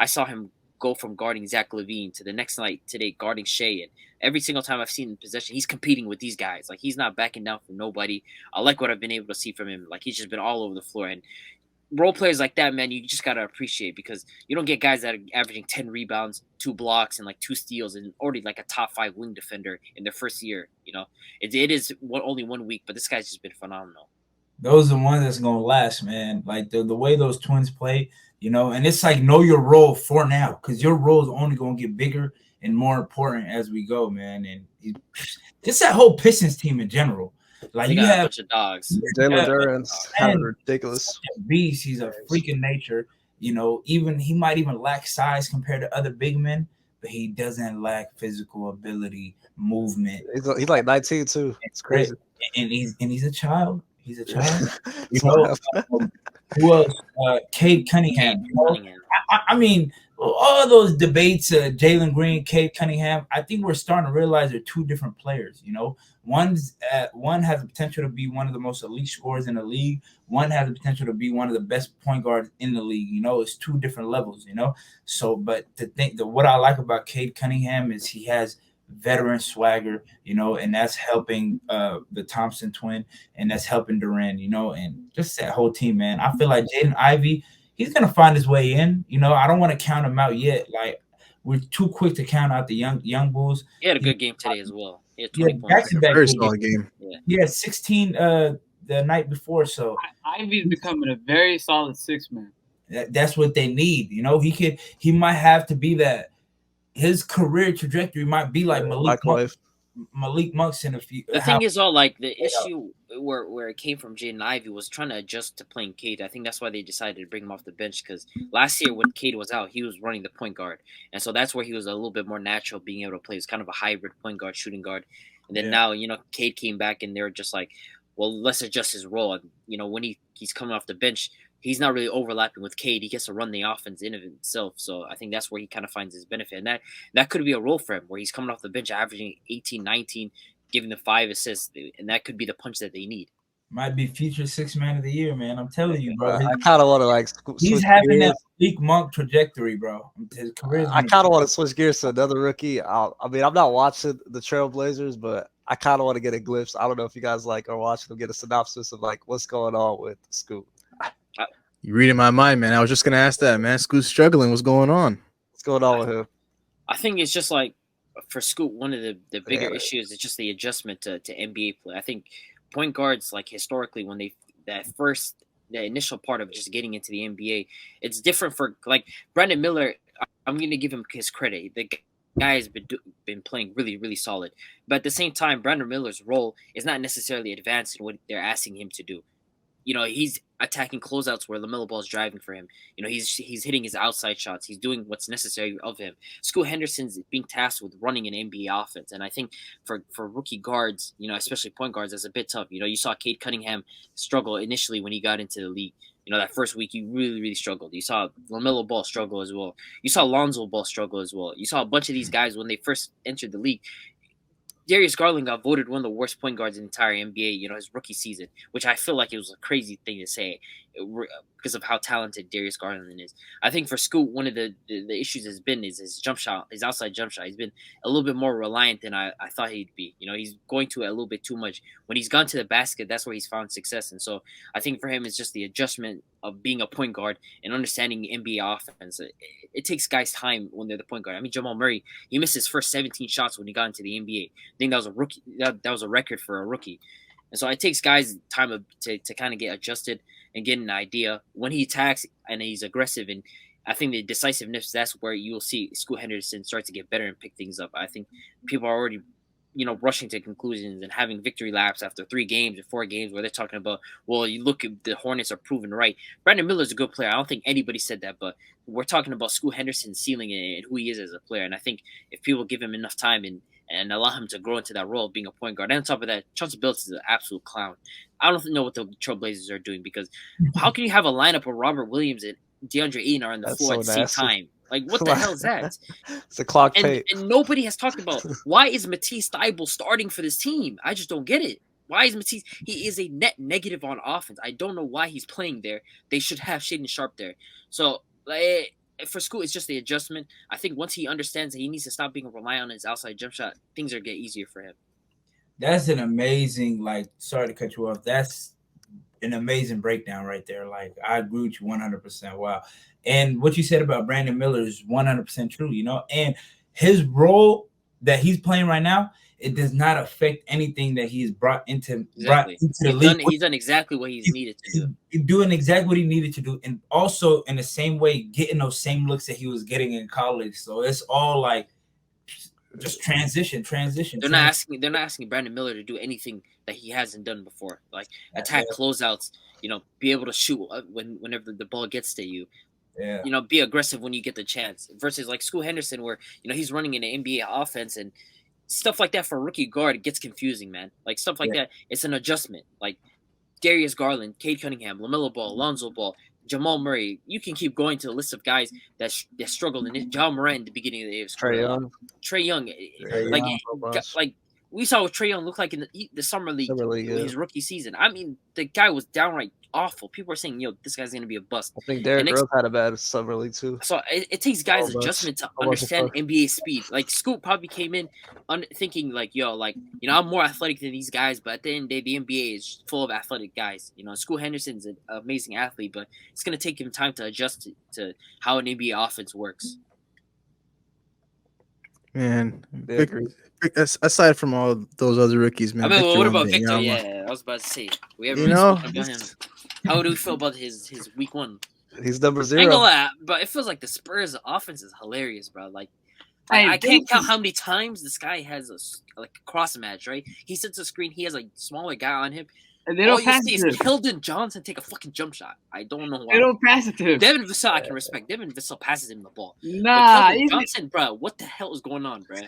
I saw him go from guarding Zach LaVine to the next night today guarding Shea, and every single time I've seen him in possession, he's competing with these guys. Like he's not backing down from nobody. I like what I've been able to see from him. Like he's just been all over the floor, and role players like that, man, you just gotta appreciate, because you don't get guys that are averaging 10 rebounds, 2 blocks, and like 2 steals, and already like a top 5 wing defender in their first year. It is only 1 week, but this guy's just been phenomenal. Those are the ones that's gonna last, man. Like the way those twins play, and it's like know your role for now, because your role is only gonna get bigger and more important as we go, man. And just that whole Pistons team in general. Like you have a bunch of dogs. Jalen Duren's kind of ridiculous. Beast, he's a freak in nature. Even he might even lack size compared to other big men, but he doesn't lack physical ability, movement. He's like 19 too. It's crazy. And he's a child. He's a child. Who else? Cade Cunningham. Cade Cunningham. I mean, all those debates, Jalen Green, Cade Cunningham. I think we're starting to realize they're two different players. One has the potential to be one of the most elite scorers in the league. One has the potential to be one of the best point guards in the league. It's two different levels. So, but what I like about Cade Cunningham is he has veteran swagger, and that's helping the Thompson twin, and that's helping Durant, and just that whole team, man. I feel like Jaden Ivey, he's gonna find his way in. I don't want to count him out yet. Like, we're too quick to count out the young Bulls. He had a good game today as well. He had 20 points. Back-to-back Very solid game. Yeah. He had 16 the night before. So Ivy's becoming a very solid 6-man. That's what they need. He might have to be that. His career trajectory might be like Malik Monk's in a few. The thing is, all like the issue where it came from Jaden Ivey was trying to adjust to playing Cade. I think that's why they decided to bring him off the bench, because last year when Cade was out, he was running the point guard, and so that's where he was a little bit more natural being able to play. It's kind of a hybrid point guard, shooting guard, and then now Cade came back and they're just like, well, let's adjust his role. And when he's coming off the bench, he's not really overlapping with Cade. He gets to run the offense in of himself. So I think that's where he kind of finds his benefit. And that could be a role for him, where he's coming off the bench averaging 18, 19, giving the 5 assists. And that could be the punch that they need. Might be future 6-man of the year, man. I'm telling you, bro. I kind of want to he's having that Malik Monk trajectory, bro. His career. I kind of want to switch gears to another rookie. I mean, I'm not watching the Trailblazers, but I kind of want to get a glimpse. I don't know if you guys are watching them, get a synopsis of what's going on with Scoot. You reading my mind, man. I was just gonna ask that, man. Scoot's struggling. What's going on? What's going on with him? I think it's just for Scoot, one of the bigger issues is just the adjustment to NBA play. I think point guards, historically, when the initial part of just getting into the NBA, it's different for Brandon Miller. I'm going to give him his credit. The guy has been playing really, really solid. But at the same time, Brandon Miller's role is not necessarily advanced in what they're asking him to do. He's attacking closeouts where LaMelo Ball is driving for him. He's hitting his outside shots. He's doing what's necessary of him. Scoot Henderson's being tasked with running an NBA offense. And I think for rookie guards, especially point guards, that's a bit tough. You saw Cade Cunningham struggle initially when he got into the league. That first week, he really, really struggled. You saw LaMelo Ball struggle as well. You saw Lonzo Ball struggle as well. You saw a bunch of these guys when they first entered the league. Darius Garland got voted one of the worst point guards in the entire NBA, his rookie season, which I feel like it was a crazy thing to say because of how talented Darius Garland is. I think for Scoot, one of the issues has been is his jump shot, his outside jump shot. He's been a little bit more reliant than I thought he'd be. He's going to it a little bit too much. When he's gone to the basket, that's where he's found success. And so I think for him, it's just the adjustment of being a point guard and understanding NBA offense. It takes guys time when they're the point guard. I mean, Jamal Murray, he missed his first 17 shots when he got into the NBA. I think that was a rookie. That was a record for a rookie. And so it takes guys time to kind of get adjusted and get an idea when he attacks and he's aggressive. And I think the decisiveness, that's where you will see Scoot Henderson start to get better and pick things up. I think people are already, rushing to conclusions and having victory laps after 3 games or 4 games where they're talking about, well, you look at the Hornets are proven right. Brandon Miller's a good player. I don't think anybody said that, but we're talking about Scoot Henderson's ceiling and who he is as a player. And I think if people give him enough time and allow him to grow into that role of being a point guard. And on top of that, Chauncey Billups is an absolute clown. I don't know what the Trailblazers are doing, because how can you have a lineup where Robert Williams and DeAndre Ayton are on the floor at the same time? What the hell is that? It's a clock tape. And nobody has talked about why is Matisse Thybulle starting for this team? I just don't get it. Why is Matisse? He is a net negative on offense. I don't know why he's playing there. They should have Shaedon Sharpe there. So for Scoot, it's just the adjustment. I think once he understands that he needs to stop being reliant on his outside jump shot, things are get easier for him. That's an amazing, sorry to cut you off. That's an amazing breakdown right there. I agree with you 100%. Wow. And what you said about Brandon Miller is 100% true, and his role that he's playing right now, it does not affect anything that he's brought into the league. He's done exactly what he's needed to do. He's doing exactly what he needed to do, and also in the same way, getting those same looks that he was getting in college. So it's all just transition. They're not asking Brandon Miller to do anything that he hasn't done before, attack closeouts. Be able to shoot whenever the ball gets to you. Yeah. Be aggressive when you get the chance. Versus Scoot Henderson, where he's running an NBA offense and stuff like that for a rookie guard. It gets confusing, man. Stuff like that. It's an adjustment. Darius Garland, Cade Cunningham, LaMelo Ball, Lonzo Ball, Jamal Murray. You can keep going to the list of guys that struggled in it. John Morant in the beginning of the year. Trae Young, like we saw what Trae Young looked like in the summer league, his rookie season. I mean, the guy was downright awful. People are saying, "Yo, this guy's gonna be a bust." I think Derrick Rose had a bad summer league too. So it takes guys adjustment to understand NBA speed. Like Scoop probably came in thinking like, "Yo, like I'm more athletic than these guys," but at the end of the day, the NBA is full of athletic guys. Scoot Henderson's an amazing athlete, but it's gonna take him time to adjust to how an NBA offense works. Man, aside from all those other rookies, man. I mean, what about Victor? Yeah, I was about to say. We haven't spoken about him. How do we feel about his week 1? He's number 0. I ain't gonna lie, but it feels like the Spurs' offense is hilarious, bro. Like I can't count how many times this guy has a cross match, right? He sets a screen, he has a smaller guy on him. And they don't pass it to him. Keldon Johnson take a fucking jump shot. I don't know why. They don't pass it to him. Devin Vassell, I can respect. Devin Vassell passes him the ball. Nah, Johnson, bro, what the hell is going on, bro?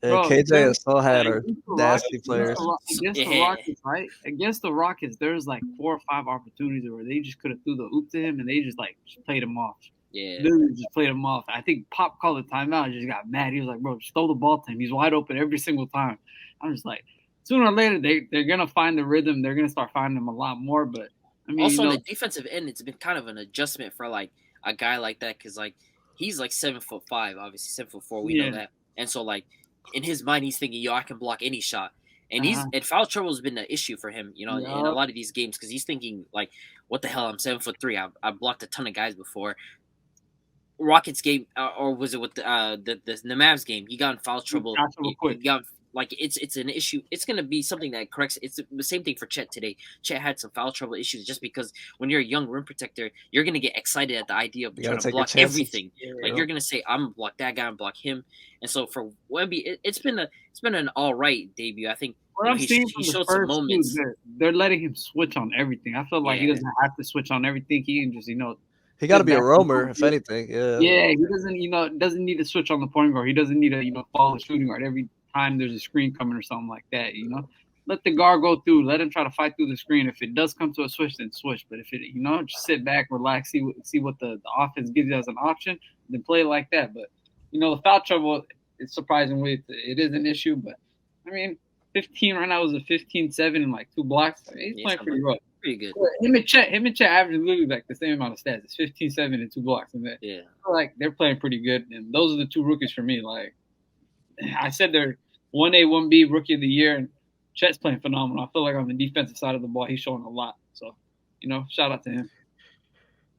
Bro, KJ and Saul had our nasty players. Against the Rockets, right? Against the Rockets, there's like 4 or 5 opportunities where they just could have threw the oop to him and they just played him off. Yeah. Literally just played him off. I think Pop called a timeout and just got mad. He was like, bro, just throw the ball to him. He's wide open every single time. I'm just like, sooner or later, they're going to find the rhythm. They're going to start finding him a lot more. But, I mean, also on the defensive end, it's been kind of an adjustment for, like, a guy like that because, like, he's, like, 7'5", obviously 7'4", we know that. And so, like, in his mind, he's thinking, yo, I can block any shot. And and foul trouble has been an issue for him, in a lot of these games because he's thinking, like, what the hell, I'm 7'3". I've blocked a ton of guys before. Rockets game, or was it with the Mavs game? He got in foul trouble. He got it's an issue. It's gonna be something that corrects. It's the same thing for Chet today. Chet had some foul trouble issues just because when you're a young rim protector, you're gonna get excited at the idea of trying to block everything. Like you're gonna say, I'm gonna block that guy and block him. And so for Wemby, it's been an all right debut. I think he showed some moments. They're letting him switch on everything. I feel like he doesn't have to switch on everything. He can just he got to be a roamer, if anything. Yeah. Yeah, he doesn't need to switch on the point guard. He doesn't need to follow the shooting guard every time there's a screen coming or something like that. Let the guard go through. Let him try to fight through the screen. If it does come to a switch, then switch. But if it, just sit back, relax, see what the offense gives you as an option, then play like that. But the foul trouble, it's surprisingly it is an issue. But I mean, 15 right now is a 15-7 and like 2 blocks. He's playing pretty rough. Pretty good. Him and Chet average literally like the same amount of stats. It's 15-7 and 2 blocks. And I feel like they're playing pretty good. And those are the 2 rookies for me. Like I said, they're 1A, 1B rookie of the year, and Chet's playing phenomenal. I feel like on the defensive side of the ball, he's showing a lot. So, shout out to him.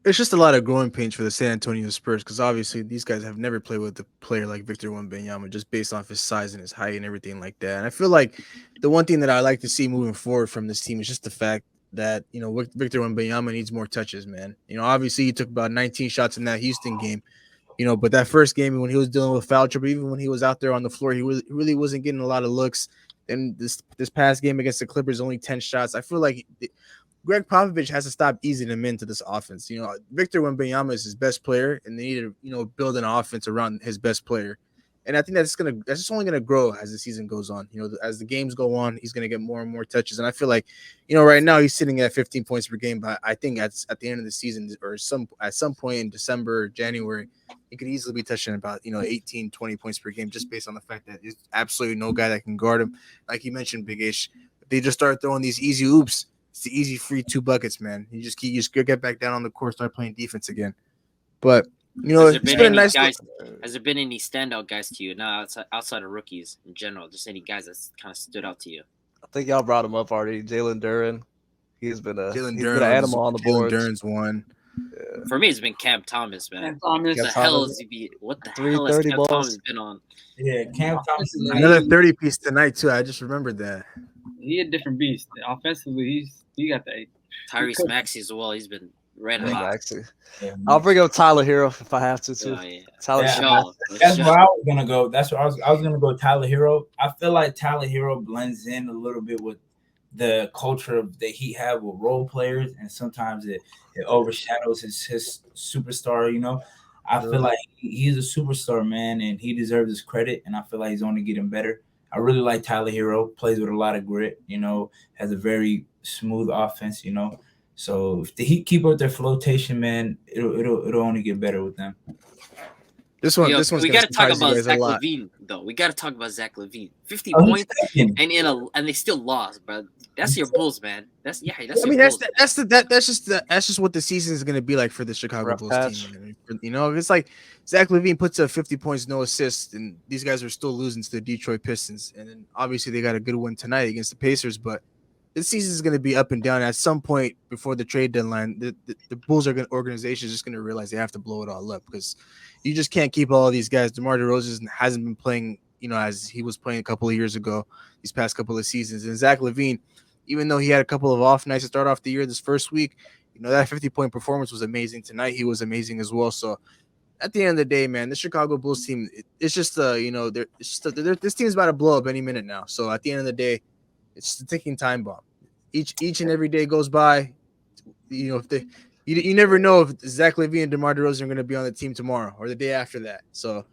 It's just a lot of growing pains for the San Antonio Spurs because obviously these guys have never played with a player like Victor Wembanyama just based off his size and his height and everything like that. And I feel like the one thing that I like to see moving forward from this team is just the fact that, Victor Wembanyama needs more touches, man. Obviously he took about 19 shots in that Houston game, but that first game when he was dealing with foul trouble, even when he was out there on the floor, he really wasn't getting a lot of looks. And this past game against the Clippers, only 10 shots. I feel like Greg Popovich has to stop easing him into this offense. Victor Wembanyama is his best player, and they need to, build an offense around his best player. And I think that's just only gonna grow as the season goes on. As the games go on, he's gonna get more and more touches. And I feel like, right now he's sitting at 15 points per game, but I think at the end of the season or at some point in December or January, he could easily be touching about 18, 20 points per game just based on the fact that there's absolutely no guy that can guard him. Like you mentioned, Big Ish, they just start throwing these easy oops. It's the easy free 2 buckets, man. You just get back down on the court, start playing defense again. But it's been a nice. Has there been any standout guys to you now outside of rookies in general? Just any guys that kind of stood out to you? I think y'all brought him up already. Jalen Duren. He's been an animal on the board. Jalen Duren's one. Yeah. For me, it's been Cam Thomas, man. Cam Thomas. What the hell has Cam Thomas been on? Yeah, Cam Thomas. Another 30-piece tonight too. I just remembered that. He a different beast. Offensively, he got the Tyrese Maxey as well. He's been red hot. Yeah. I'll bring up Tyler Hero if I have to too. Tyler Hero. That's where I was gonna go. That's where I was gonna go. Tyler Hero. I feel like Tyler Hero blends in a little bit with the culture that he had with role players, and sometimes it overshadows his superstar. I feel like he's a superstar, man, and he deserves his credit, and I feel like he's only getting better. I really like Tyler Hero, plays with a lot of grit, has a very smooth offense, you know. So if the Heat keep up their flotation, man, it'll only get better with them. This one's we gonna got to talk surprise you about guys a Zach lot. LaVine, though. We got to talk about Zach LaVine. 50 Oh, points and they still lost, bro. That's your Bulls, man. That's your Bulls. That's just what the season is gonna be like for the Chicago Rough Bulls patch. team. You know, it's like Zach LaVine puts up 50 points, no assists, and these guys are still losing to the Detroit Pistons. And then obviously they got a good win tonight against the Pacers, but this season is going to be up and down. At some point before the trade deadline, the Bulls organization is just going to realize they have to blow it all up because you just can't keep all of these guys. DeMar DeRozan hasn't been playing, you know, as he was playing a couple of years ago, these past couple of seasons. And Zach LaVine, even though he had a couple of off nights to start off the year this first week, you know, that 50-point performance was amazing. Tonight he was amazing as well. So at the end of the day, man, the Chicago Bulls team, it's just you know, this team is about to blow up any minute now. So at the end of the day, it's a ticking time bomb. Each and every day goes by. You know, if you never know if Zach LaVine and DeMar DeRozan are going to be on the team tomorrow or the day after that. So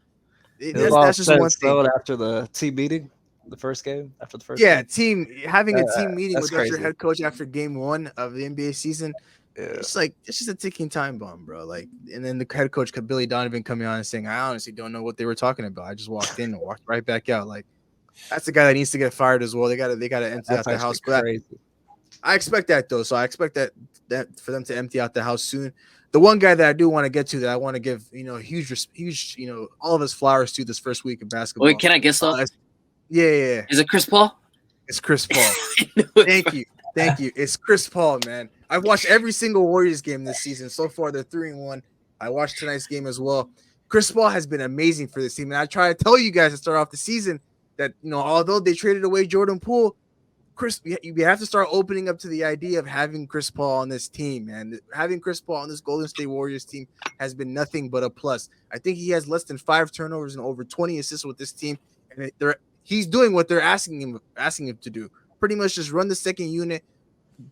that's just one thing. After the team meeting, the first game, game. Having a team meeting with your head coach after game 1 of the NBA season. Yeah. It's just a ticking time bomb, bro. Like, and then the head coach Billy Donovan coming on and saying, "I honestly don't know what they were talking about. I just walked in and walked right back out." Like, that's the guy that needs to get fired as well. They got to empty out the house. Crazy. But I expect that though. So I expect that for them to empty out the house soon. The one guy that I do want to get to that I want to give, you know, huge, you know, all of his flowers to this first week of basketball. Wait, can I guess though? Yeah. Is it Chris Paul? It's Chris Paul. Thank you. It's Chris Paul, man. I've watched every single Warriors game this season. So far, they're 3-1. I watched tonight's game as well. Chris Paul has been amazing for this team. And I try to tell you guys to start off the season that, you know, although they traded away Jordan Poole, you have to start opening up to the idea of having Chris Paul on this team, man. Having Chris Paul on this Golden State Warriors team has been nothing but a plus. I think he has less than 5 turnovers and over 20 assists with this team, and he's doing what they're asking him to do. Pretty much just run the second unit,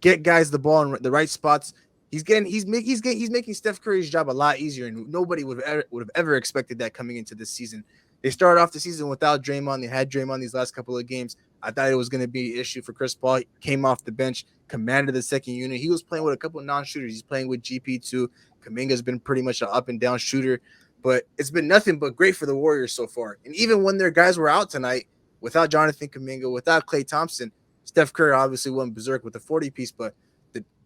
get guys the ball in the right spots. He's making Steph Curry's job a lot easier, and nobody would have ever expected that coming into this season. They started off the season without Draymond. They had Draymond these last couple of games. I thought it was going to be an issue for Chris Paul. He came off the bench, commanded the second unit. He was playing with a couple of non-shooters. He's playing with GP2. Kuminga's been pretty much an up-and-down shooter. But it's been nothing but great for the Warriors so far. And even when their guys were out tonight, without Jonathan Kuminga, without Klay Thompson, Steph Curry obviously went berserk with a 40-piece, but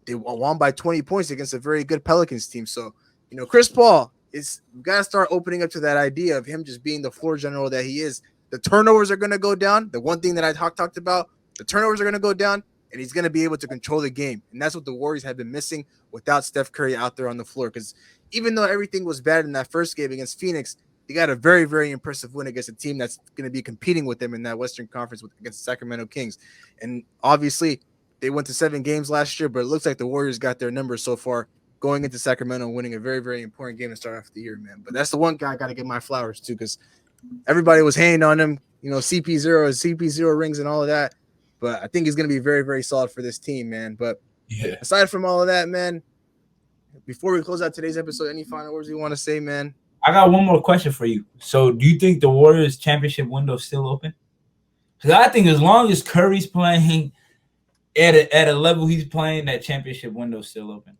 they won by 20 points against a very good Pelicans team. So, you know, Chris Paul, we got to start opening up to that idea of him just being the floor general that he is. The turnovers are going to go down. The one thing that I talked about, the turnovers are going to go down, and he's going to be able to control the game. And that's what the Warriors have been missing without Steph Curry out there on the floor. Because even though everything was bad in that first game against Phoenix, they got a very, very impressive win against a team that's going to be competing with them in that Western Conference against the Sacramento Kings. And obviously, they went to 7 games last year, but it looks like the Warriors got their numbers so far going into Sacramento and winning a very, very important game to start off the year, man. But that's the one guy I got to give my flowers to because everybody was hating on him, you know, CP0 rings and all of that. But I think he's going to be very, very solid for this team, man. But aside from all of that, man, before we close out today's episode, any final words you want to say, man? I got one more question for you. So do you think the Warriors championship window is still open? Because I think as long as Curry's playing at a level he's playing, that championship window is still open.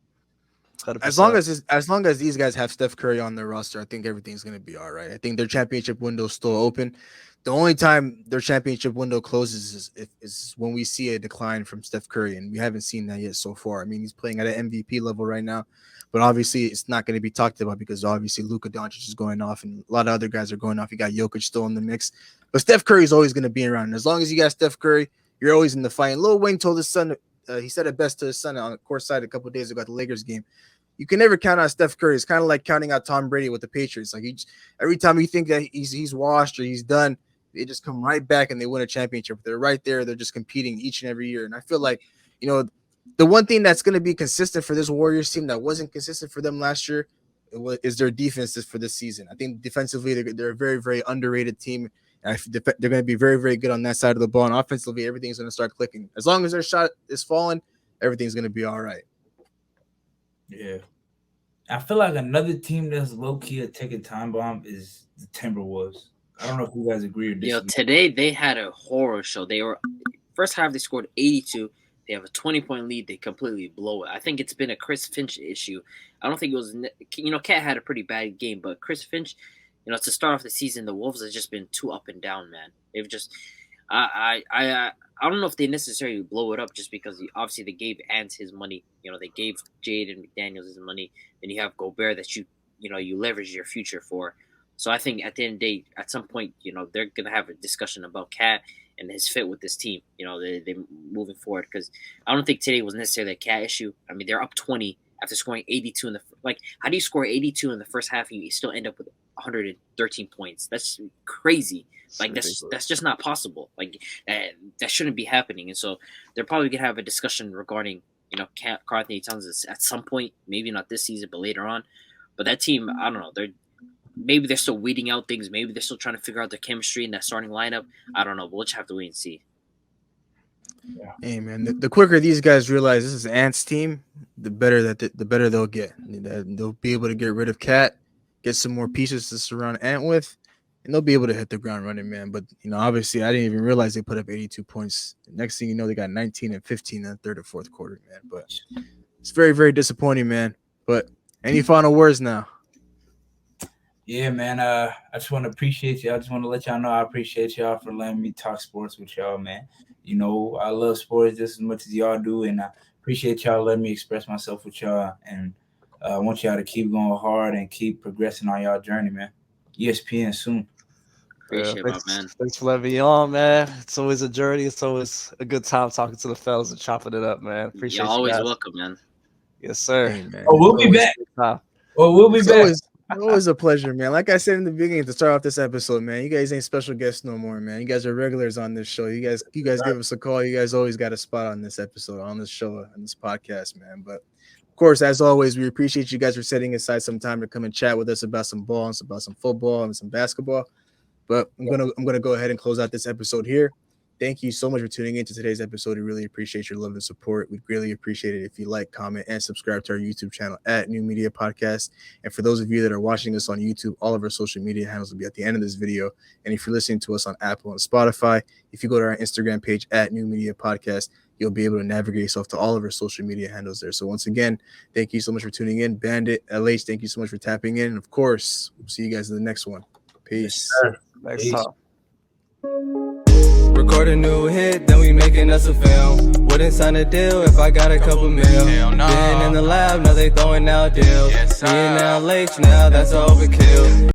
100%. As long as these guys have Steph Curry on their roster, I think everything's going to be all right. I think their championship window is still open. The only time their championship window closes is when we see a decline from Steph Curry, and we haven't seen that yet so far. I mean, he's playing at an MVP level right now, but obviously it's not going to be talked about because obviously Luka Doncic is going off and a lot of other guys are going off. You got Jokic still in the mix, but Steph Curry is always going to be around. And as long as you got Steph Curry, you're always in the fight. And Lil Wayne told his son, he said it best to his son on the court side a couple of days ago at the Lakers game. You can never count out Steph Curry. It's kind of like counting out Tom Brady with the Patriots. Like every time you think that he's washed or he's done, they just come right back and they win a championship. They're right there. They're just competing each and every year. And I feel like, you know, the one thing that's going to be consistent for this Warriors team that wasn't consistent for them last year is their defenses for this season. I think defensively, they're a very, very underrated team. And they're going to be very, very good on that side of the ball. And offensively, everything's going to start clicking. As long as their shot is falling, everything's going to be all right. Yeah. I feel like another team that's low-key a ticking time bomb is the Timberwolves. I don't know if you guys agree or disagree. Today they had a horror show. They were first half they scored 82. They have a 20-point lead. They completely blow it. I think it's been a Chris Finch issue. I don't think it was, Cat had a pretty bad game, but Chris Finch, to start off the season, the Wolves have just been too up and down, man. They've just, I don't know if they necessarily blow it up just because obviously they gave Ant his money. They gave Jaden McDaniels his money. Then you have Gobert that you leverage your future for. So I think at the end of the day, at some point, they're going to have a discussion about Cat and his fit with this team. They're moving forward because I don't think today was necessarily a Cat issue. I mean, they're up 20 after scoring 82 in the how do you score 82 in the first half and you still end up with 113 points? That's crazy. That's just not possible. That shouldn't be happening. And so they're probably gonna have a discussion regarding Karl Anthony Towns at some point, maybe not this season, but later on. But that team, I don't know. Maybe they're still weeding out things. Maybe they're still trying to figure out their chemistry in that starting lineup. I don't know. But we'll just have to wait and see. Yeah. Hey man, the quicker these guys realize this is Ant's team, the better they'll get. They'll be able to get rid of Cat, get some more pieces to surround Ant with, and they'll be able to hit the ground running, man. But obviously, I didn't even realize they put up 82 points. Next thing you know, they got 19 and 15 in the third or fourth quarter, man. But it's very, very disappointing, man. But any final words now? Yeah, man. I just want to appreciate you. I just want to let y'all know I appreciate y'all for letting me talk sports with y'all, man. I love sports just as much as y'all do, and I appreciate y'all letting me express myself with y'all. And I want y'all to keep going hard and keep progressing on y'all journey, man. ESPN soon. Appreciate it, man. Thanks for letting me on, man. It's always a journey. It's always a good time talking to the fellas and chopping it up, man. Appreciate you. Always welcome, man. Yes, sir. Hey, man. We'll be back. We'll be back. Always a pleasure, man. Like I said in the beginning to start off this episode, man, you guys ain't special guests no more, man. You guys are regulars on this show. You guys give us a call. You guys always got a spot on this episode, on this show, on this podcast, man. But of course, as always, we appreciate you guys for setting aside some time to come and chat with us about some ball and about some football and some basketball. But I'm gonna go ahead and close out this episode here. Thank you so much for tuning into today's episode. We really appreciate your love and support. We'd greatly appreciate it if you like, comment, and subscribe to our YouTube channel at New Media Podcast. And for those of you that are watching us on YouTube, all of our social media handles will be at the end of this video. And if you're listening to us on Apple and Spotify, if you go to our Instagram page at New Media Podcast, you'll be able to navigate yourself to all of our social media handles there. So once again, thank you so much for tuning in. Bandit, LH, thank you so much for tapping in. And of course, we'll see you guys in the next one. Peace. Next time. Record a new hit, then we making us a film. Wouldn't sign a deal if I got a couple mil. Been in the lab, now they throwing out deals. Me and LH, now that's overkill.